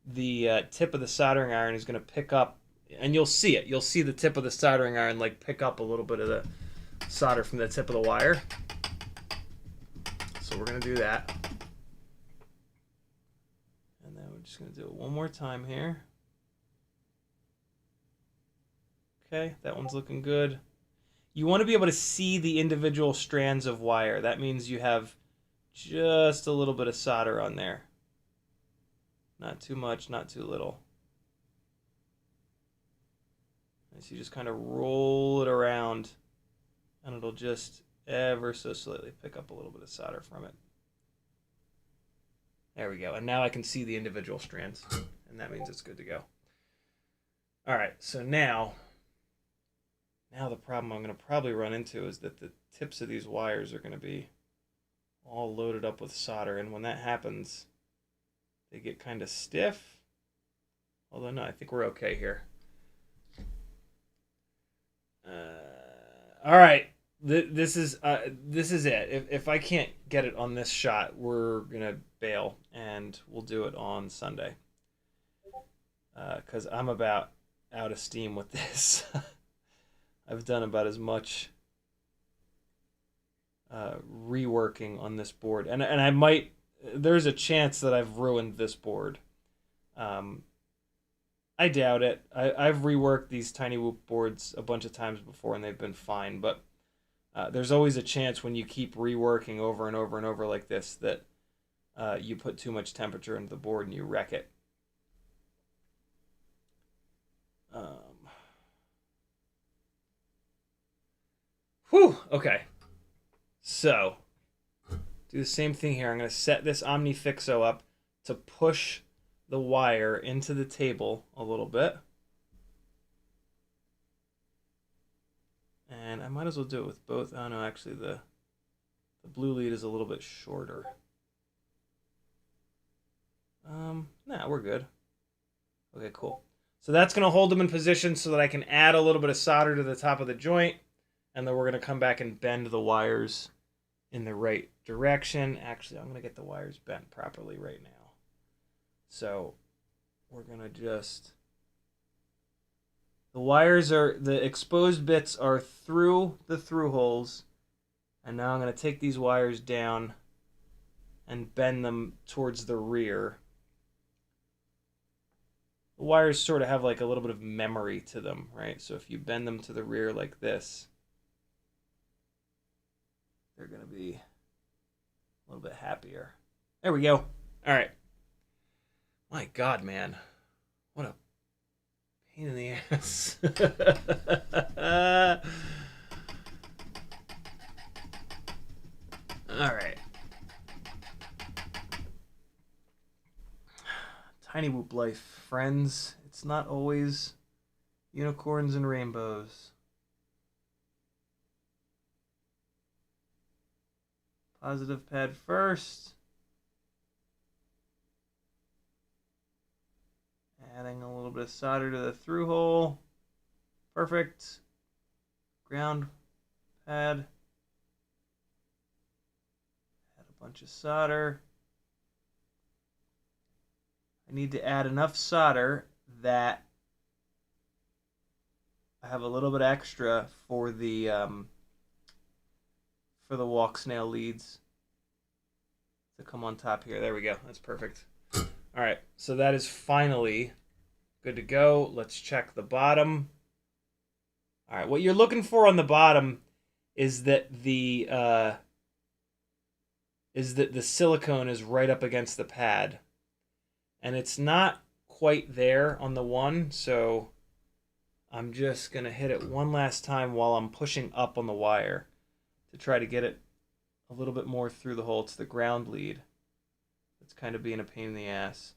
Speaker 1: the tip of the soldering iron is going to pick up, and you'll see it. You'll see the tip of the soldering iron like pick up a little bit of the solder from the tip of the wire. So we're going to do that. And then we're just going to do it one more time here. Okay, that one's looking good. You want to be able to see the individual strands of wire. That means you have just a little bit of solder on there. Not too much, not too little. And so you just kind of roll it around, and it'll just ever so slightly pick up a little bit of solder from it. There we go. And now I can see the individual strands, and that means it's good to go. All right, so now the problem I'm going to probably run into is that the tips of these wires are going to be all loaded up with solder, and when that happens, they get kind of stiff. Although no, I think we're okay here. All right, this is it. If I can't get it on this shot, we're gonna bail, and we'll do it on Sunday. Because I'm about out of steam with this. I've done about as much reworking on this board, and I might. There's a chance that I've ruined this board. I doubt it. I've reworked these Tiny Whoop boards a bunch of times before, and they've been fine. But there's always a chance when you keep reworking over and over and over like this that you put too much temperature into the board and you wreck it. Whew. Okay. So do the same thing here. I'm going to set this Omnifixo up to push the wire into the table a little bit. And I might as well do it with both. Oh no, actually the blue lead is a little bit shorter. Nah, we're good. Okay, cool. So that's going to hold them in position so that I can add a little bit of solder to the top of the joint. And then we're going to come back and bend the wires in the right direction. Actually, I'm going to get the wires bent properly right now. So we're going to just... The wires are... The exposed bits are through the through holes. And now I'm going to take these wires down and bend them towards the rear. The wires sort of have like a little bit of memory to them, right? So if you bend them to the rear like this, they're going to be a little bit happier. There we go. All right. My God, man. What a pain in the ass. All right. Tiny Whoop life, friends. It's not always unicorns and rainbows. Positive pad first. Adding a little bit of solder to the through hole. Perfect. Ground pad. Add a bunch of solder. I need to add enough solder that I have a little bit extra for the Walksnail leads to come on top here. There we go. That's perfect. All right, so that is finally good to go. Let's check the bottom. All right, what you're looking for on the bottom is that the silicone is right up against the pad, and it's not quite there on the one, so I'm just gonna hit it one last time while I'm pushing up on the wire to try to get it a little bit more through the hole. It's the ground lead. It's kind of being a pain in the ass.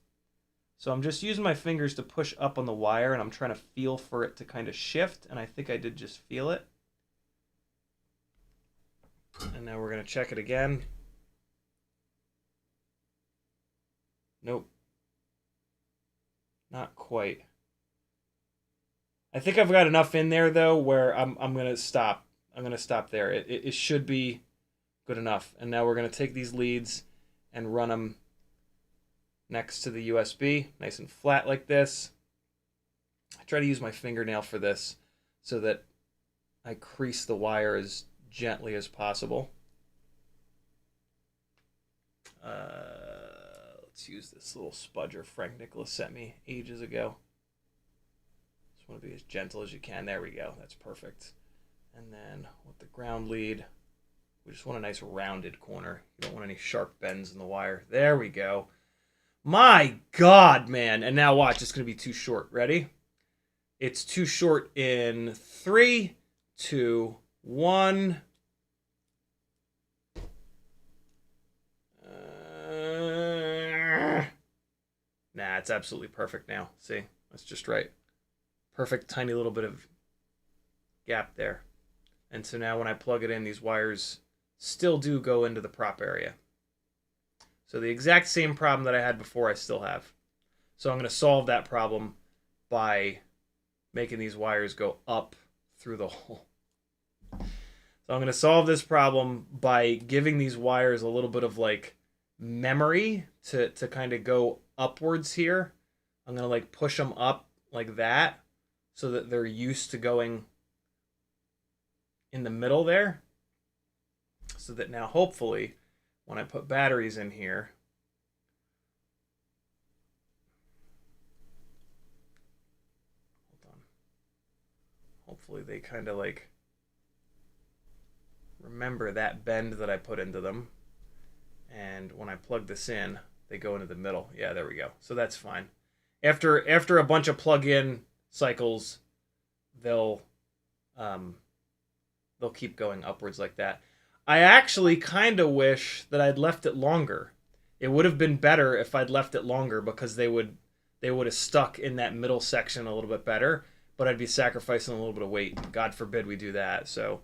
Speaker 1: So I'm just using my fingers to push up on the wire, and I'm trying to feel for it to kind of shift, and I think I did just feel it. And now we're going to check it again. Nope. Not quite. I think I've got enough in there, though, where I'm going to stop. I'm going to stop there. It should be good enough. And now we're going to take these leads and run them next to the USB, nice and flat like this. I try to use my fingernail for this so that I crease the wire as gently as possible. Let's use this little spudger Frank Nicholas sent me ages ago. Just want to be as gentle as you can. There we go. That's perfect. And then with the ground lead, we just want a nice rounded corner. You don't want any sharp bends in the wire. There we go. My God, man. And now watch, it's going to be too short. Ready? It's too short in 3, 2, 1. Nah, it's absolutely perfect now. See? That's just right. Perfect tiny little bit of gap there. And so now when I plug it in, these wires still do go into the prop area. So the exact same problem that I had before, I still have. So I'm going to solve that problem by making these wires go up through the hole. So I'm going to solve this problem by giving these wires a little bit of like memory to kind of go upwards here. I'm going to like push them up like that so that they're used to going in the middle there. So that now hopefully when I put batteries in here, hold on. Hopefully they kind of like remember that bend that I put into them. And when I plug this in, they go into the middle. Yeah, there we go. So that's fine. After a bunch of plug-in cycles, they'll keep going upwards like that. I actually kind of wish that I'd left it longer. It would have been better if I'd left it longer because they would have stuck in that middle section a little bit better, but I'd be sacrificing a little bit of weight. God forbid we do that. So,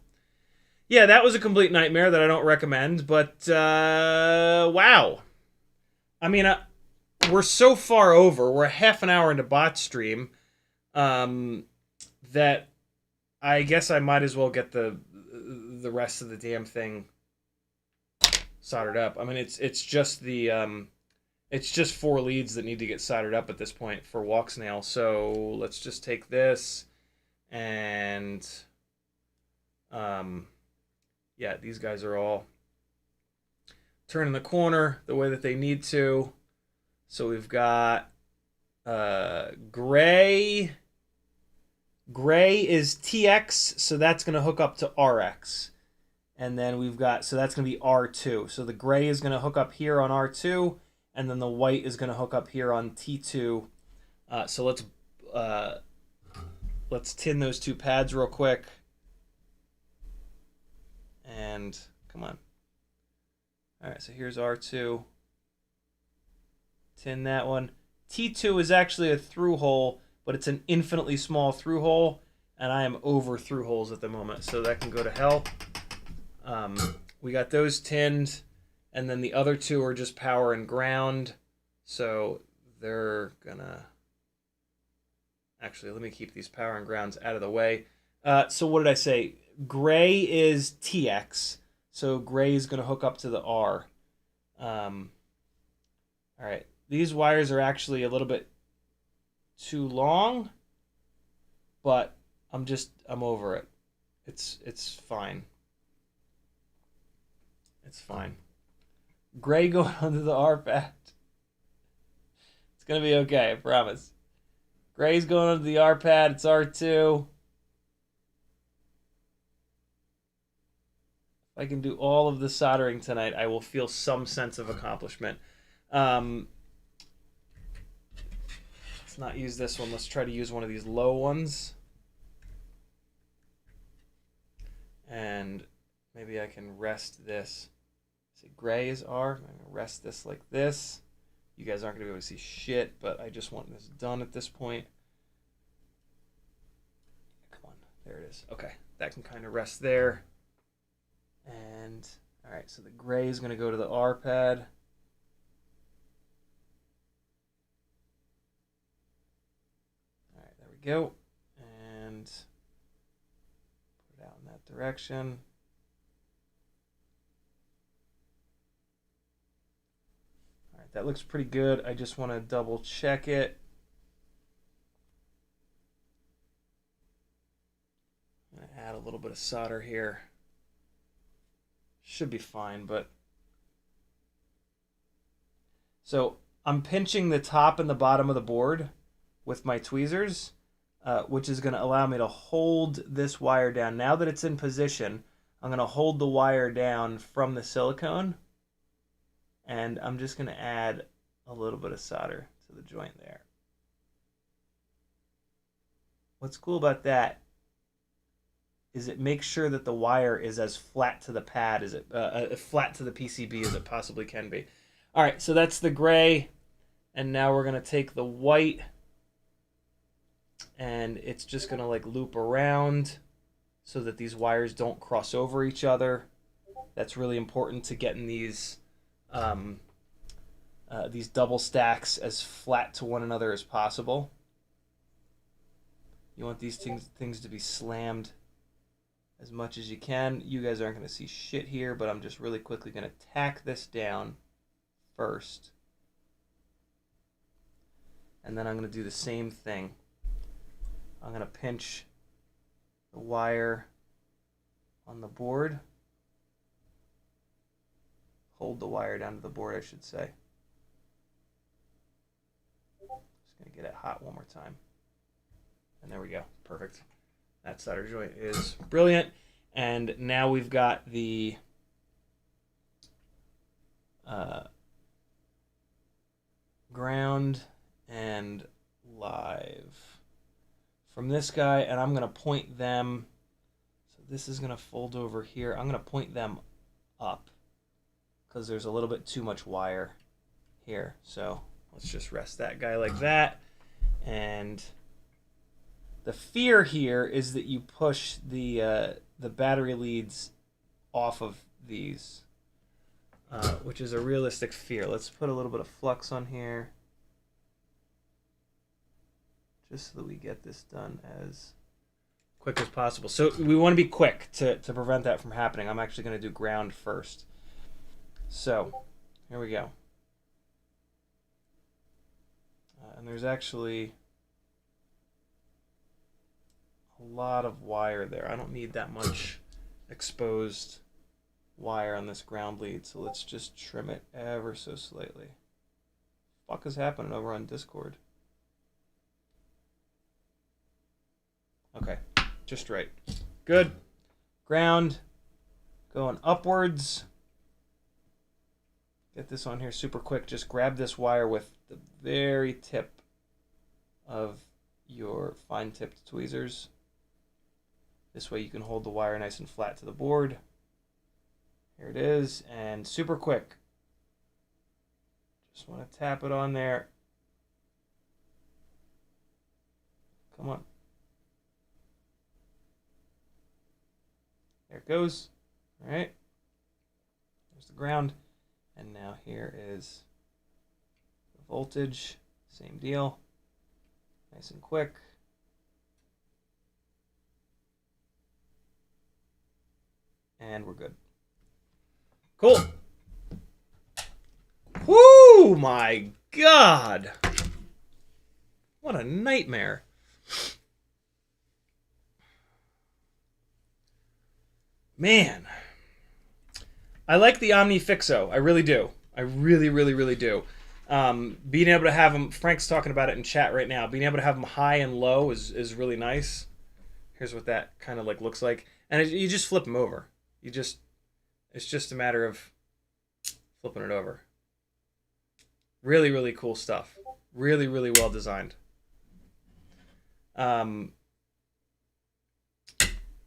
Speaker 1: yeah, that was a complete nightmare that I don't recommend, but wow. I mean, we're so far over. We're a half an hour into bot stream that I guess I might as well get the rest of the damn thing soldered up. I mean, it's just the it's just 4 leads that need to get soldered up at this point for Walksnail. So let's just take this and yeah, these guys are all turning the corner the way that they need to. So we've got gray. Gray is TX, so that's going to hook up to RX. And then we've got, so that's going to be R2. So the gray is going to hook up here on R2, and then the white is going to hook up here on T2. So let's tin those 2 pads real quick. And come on. All right, so here's R2. Tin that one. T2 is actually a through hole, but it's an infinitely small through hole, and I am over through holes at the moment, so that can go to hell. We got those tinned, and then the other two are just power and ground, so they're gonna... Actually, let me keep these power and grounds out of the way. So what did I say? Gray is TX, so gray is going to hook up to the R. All right, these wires are actually a little bit too long, but I'm over it. It's fine. It's fine. Gray going onto the R pad. It's going to be okay, I promise. Gray's going onto the R pad. It's R2. If I can do all of the soldering tonight, I will feel some sense of accomplishment. Let's not use this one. Let's try to use one of these low ones. And maybe I can rest this. See, gray is R. I'm going to rest this like this. You guys aren't going to be able to see shit, but I just want this done at this point. Come on. There it is. Okay. That can kind of rest there. And, all right, so the gray is going to go to the R pad. All right, there we go. And put it out in that direction. All right, that looks pretty good. I just want to double check it. I'm going to add a little bit of solder here. Should be fine, but... So I'm pinching the top and the bottom of the board with my tweezers, which is going to allow me to hold this wire down. Now that it's in position, I'm going to hold the wire down from the silicone, and I'm just going to add a little bit of solder to the joint there. What's cool about that is it makes sure that the wire is as flat to the pad as flat to the PCB as it possibly can be. All right, so that's the gray, and now we're gonna take the white, and it's just gonna like loop around so that these wires don't cross over each other. That's really important to getting these double stacks as flat to one another as possible. You want these things to be slammed as much as you can. You guys aren't going to see shit here, but I'm just really quickly going to tack this down first. And then I'm going to do the same thing. I'm going to pinch the wire on the board. Hold the wire down to the board, I should say. Just going to get it hot one more time. And there we go. Perfect. That solder joint is brilliant. And now we've got the ground and live from this guy, and I'm going to point them. So this is going to fold over here. I'm going to point them up because there's a little bit too much wire here. So let's just rest that guy like that. And the fear here is that you push the battery leads off of these, which is a realistic fear. Let's put a little bit of flux on here, just so that we get this done as quick as possible. So we want to be quick to prevent that from happening. I'm actually going to do ground first. So here we go. And there's actually a lot of wire there. I don't need that much exposed wire on this ground lead, so let's just trim it ever so slightly. What the fuck is happening over on Discord? Okay, just right. Good. Ground going upwards. Get this on here super quick. Just grab this wire with the very tip of your fine tipped tweezers. This way you can hold the wire nice and flat to the board. Here it is, and super quick. Just want to tap it on there. Come on. There it goes. All right. There's the ground. And now here is the voltage. Same deal. Nice and quick. And we're good. Cool. Whoo, my God. What a nightmare. Man. I like the Omnifixo. I really do. I really, really, really do. Being able to have them, Frank's talking about it in chat right now, being able to have them high and low is really nice. Here's what that kind of like looks like. And you just flip them over. It's just a matter of flipping it over. Really, really cool stuff. Really, really well designed. I'm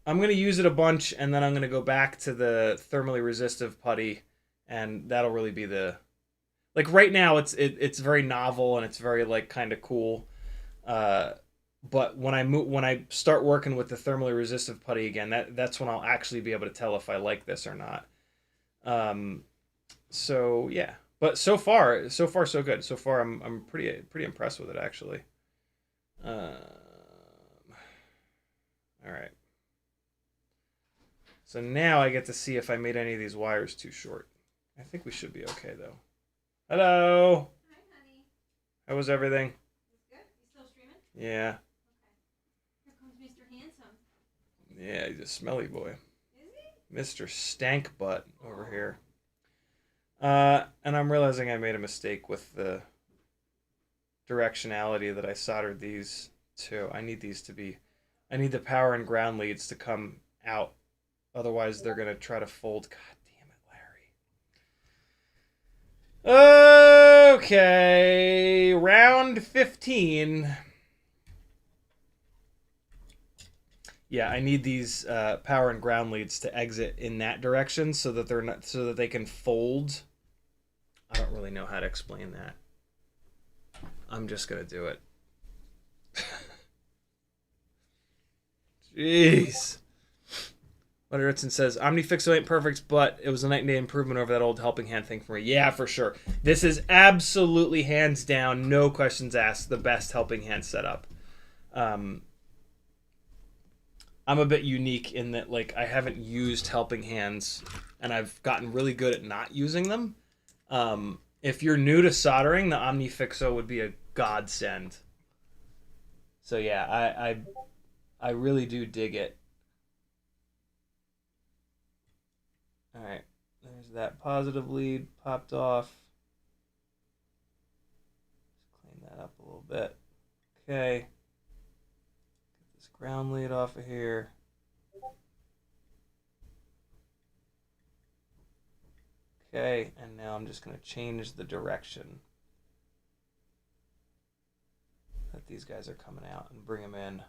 Speaker 1: going to use it a bunch, and then I'm going to go back to the thermally resistive putty, and that'll really be the... Like right now, it's very novel, and it's very like kind of cool. But when I start working with the thermally resistive putty again, that's when I'll actually be able to tell if I like this or not. So yeah, but so far so good. So far I'm pretty impressed with it actually. All right. So now I get to see if I made any of these wires too short. I think we should be okay though. Hello.
Speaker 2: Hi, honey.
Speaker 1: How was everything?
Speaker 2: It's good. You still streaming?
Speaker 1: Yeah.
Speaker 2: Okay. Here comes Mr. Handsome.
Speaker 1: Yeah, he's a smelly boy.
Speaker 2: Is he?
Speaker 1: Mr. Stank Butt over here. And I'm realizing I made a mistake with the directionality that I soldered these to. I need the power and ground leads to come out. Otherwise, they're going to try to fold. God damn it, Larry. Okay. Round 15. Yeah, I need these power and ground leads to exit in that direction so that they can fold. I don't really know how to explain that. I'm just gonna do it. Jeez. Wetterson says Omnifixo ain't perfect, but it was a night and day improvement over that old helping hand thing for me. Yeah, for sure. This is absolutely hands down, no questions asked, the best helping hand setup. I'm a bit unique in that, like, I haven't used helping hands, and I've gotten really good at not using them. If you're new to soldering, the Omnifixo would be a godsend. So yeah, I really do dig it. All right, there's that positive lead popped off. Let's clean that up a little bit. Okay. Ground lead off of here. Okay, and now I'm just going to change the direction that these guys are coming out and bring them in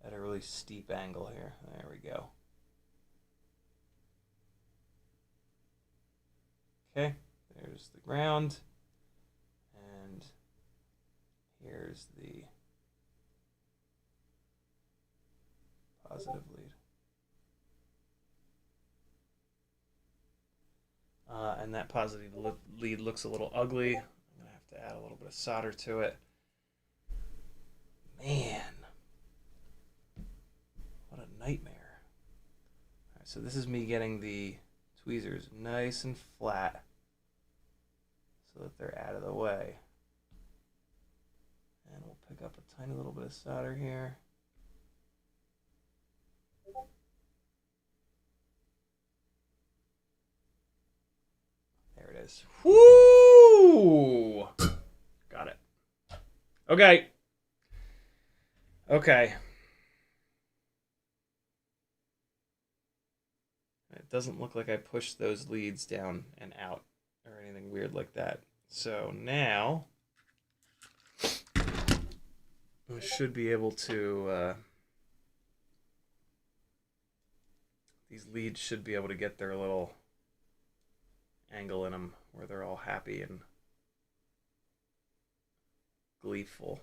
Speaker 1: at a really steep angle here. There we go. Okay, there's the ground, and here's the positive lead. And that positive lead looks a little ugly. I'm going to have to add a little bit of solder to it. Man. What a nightmare. All right, so this is me getting the tweezers nice and flat so that they're out of the way. And we'll pick up a tiny little bit of solder here. There it is. Woo! Got it. Okay. Okay. It doesn't look like I pushed those leads down and out or anything weird like that. So now I should be able to these leads should be able to get their little angle in them where they're all happy and gleeful.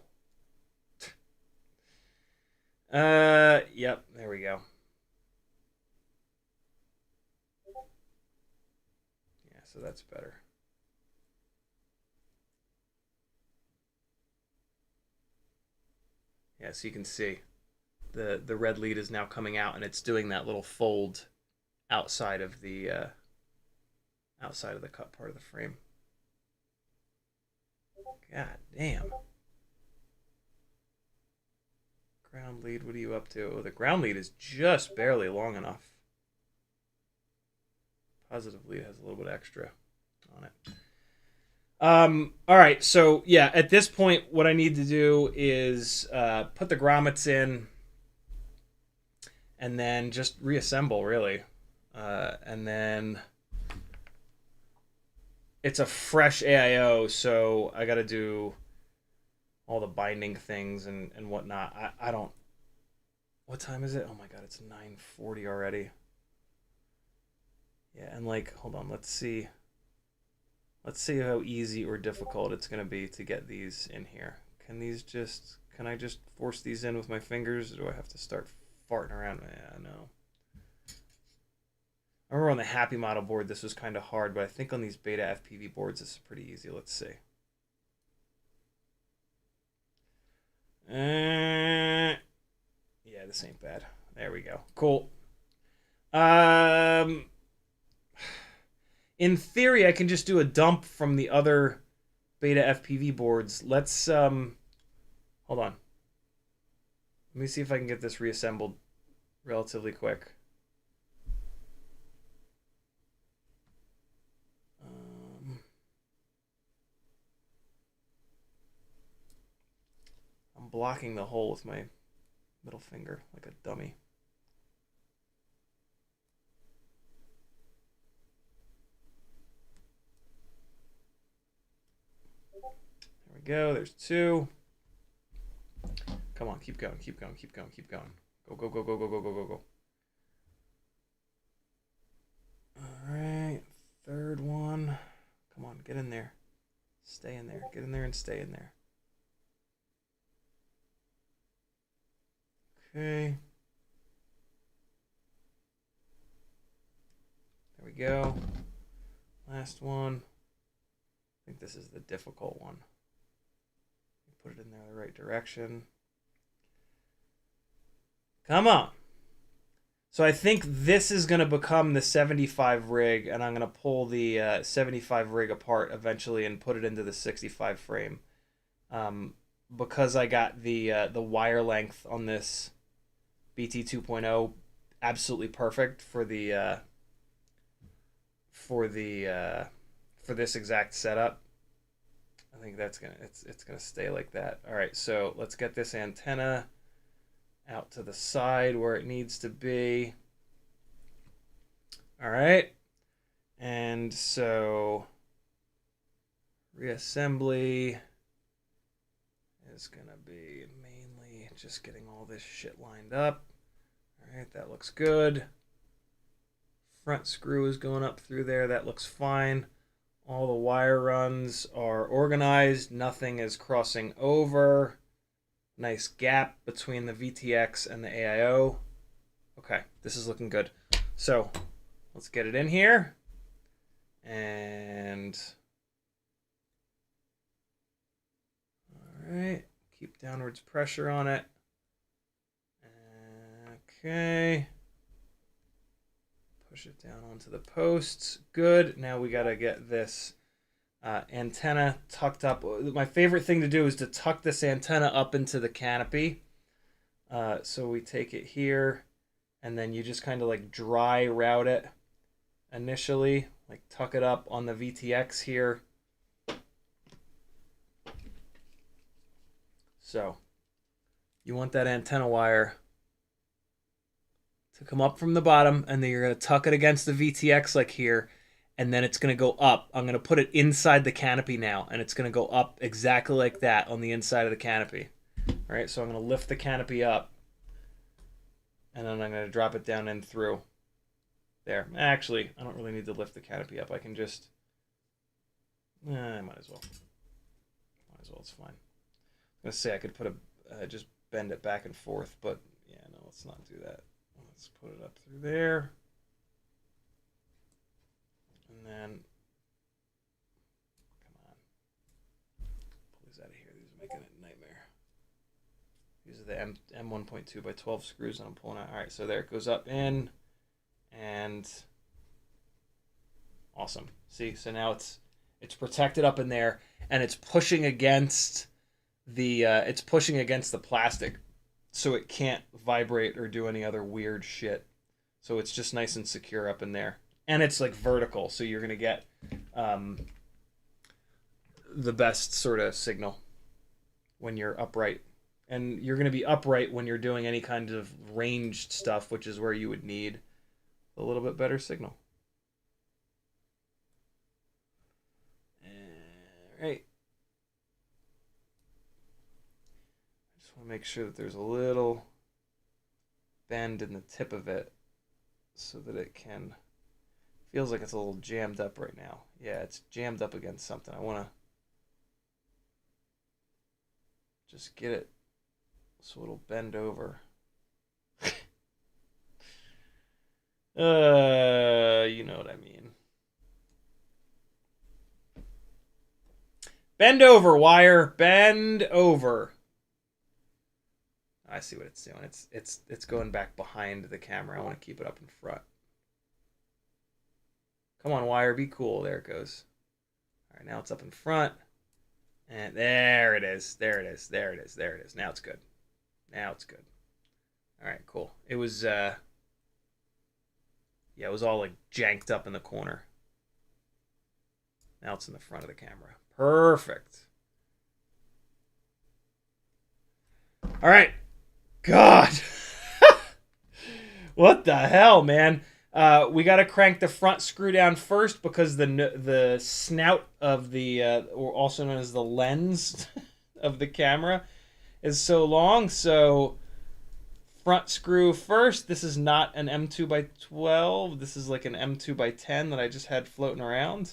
Speaker 1: Yep, there we go. Yeah, so that's better. Yeah, so you can see the red lead is now coming out, and it's doing that little fold outside of the cut part of the frame. God damn. Ground lead, what are you up to? Oh, the ground lead is just barely long enough. Positive lead has a little bit extra on it. All right, so yeah, at this point, what I need to do is put the grommets in and then just reassemble, really. And then it's a fresh AIO, so I got to do all the binding things and whatnot. I don't... What time is it? Oh my god, it's 9:40 already. Yeah, and like, hold on, let's see. Let's see how easy or difficult it's going to be to get these in here. Can I just force these in with my fingers, or do I have to start farting around? Yeah, no. I remember on the Happy Model board this was kind of hard, but I think on these Betaflight boards this is pretty easy. Let's see. Yeah, this ain't bad. There we go. Cool. In theory, I can just do a dump from the other Betaflight boards. Let's hold on. Let me see if I can get this reassembled relatively quick. I'm blocking the hole with my middle finger like a dummy. There we go. There's two. Come on, keep going, keep going, keep going, keep going. Go, go, go, go, go, go, go, go, go. All right, third one. Come on, get in there. Stay in there. Get in there and stay in there. Okay. There we go. Last one. I think this is the difficult one. Put it in there the right direction. Come on. So I think this is going to become the 75 rig, and I'm going to pull the 75 rig apart eventually and put it into the 65 frame. Because I got the wire length on this BT 2.0 absolutely perfect for this exact setup. I think that's it's gonna stay like that. All right, so let's get this antenna out to the side where it needs to be. All right, and so reassembly is gonna be mainly just getting all this shit lined up. All right, that looks good. Front screw is going up through there. That looks fine. All the wire runs are organized. Nothing is crossing over. Nice gap between the VTX and the AIO. Okay, this is looking good. So let's get it in here. And all right, keep downwards pressure on it. Okay. Push it down onto the posts. Good. Now we got to get this antenna tucked up. My favorite thing to do is to tuck this antenna up into the canopy. So we take it here, and then you just kind of like dry route it initially, like tuck it up on the VTX here. So you want that antenna wire to come up from the bottom, and then you're going to tuck it against the VTX like here, and then it's going to go up. I'm going to put it inside the canopy now, and it's going to go up exactly like that on the inside of the canopy. All right, so I'm going to lift the canopy up, and then I'm going to drop it down in through there. Actually, I don't really need to lift the canopy up. I can just I might as well. Might as well. It's fine. I'm gonna say I could put a just bend it back and forth, but yeah, no, let's not do that. Let's put it up through there, and then come on, pull these out of here. These are making it a nightmare. These are the M 1.2 by 12 screws that I'm pulling out. All right, so there it goes up in, and awesome. See, so now it's protected up in there, and it's pushing against the plastic, so it can't vibrate or do any other weird shit. So it's just nice and secure up in there, and it's like vertical, so you're gonna get the best sort of signal when you're upright, and you're gonna be upright when you're doing any kind of ranged stuff, which is where you would need a little bit better signal. All right. I want to make sure that there's a little bend in the tip of it so that it can, feels like it's a little jammed up right now. Yeah, it's jammed up against something. I want to just get it so it'll bend over. You know what I mean. Bend over, wire. Bend over. I see what it's doing. It's going back behind the camera. I want to keep it up in front. Come on, wire. Be cool. There it goes. All right, now it's up in front. And there it is. There it is. There it is. There it is. Now it's good. Now it's good. All right, cool. It was, yeah, it was all like janked up in the corner. Now it's in the front of the camera. Perfect. All right. God. What the hell, man? We got to crank the front screw down first because the snout of the, or also known as the lens of the camera, is so long. So front screw first. This is not an M2 by 12. This is like an M2 by 10 that I just had floating around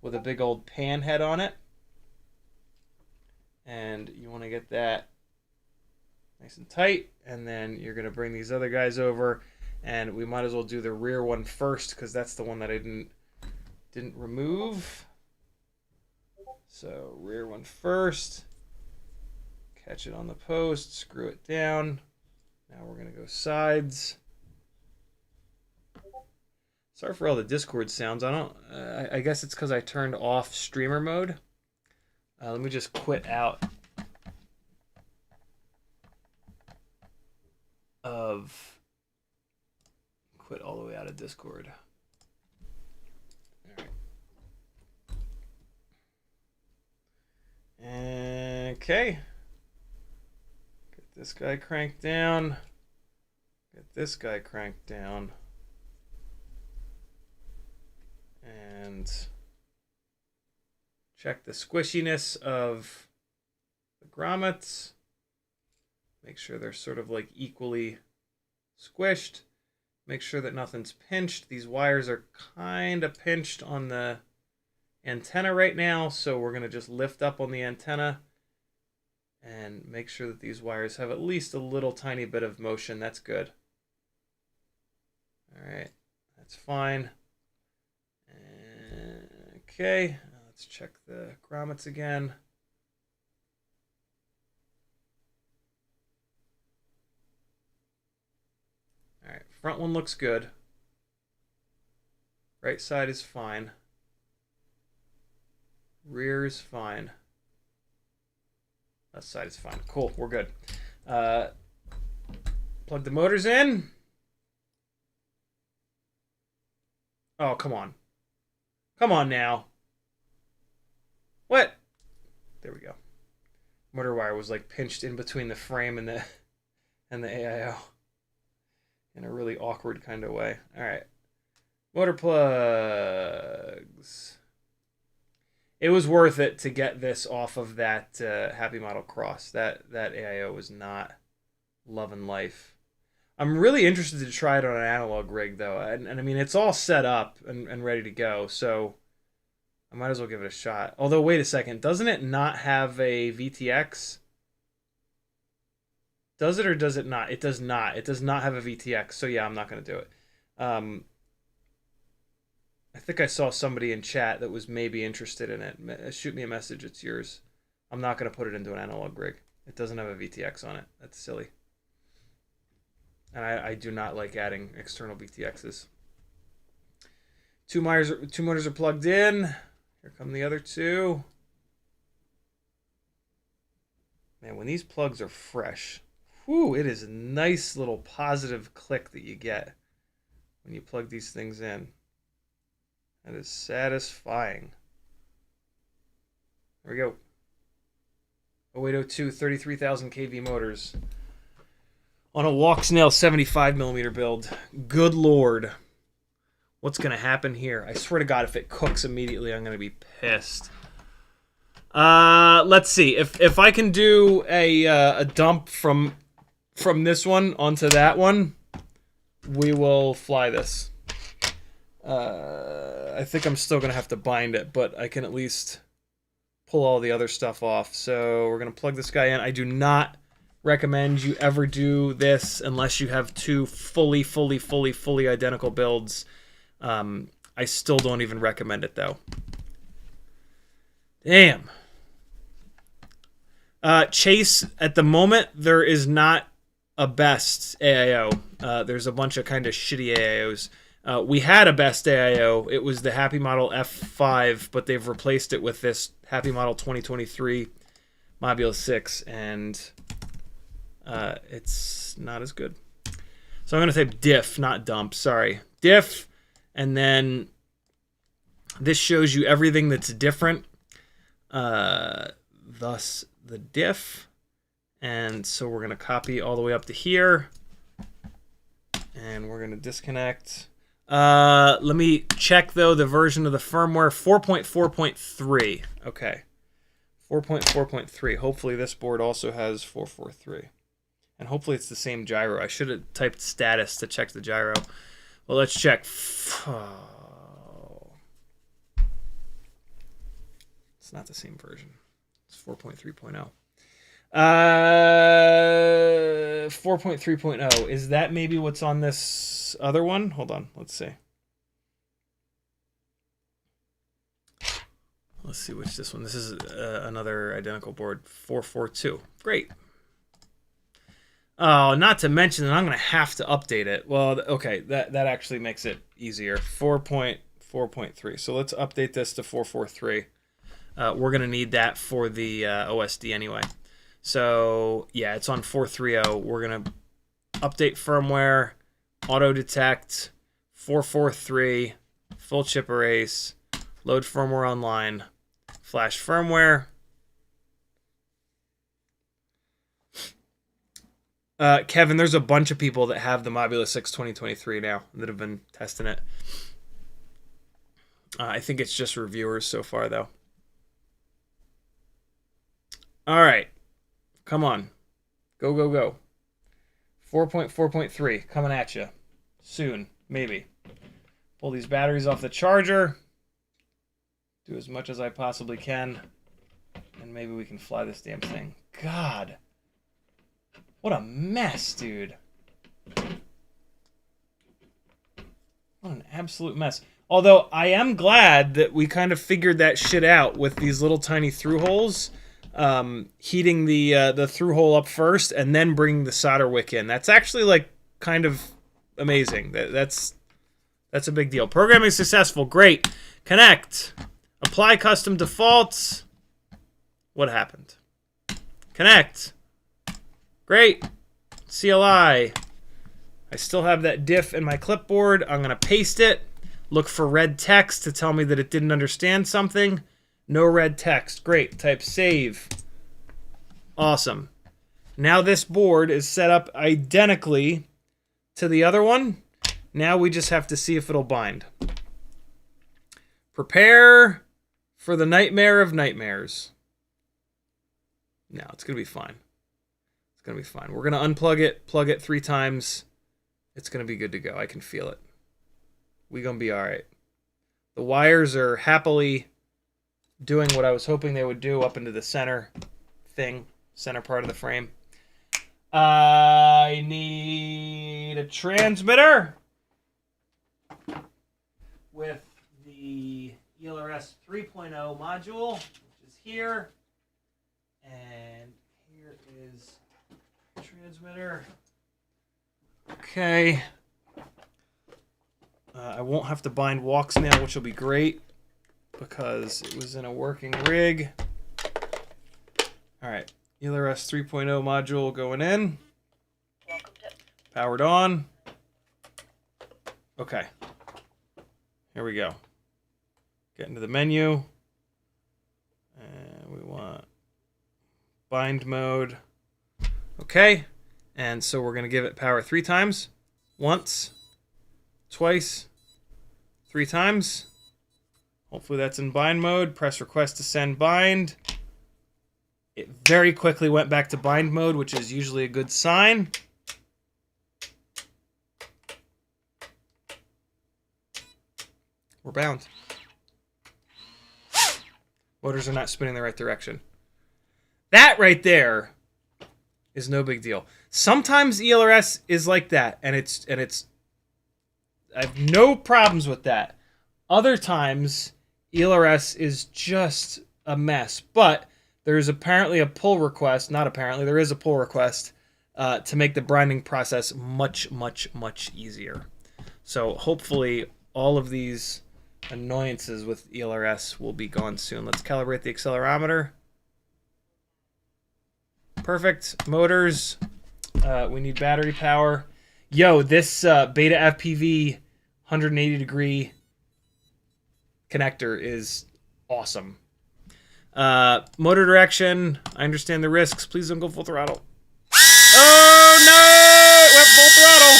Speaker 1: with a big old pan head on it. And you want to get that nice and tight, and then you're going to bring these other guys over, and we might as well do the rear one first because that's the one that I didn't remove. So rear one first, catch it on the post, screw it down. Now we're going to go sides. Sorry for all the Discord sounds. I guess it's because I turned off streamer mode. Let me just quit out quit all the way out of Discord. All right. Okay. Get this guy cranked down. Get this guy cranked down. And check the squishiness of the grommets. Make sure they're sort of like equally squished. Make sure that nothing's pinched. These wires are kind of pinched on the antenna right now, so we're going to just lift up on the antenna and make sure that these wires have at least a little tiny bit of motion. That's good. All right, that's fine. Okay, let's check the grommets again. All right, front one looks good. Right side is fine. Rear is fine. Left side is fine. Cool, we're good. Plug the motors in. Oh, come on. Come on now. What? There we go. Motor wire was like pinched in between the frame and the AIO in a really awkward kind of way. All right. Motor plugs. It was worth it to get this off of that Happy Model Cross. That AIO was not loving life. I'm really interested to try it on an analog rig, though. And I mean, it's all set up and ready to go. So I might as well give it a shot. Although, wait a second. Doesn't it not have a VTX? Does it or does it not? It does not. It does not have a VTX. So, yeah, I'm not going to do it. I think I saw somebody in chat that was maybe interested in it. Shoot me a message. It's yours. I'm not going to put it into an analog rig. It doesn't have a VTX on it. That's silly. And I do not like adding external VTXs. Two motors are plugged in. Here come the other two. Man, when these plugs are fresh, whew, it is a nice little positive click that you get when you plug these things in. That is satisfying. There we go. 0802 33,000 kV motors on a Walksnail 75mm build. Good Lord. What's going to happen here? I swear to God, if it cooks immediately, I'm going to be pissed. Let's see. If I can do a dump from this one onto that one, we will fly this. I think I'm still going to have to bind it, but I can at least pull all the other stuff off. So we're going to plug this guy in. I do not recommend you ever do this unless you have two fully identical builds. I still don't even recommend it, though. Damn. Chase, at the moment, there is not a best AIO. There's a bunch of kind of shitty AIOs. We had a best AIO. It was the Happy Model F5, but they've replaced it with this Happy Model 2023 Module 6, and it's not as good. So I'm going to say diff, not dump. Sorry. Diff, and then this shows you everything that's different. Thus, the diff. And so we're going to copy all the way up to here. And we're going to disconnect. Let me check, though, the version of the firmware. 4.4.3. Okay. 4.4.3. Hopefully this board also has 443. And hopefully it's the same gyro. I should have typed status to check the gyro. Well, let's check. Oh. It's not the same version. It's 4.3.0. 4.3.0. Is that maybe what's on this other one? Hold on. Let's see. Let's see which this one. This is another identical board. 442. Great. Oh, not to mention that I'm going to have to update it. Well, okay, that actually makes it easier. 4.4.3. So let's update this to 443. We're going to need that for the OSD anyway. So, yeah, it's on 430. We're going to update firmware, auto detect, 443, full chip erase, load firmware online, flash firmware. Kevin, there's a bunch of people that have the Mobula 6 2023 now that have been testing it. I think it's just reviewers so far, though. All right. Come on. Go, go, go. 4.4.3 coming at you. Soon, maybe. Pull these batteries off the charger. Do as much as I possibly can. And maybe we can fly this damn thing. God. What a mess, dude. What an absolute mess. Although, I am glad that we kind of figured that shit out with these little tiny through-holes. Heating the through-hole up first and then bringing the solder wick in. That's actually like kind of amazing. That's a big deal. Programming successful. Great. Connect. Apply custom defaults. What happened? Connect. Great. CLI. I still have that diff in my clipboard. I'm going to paste it. Look for red text to tell me that it didn't understand something. No red text. Great. Type save. Awesome. Now this board is set up identically to the other one. Now we just have to see if it'll bind. Prepare for the nightmare of nightmares. No, it's going to be fine. It's going to be fine. We're going to unplug it, plug it 3 times. It's going to be good to go. I can feel it. We're going to be all right. The wires are happily doing what I was hoping they would do up into the center part of the frame. I need a transmitter with the ELRS 3.0 module, which is here. And here is the transmitter. Okay. I won't have to bind Walksnail, which will be great because it was in a working rig. All right. ELRS 3.0 module going in. Powered on. Okay. Here we go. Get into the menu. And we want bind mode. Okay. And so we're going to give it power 3 times. Once. Twice. 3 times. Hopefully that's in bind mode. Press request to send bind. It very quickly went back to bind mode, which is usually a good sign. We're bound. Motors are not spinning the right direction. That right there is no big deal. Sometimes ELRS is like that, and it's I have no problems with that. Other times ELRS is just a mess, but there's apparently a pull request, not apparently, there is a pull request to make the binding process much, much, much easier. So hopefully all of these annoyances with ELRS will be gone soon. Let's calibrate the accelerometer. Perfect. Motors. We need battery power. Yo, this Betaflight 180 degree connector is awesome. Motor direction. I understand the risks. Please don't go full throttle. Oh no! It went full throttle.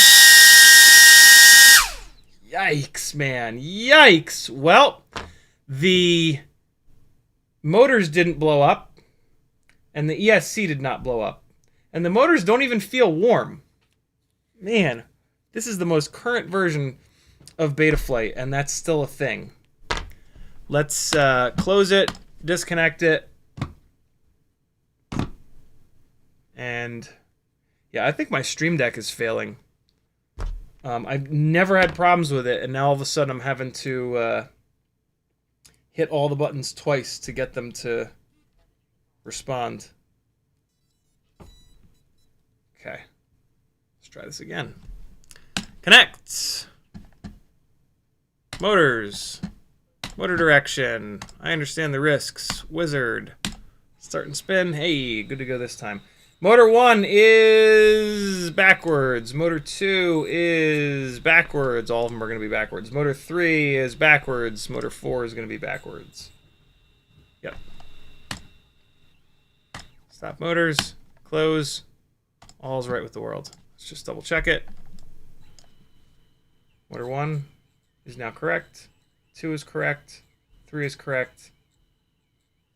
Speaker 1: Yikes, man. Yikes. Well, the motors didn't blow up, and the ESC did not blow up. And the motors don't even feel warm. Man, this is the most current version of Betaflight, and that's still a thing. Let's close it, disconnect it, and yeah, I think my Stream Deck is failing. I've never had problems with it, and now all of a sudden I'm having to hit all the buttons twice to get them to respond. Okay, let's try this again. Connect. Motors. Motor direction. I understand the risks. Wizard. Start and spin. Hey, good to go this time. Motor 1 is backwards. Motor 2 is backwards. All of them are going to be backwards. Motor 3 is backwards. Motor 4 is going to be backwards. Yep. Stop motors. Close. All's right with the world. Let's just double check it. Motor 1 is now correct. 2 is correct. 3 is correct.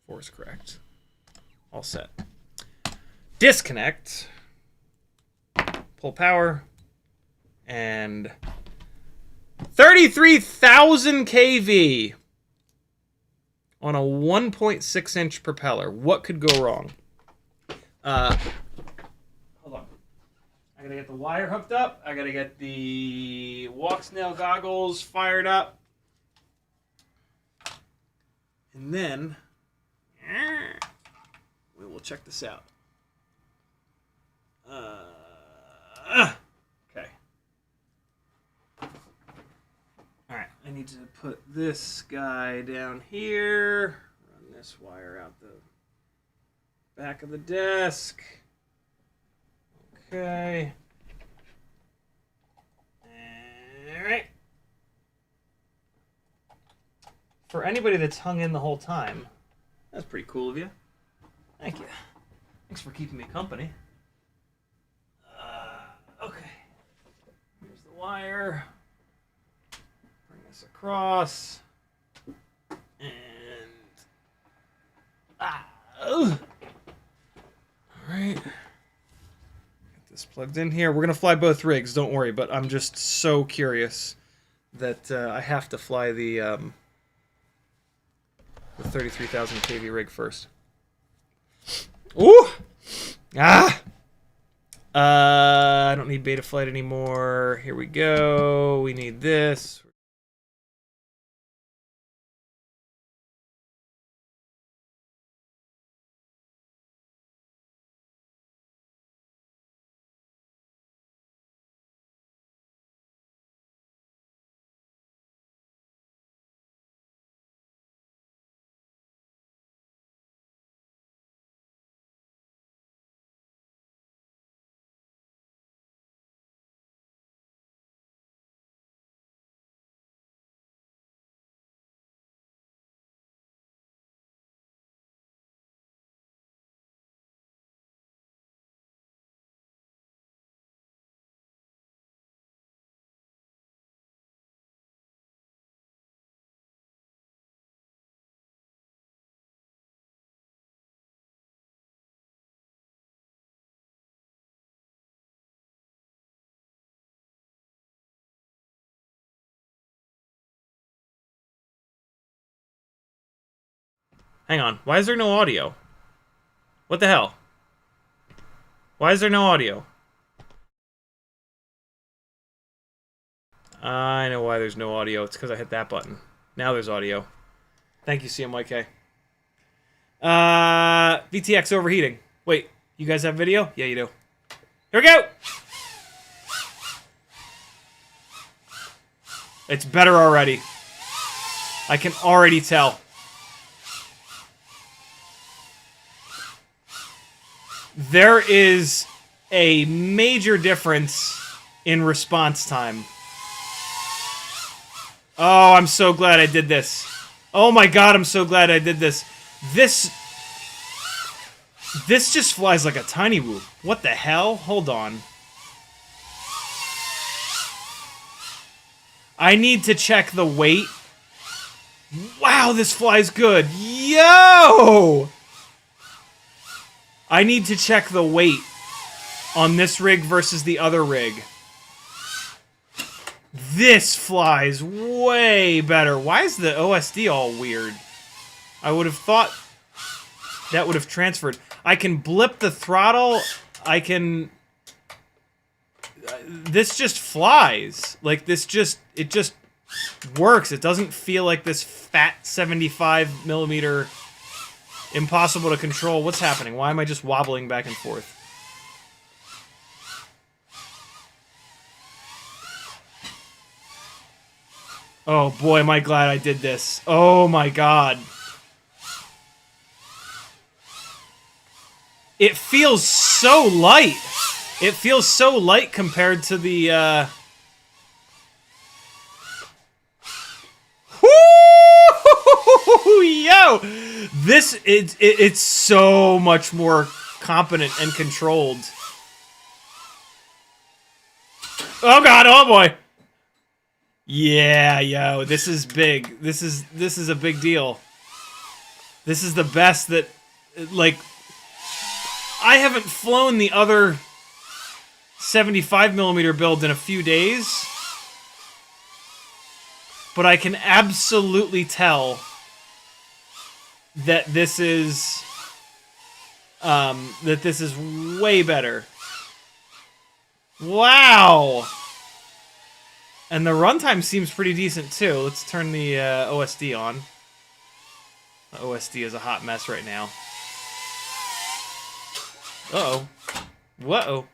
Speaker 1: 4 is correct. All set. Disconnect. Pull power. And 33,000 kV on a 1.6 inch propeller. What could go wrong? Hold on. I gotta get the wire hooked up. I gotta get the Walksnail goggles fired up. And then we will check this out. Okay. Alright, I need to put this guy down here. Run this wire out the back of the desk. Okay. Alright. For anybody that's hung in the whole time, that's pretty cool of you. Thank you. Thanks for keeping me company. Okay. Here's the wire. Bring this across. And... Alright. Get this plugged in here. We're going to fly both rigs, don't worry, but I'm just so curious that I have to fly the the 33,000 kV rig first. Ooh! Ah! I don't need Betaflight anymore. Here we go. We need this. Hang on. Why is there no audio? What the hell? Why is there no audio? I know why there's no audio. It's because I hit that button. Now there's audio. Thank you, CMYK. VTX overheating. Wait, you guys have video? Yeah, you do. Here we go! It's better already. I can already tell. There is a major difference in response time. Oh, I'm so glad I did this. Oh my god, I'm so glad I did this. This just flies like a tiny whoop. What the hell? Hold on. I need to check the weight. Wow, this flies good. Yo! I need to check the weight on this rig versus the other rig. This flies way better. Why is the OSD all weird? I would have thought that would have transferred. I can blip the throttle. I can... This just flies. Like, this just... It just works. It doesn't feel like this fat 75mm... impossible to control. What's happening? Why am I just wobbling back and forth? Oh boy, am I glad I did this. Oh my god. It feels so light. It feels so light compared to the, Woo! Yo! This, it's so much more competent and controlled. Oh god, oh boy! Yeah, yo, this is big. This is a big deal. This is the best that, like, I haven't flown the other 75mm build in a few days, but I can absolutely tell that this is way better. Wow! And the runtime seems pretty decent too. Let's turn the OSD on. The OSD is a hot mess right now. Uh-oh. Whoa.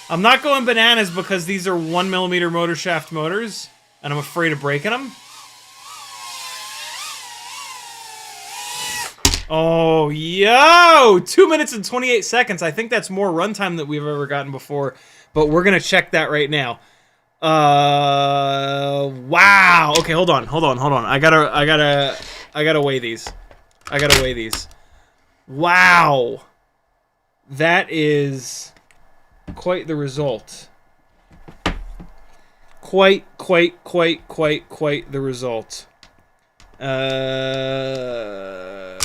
Speaker 1: I'm not going bananas because these are 1mm motor shaft motors, and I'm afraid of breaking them. Oh, yo! 2 minutes and 28 seconds. I think that's more runtime than we've ever gotten before, but we're gonna check that right now. Wow. Okay, hold on. I gotta weigh these. Wow. That is quite the result. Quite the result.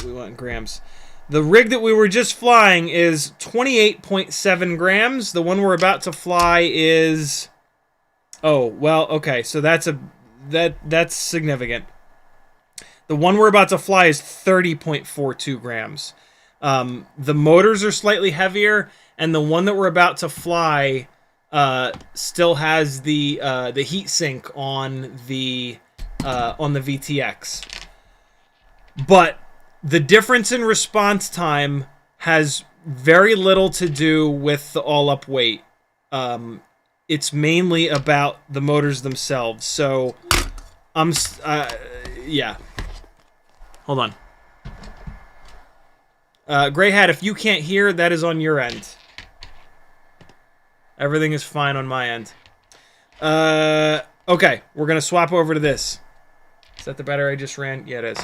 Speaker 1: We want grams. The rig that we were just flying is 28.7 grams. The one we're about to fly is... Oh, well, okay, so that's significant. The one we're about to fly is 30.42 grams. The motors are slightly heavier, and the one that we're about to fly still has the heat sink on the VTX. But the difference in response time has very little to do with the all-up weight. It's mainly about the motors themselves. So, yeah. Hold on. Gray Hat, if you can't hear, that is on your end. Everything is fine on my end. Okay, we're gonna swap over to this. Is that the battery I just ran? Yeah, it is.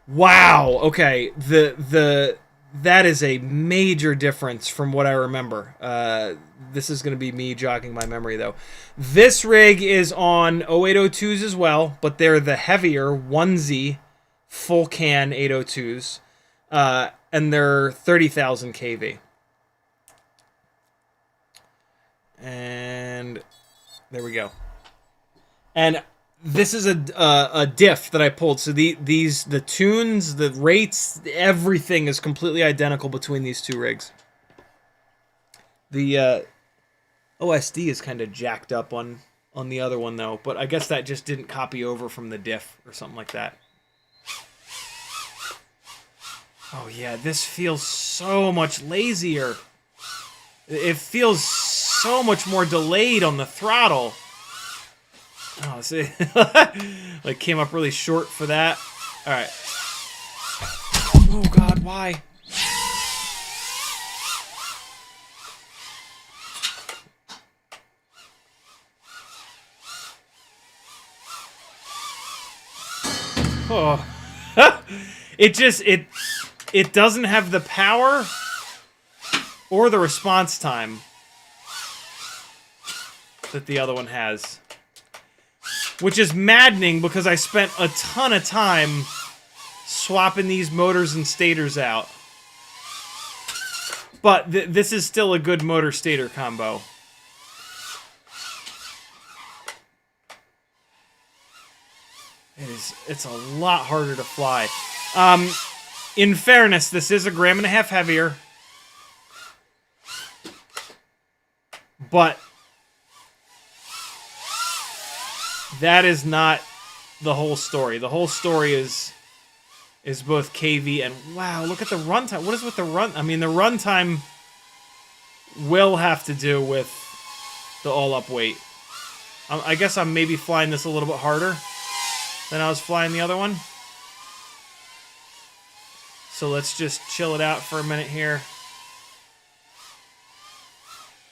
Speaker 1: Wow. Okay, that is a major difference from what I remember. This is going to be me jogging my memory, though. This rig is on 0802s as well, but they're the heavier 1Z full can 802s, and they're 30,000 kV. And there we go. And this is a diff that I pulled. So the tunes, the rates, everything is completely identical between these two rigs. The OSD is kind of jacked up on the other one, though. But I guess that just didn't copy over from the diff or something like that. Oh, yeah, this feels so much lazier. It feels so much more delayed on the throttle. Oh, see, like came up really short for that. All right. Oh God, why? Oh, it doesn't have the power or the response time that the other one has. Which is maddening because I spent a ton of time swapping these motors and stators out. But this is still a good motor-stator combo. It's a lot harder to fly. In fairness, this is 1.5 grams heavier. But that is not the whole story. The whole story is both KV and wow, look at the runtime. What is with the run? I mean, the runtime will have to do with the all-up weight. I guess I'm maybe flying this a little bit harder than I was flying the other one. So let's just chill it out for a minute here.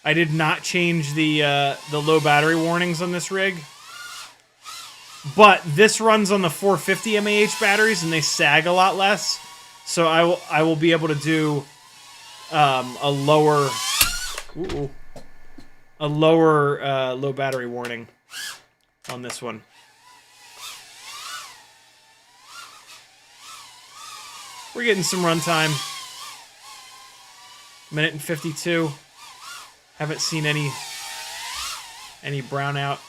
Speaker 1: I did not change the low battery warnings on this rig. But this runs on the 450 mAh batteries, and they sag a lot less. So I will be able to do a lower low battery warning on this one. We're getting some runtime. 1:52. Haven't seen any brownout.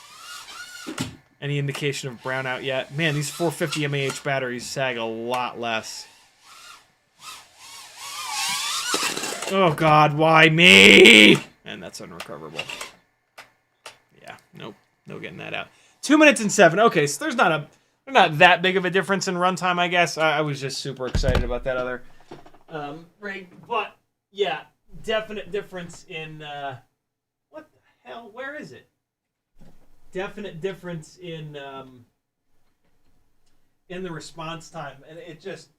Speaker 1: Any indication of brownout yet. Man, these 450 mAh batteries sag a lot less. Oh God, why me? And that's unrecoverable. Yeah, nope. No getting that out. 2:07. Okay, so there's not that big of a difference in runtime, I guess. I was just super excited about that other rig. But, yeah, definite difference in... what the hell? Where is it? Definite difference in the response time, and it just,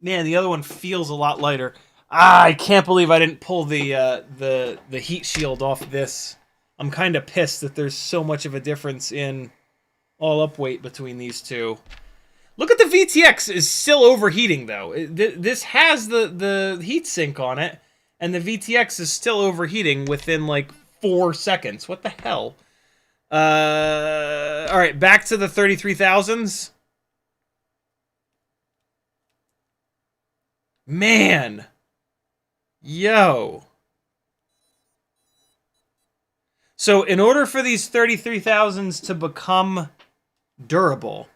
Speaker 1: man, the other one feels a lot lighter. I can't believe I didn't pull the heat shield off this. I'm kind of pissed that there's so much of a difference in all-up weight between these two. Look at the VTX is still overheating though. This has the heat sink on it, and the VTX is still overheating within like 4 seconds. What the hell? All right, back to the 33,000s. Man. Yo. So in order for these 33,000s to become durable,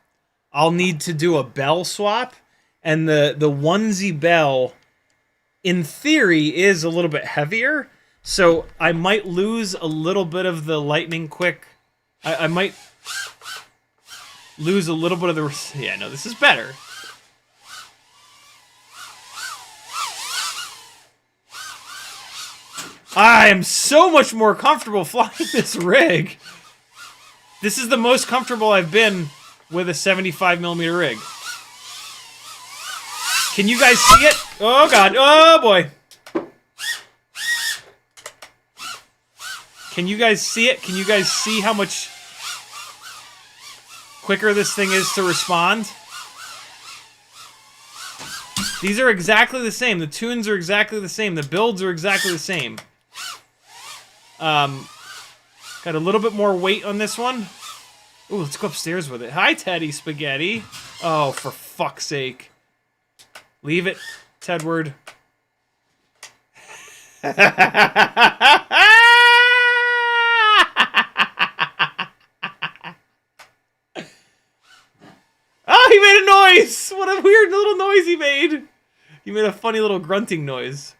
Speaker 1: I'll need to do a bell swap, and the onesie bell, in theory, is a little bit heavier, so I might lose a little bit of the lightning quick. I might lose a little bit of the... Yeah, no, this is better. I am so much more comfortable flying this rig. This is the most comfortable I've been with a 75mm rig. Can you guys see it? Oh god, oh boy. Can you guys see it? Can you guys see how much quicker this thing is to respond? These are exactly the same. The tunes are exactly the same. The builds are exactly the same. Got a little bit more weight on this one. Ooh, let's go upstairs with it. Hi, Teddy Spaghetti. Oh, for fuck's sake. Leave it, Tedward. Oh, he made a noise! What a weird little noise he made. He made a funny little grunting noise.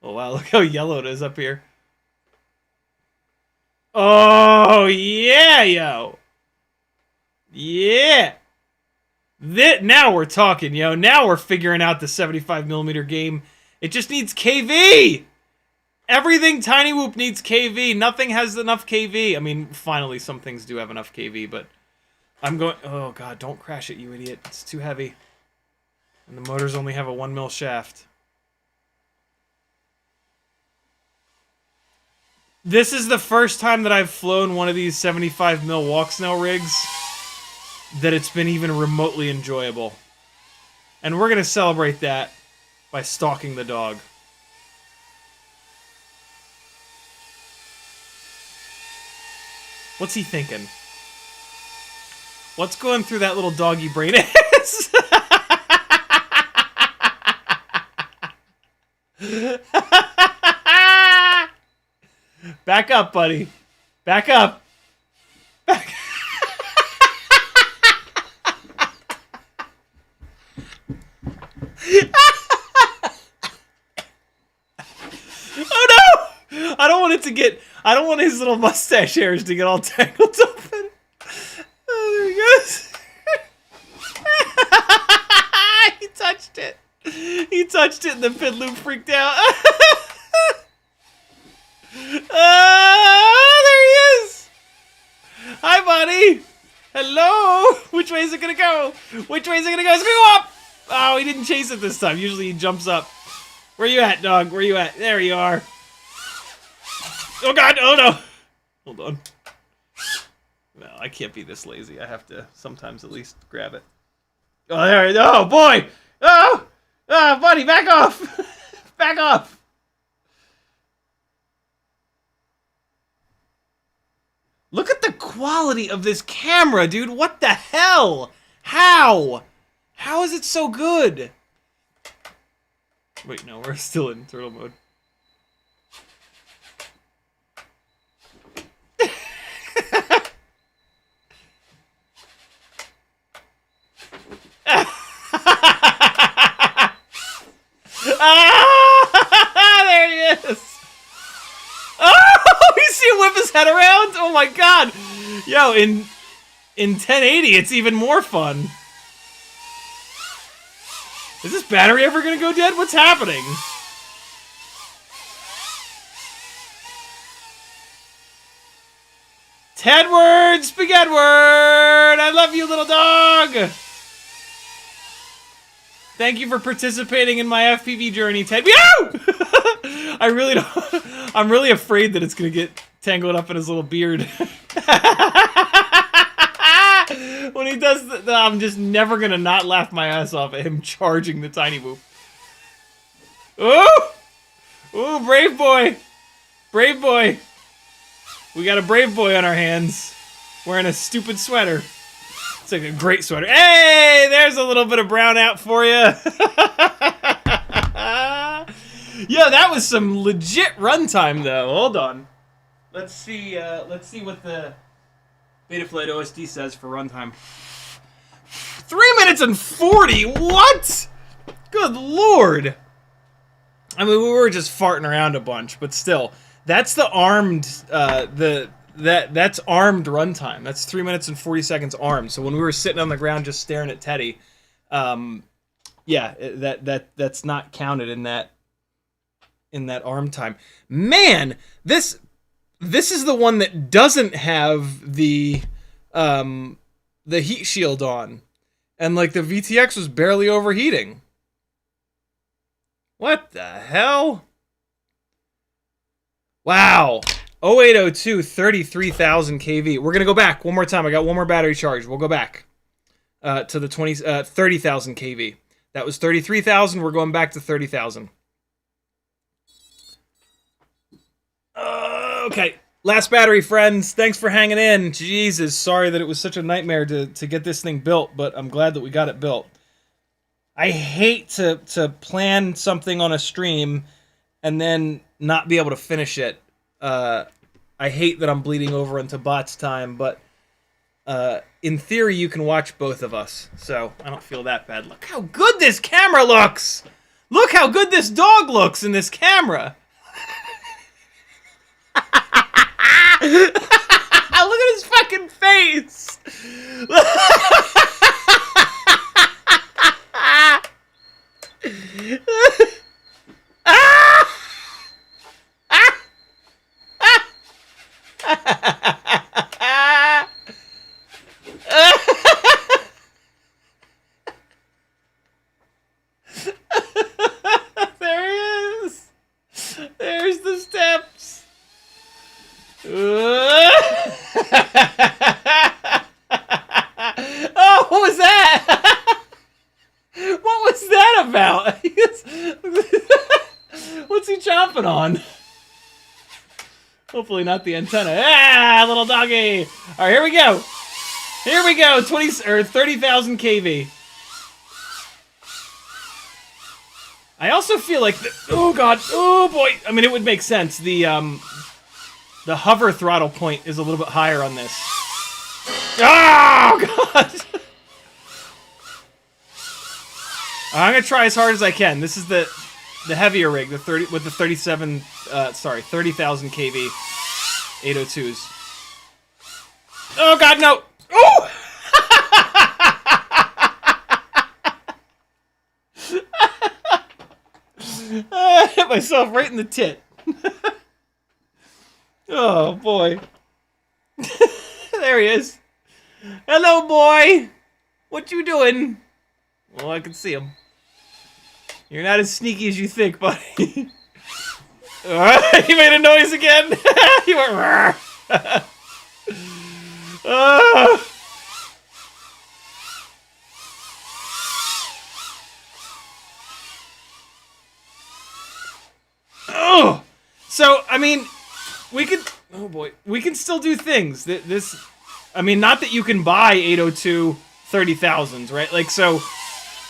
Speaker 1: Oh, wow, look how yellow it is up here. Oh, yeah, yo. Yeah. Now we're talking, yo. Now we're figuring out the 75mm game. It just needs KV. Everything Tiny Whoop needs KV. Nothing has enough KV. I mean, finally, some things do have enough KV, but I'm going... Oh, God, don't crash it, you idiot. It's too heavy. And the motors only have a 1mm shaft. This is the first time that I've flown one of these 75mm Walksnail rigs that it's been even remotely enjoyable. And we're going to celebrate that by stalking the dog. What's he thinking? What's going through that little doggy brain ass? Back up, buddy. Back up. Back. Oh no! I don't want it to get... I don't want his little mustache hairs to get all tangled up in it. Oh, there he goes. He touched it. He touched it and the pin loop freaked out. There he is! Hi, buddy! Hello! Which way is it gonna go? Which way is it gonna go? It's gonna go up! Oh, he didn't chase it this time. Usually he jumps up. Where you at, dog? Where you at? There you are. Oh, God! Oh, no! Hold on. No, I can't be this lazy. I have to sometimes at least grab it. Oh, there it is. Oh, boy! Oh! Oh, buddy, back off! Back off! Look at the quality of this camera, dude. What the hell? How? How is it so good? Wait, no, we're still in turtle mode. Ah, there he is. Oh, you see him whip his head around? Oh my god. Yo, in 1080, it's even more fun. Is this battery ever gonna go dead? What's happening? Tedward, Spaghettward! I love you, little dog! Thank you for participating in my FPV journey, Ted. Meow! I really don't... I'm really afraid that it's gonna get tangled up in his little beard. When he does I'm just never gonna not laugh my ass off at him charging the Tiny Whoop. Ooh! Ooh, brave boy! Brave boy! We got a brave boy on our hands. Wearing a stupid sweater. It's like a great sweater. Hey! There's a little bit of brown out for you. Yeah, that was some legit runtime though. Hold on. Let's see what the Betaflight OSD says for runtime. 3 minutes and 40. What? Good lord. I mean, we were just farting around a bunch, but still, that's the armed that's armed runtime. That's 3 minutes and 40 seconds armed. So when we were sitting on the ground just staring at Teddy, yeah, that's not counted in that arm time. Man, this is the one that doesn't have the heat shield on, and like the VTX was barely overheating. What the hell? Wow. 0802, 33,000 kV. We're gonna go back one more time. I got one more battery charge. We'll go back to the 30,000 kV. That was 33,000. We're going back to 30,000. Okay. Last battery, friends. Thanks for hanging in. Jesus, sorry that it was such a nightmare to get this thing built, but I'm glad that we got it built. I hate to plan something on a stream and then not be able to finish it. I hate that I'm bleeding over into bots time, but in theory you can watch both of us, so I don't feel that bad. Look how good this camera looks! Look how good this dog looks in this camera! Look at his fucking face! There he is! There's the steps! Oh, what was that? What was that about? What's he chomping on? Hopefully not the antenna. Ah, little doggy! All right, here we go. Here we go. 30,000 kV. I also feel like oh god, oh boy. I mean, it would make sense. The hover throttle point is a little bit higher on this. Oh god. I'm gonna try as hard as I can. This is the heavier rig, the 30,000 kV 802s. Oh god, no! Oh! I hit myself right in the tit. Oh boy. There he is. Hello, boy. What you doing? Well, I can see him. You're not as sneaky as you think, buddy. He made a noise again. He went. Oh, so I mean, we could. Oh boy, we can still do things. This, I mean, not that you can buy 802 30,000s, right? Like, so,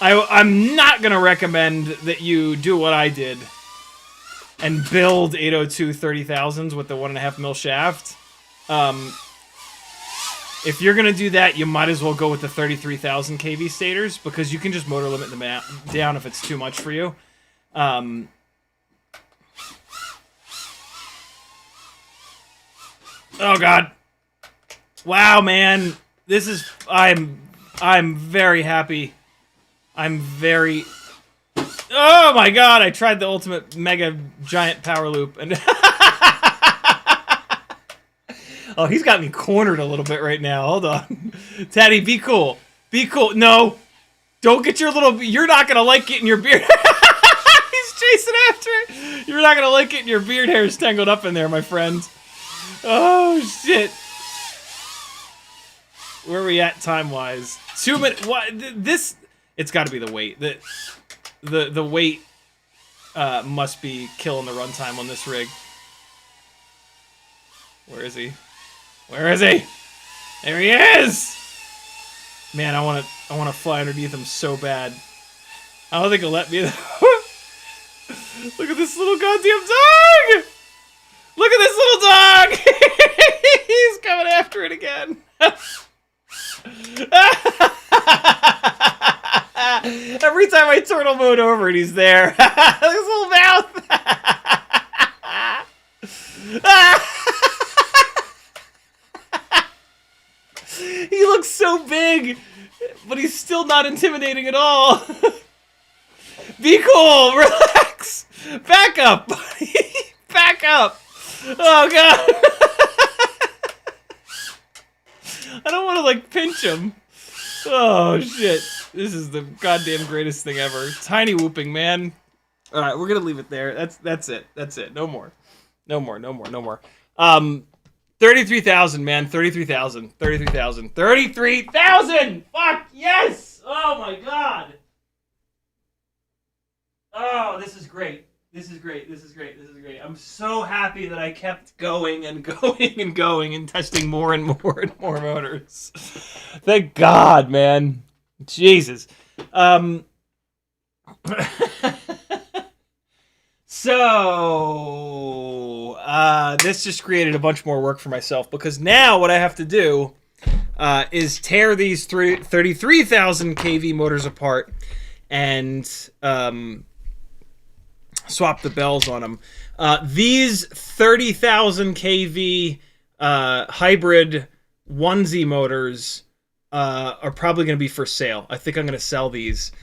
Speaker 1: I'm not gonna recommend that you do what I did and build 802 30,000s with the 1.5 mil shaft. If you're gonna do that, you might as well go with the 33,000 kV stators, because you can just motor limit them down if it's too much for you. Oh god. Wow, man. This is I'm very happy. I'm very Oh my god, I tried the ultimate mega giant power loop and Oh, he's got me cornered a little bit right now. Hold on. Teddy, be cool. Be cool. No. Don't get your little you're not going to like getting your beard. He's chasing after it. You're not going to like getting your beard hairs tangled up in there, my friend. Oh shit! Where are we at time-wise? 2 minutes. What? This? It's got to be the weight. The weight must be killing the runtime on this rig. Where is he? Where is he? There he is! Man, I want to fly underneath him so bad. I don't think he'll let me. Look at this little goddamn dog! Look at this little dog! He's coming after it again. Every time I turtle mode over and he's there. His little mouth. He looks so big, but he's still not intimidating at all. Be cool, relax. Back up, buddy. Back up. Oh, God. I don't want to, like, pinch him. Oh, shit. This is the goddamn greatest thing ever. Tiny whooping, man. All right, we're going to leave it there. That's it. That's it. No more. No more. 33,000, man. 33,000. 33,000. 33,000! Fuck, yes! Oh, my God. Oh, this is great. This is great. I'm so happy that I kept going and going and going and testing more and more and more motors. Thank God, man. Jesus. So, this just created a bunch more work for myself because now what I have to do is tear these 33,000 kV motors apart and swap the bells on them. These 30,000 kV hybrid onesie motors are probably going to be for sale. I think I'm going to sell these.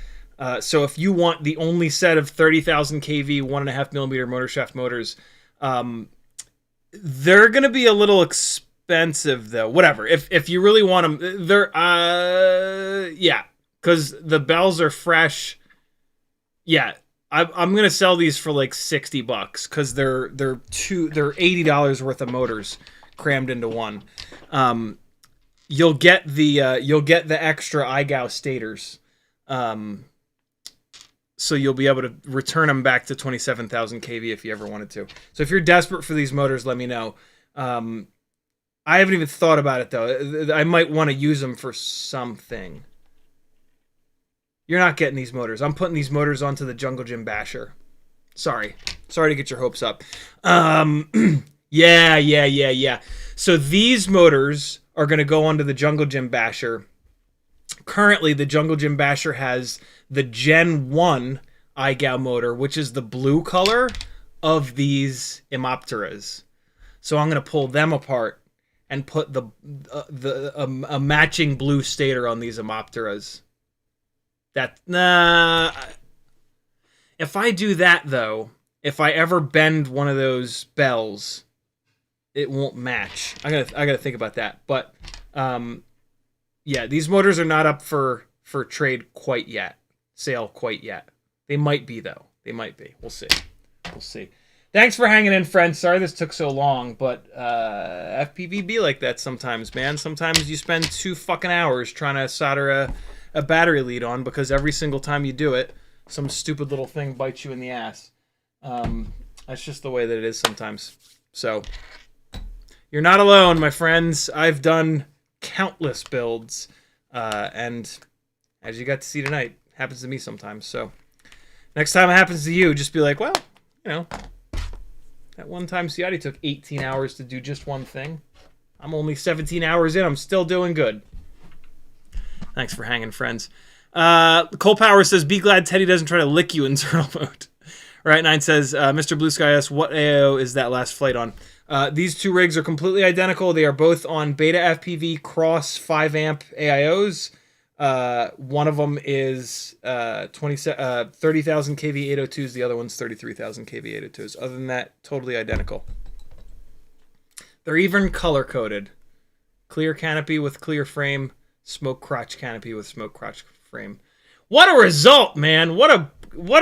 Speaker 1: So if you want the only set of 30,000 kV 1.5mm motor shaft motors, they're going to be a little expensive though. Whatever. If you really want them, they're yeah, because the bells are fresh. Yeah. I'm gonna sell these for like $60 because they're $80 worth of motors crammed into one. You'll get the extra iGao stators, so you'll be able to return them back to 27,000 kV if you ever wanted to. So if you're desperate for these motors, let me know. I haven't even thought about it though. I might want to use them for something. You're not getting these motors. I'm putting these motors onto the Jungle Gym Basher. Sorry to get your hopes up. Yeah. So these motors are going to go onto the Jungle Gym Basher. Currently, the Jungle Gym Basher has the Gen 1 iGao motor, which is the blue color of these Emopteras. So I'm going to pull them apart and put a matching blue stator on these Emopteras. If I do that though, if I ever bend one of those bells, it won't match. I gotta think about that. But yeah, these motors are not up for trade sale quite yet. They might be though. They might be. We'll see. Thanks for hanging in, friends. Sorry this took so long, but FPV be like that sometimes, man. Sometimes you spend 2 fucking hours trying to solder a battery lead on because every single time you do it, some stupid little thing bites you in the ass. That's just the way that it is sometimes. So, you're not alone, my friends. I've done countless builds, and as you got to see tonight, it happens to me sometimes. So, next time it happens to you, just be like, well, you know, that one time Ciotti took 18 hours to do just one thing. I'm only 17 hours in. I'm still doing good. Thanks for hanging, friends. Cole Power says, be glad Teddy doesn't try to lick you in turtle mode. Right, 9 says, Mr. Blue Sky asks, what AO is that last flight on? These two rigs are completely identical. They are both on Betaflight cross 5 amp AIOs. One of them is 30,000 kV 802s. The other one's 33,000 kV 802s. Other than that, totally identical. They're even color-coded. Clear canopy with clear frame. Smoke crotch canopy with smoke crotch frame. What a result, man. What a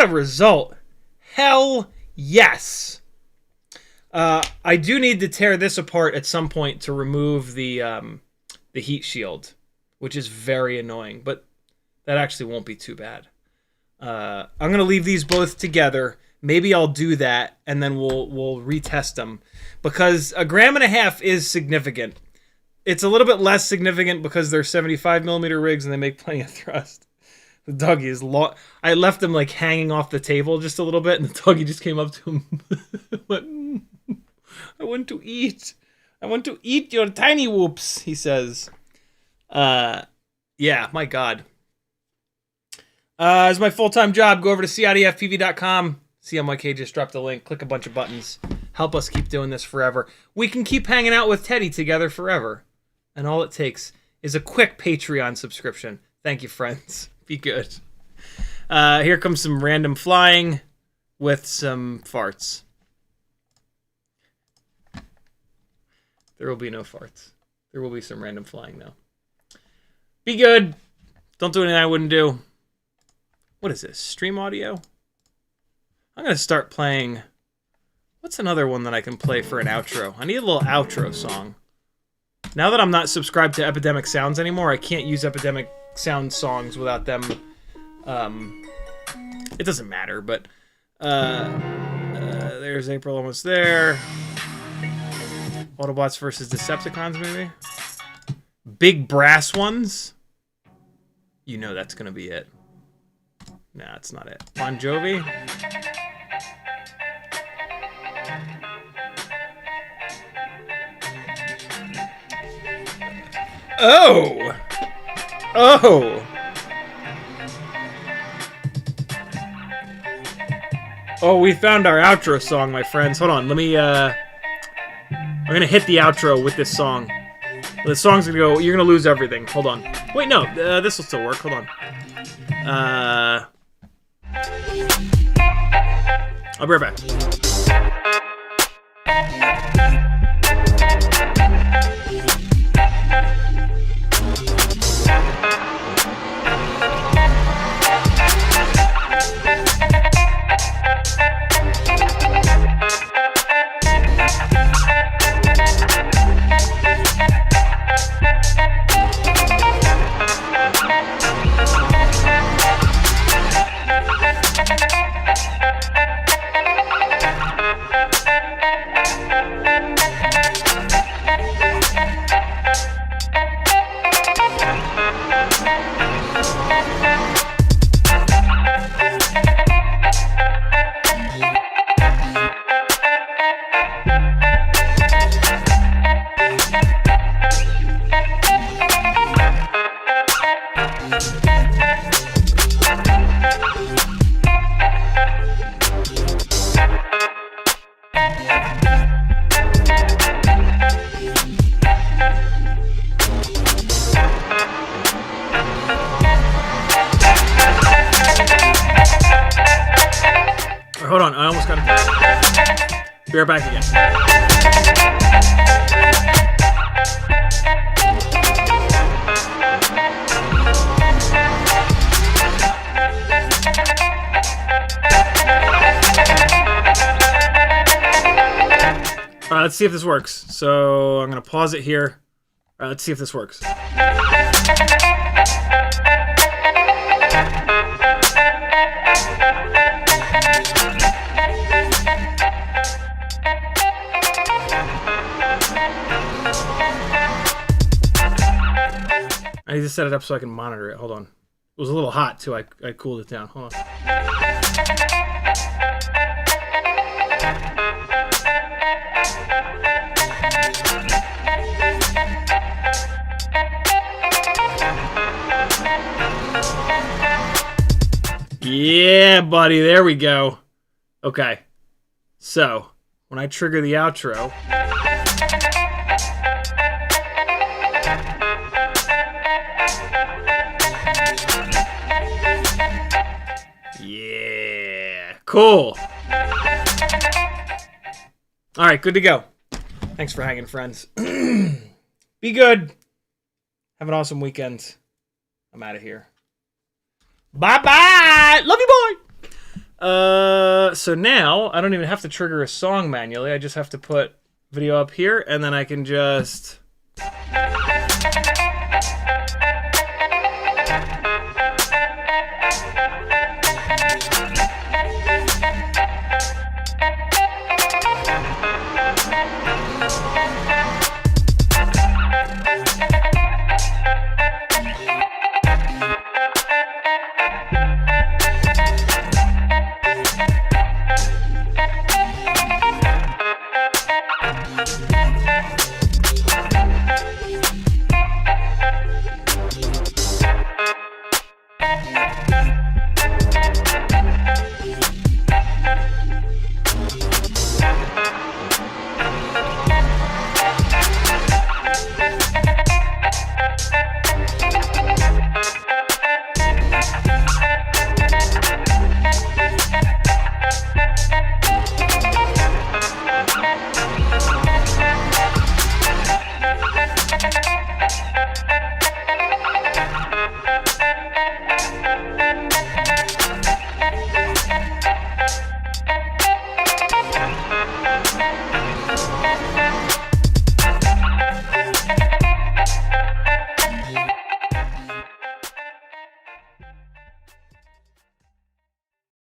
Speaker 1: result. Hell yes. I do need to tear this apart at some point to remove the heat shield, which is very annoying, but that actually won't be too bad. I'm going to leave these both together. Maybe I'll do that, and then we'll retest them, because 1.5 grams is significant. It's a little bit less significant because they're 75mm rigs and they make plenty of thrust. The doggy is I left him like hanging off the table just a little bit, and the doggy just came up to him. Went, I want to eat. I want to eat your tiny whoops, he says. Yeah, my God. As my full-time job, go over to CiottiFPV.com. CMYK just dropped a link. Click a bunch of buttons. Help us keep doing this forever. We can keep hanging out with Teddy together forever. And all it takes is a quick Patreon subscription. Thank you, friends. Be good. Here comes some random flying with some farts. There will be no farts. There will be some random flying, though. Be good. Don't do anything I wouldn't do. What is this? Stream audio? I'm going to start playing... What's another one that I can play for an outro? I need a little outro song. Now that I'm not subscribed to Epidemic Sounds anymore, I can't use Epidemic Sound songs without them. It doesn't matter, but... there's April almost there. Autobots versus Decepticons, maybe? Big brass ones? You know that's gonna be it. Nah, it's not it. Bon Jovi? Oh! Oh! Oh, we found our outro song, my friends. Hold on, let me, I'm gonna hit the outro with this song. The song's gonna go, you're gonna lose everything. Hold on. Wait, no, this will still work. Hold on. I'll be right back. Hold on, I almost got it. Be right back again. Alright, let's see if this works. So I'm going to pause it here. Alright, let's see if this works. I need to set it up so I can monitor it. Hold on. It was a little hot, too. I cooled it down. Hold on. Yeah, buddy. There we go. Okay. So, when I trigger the outro... Yeah. Cool. Alright, good to go. Thanks for hanging, friends. Be good. Have an awesome weekend. I'm out of here. Bye-bye! Love you, boy! So now, I don't even have to trigger a song manually. I just have to put video up here, and then I can just...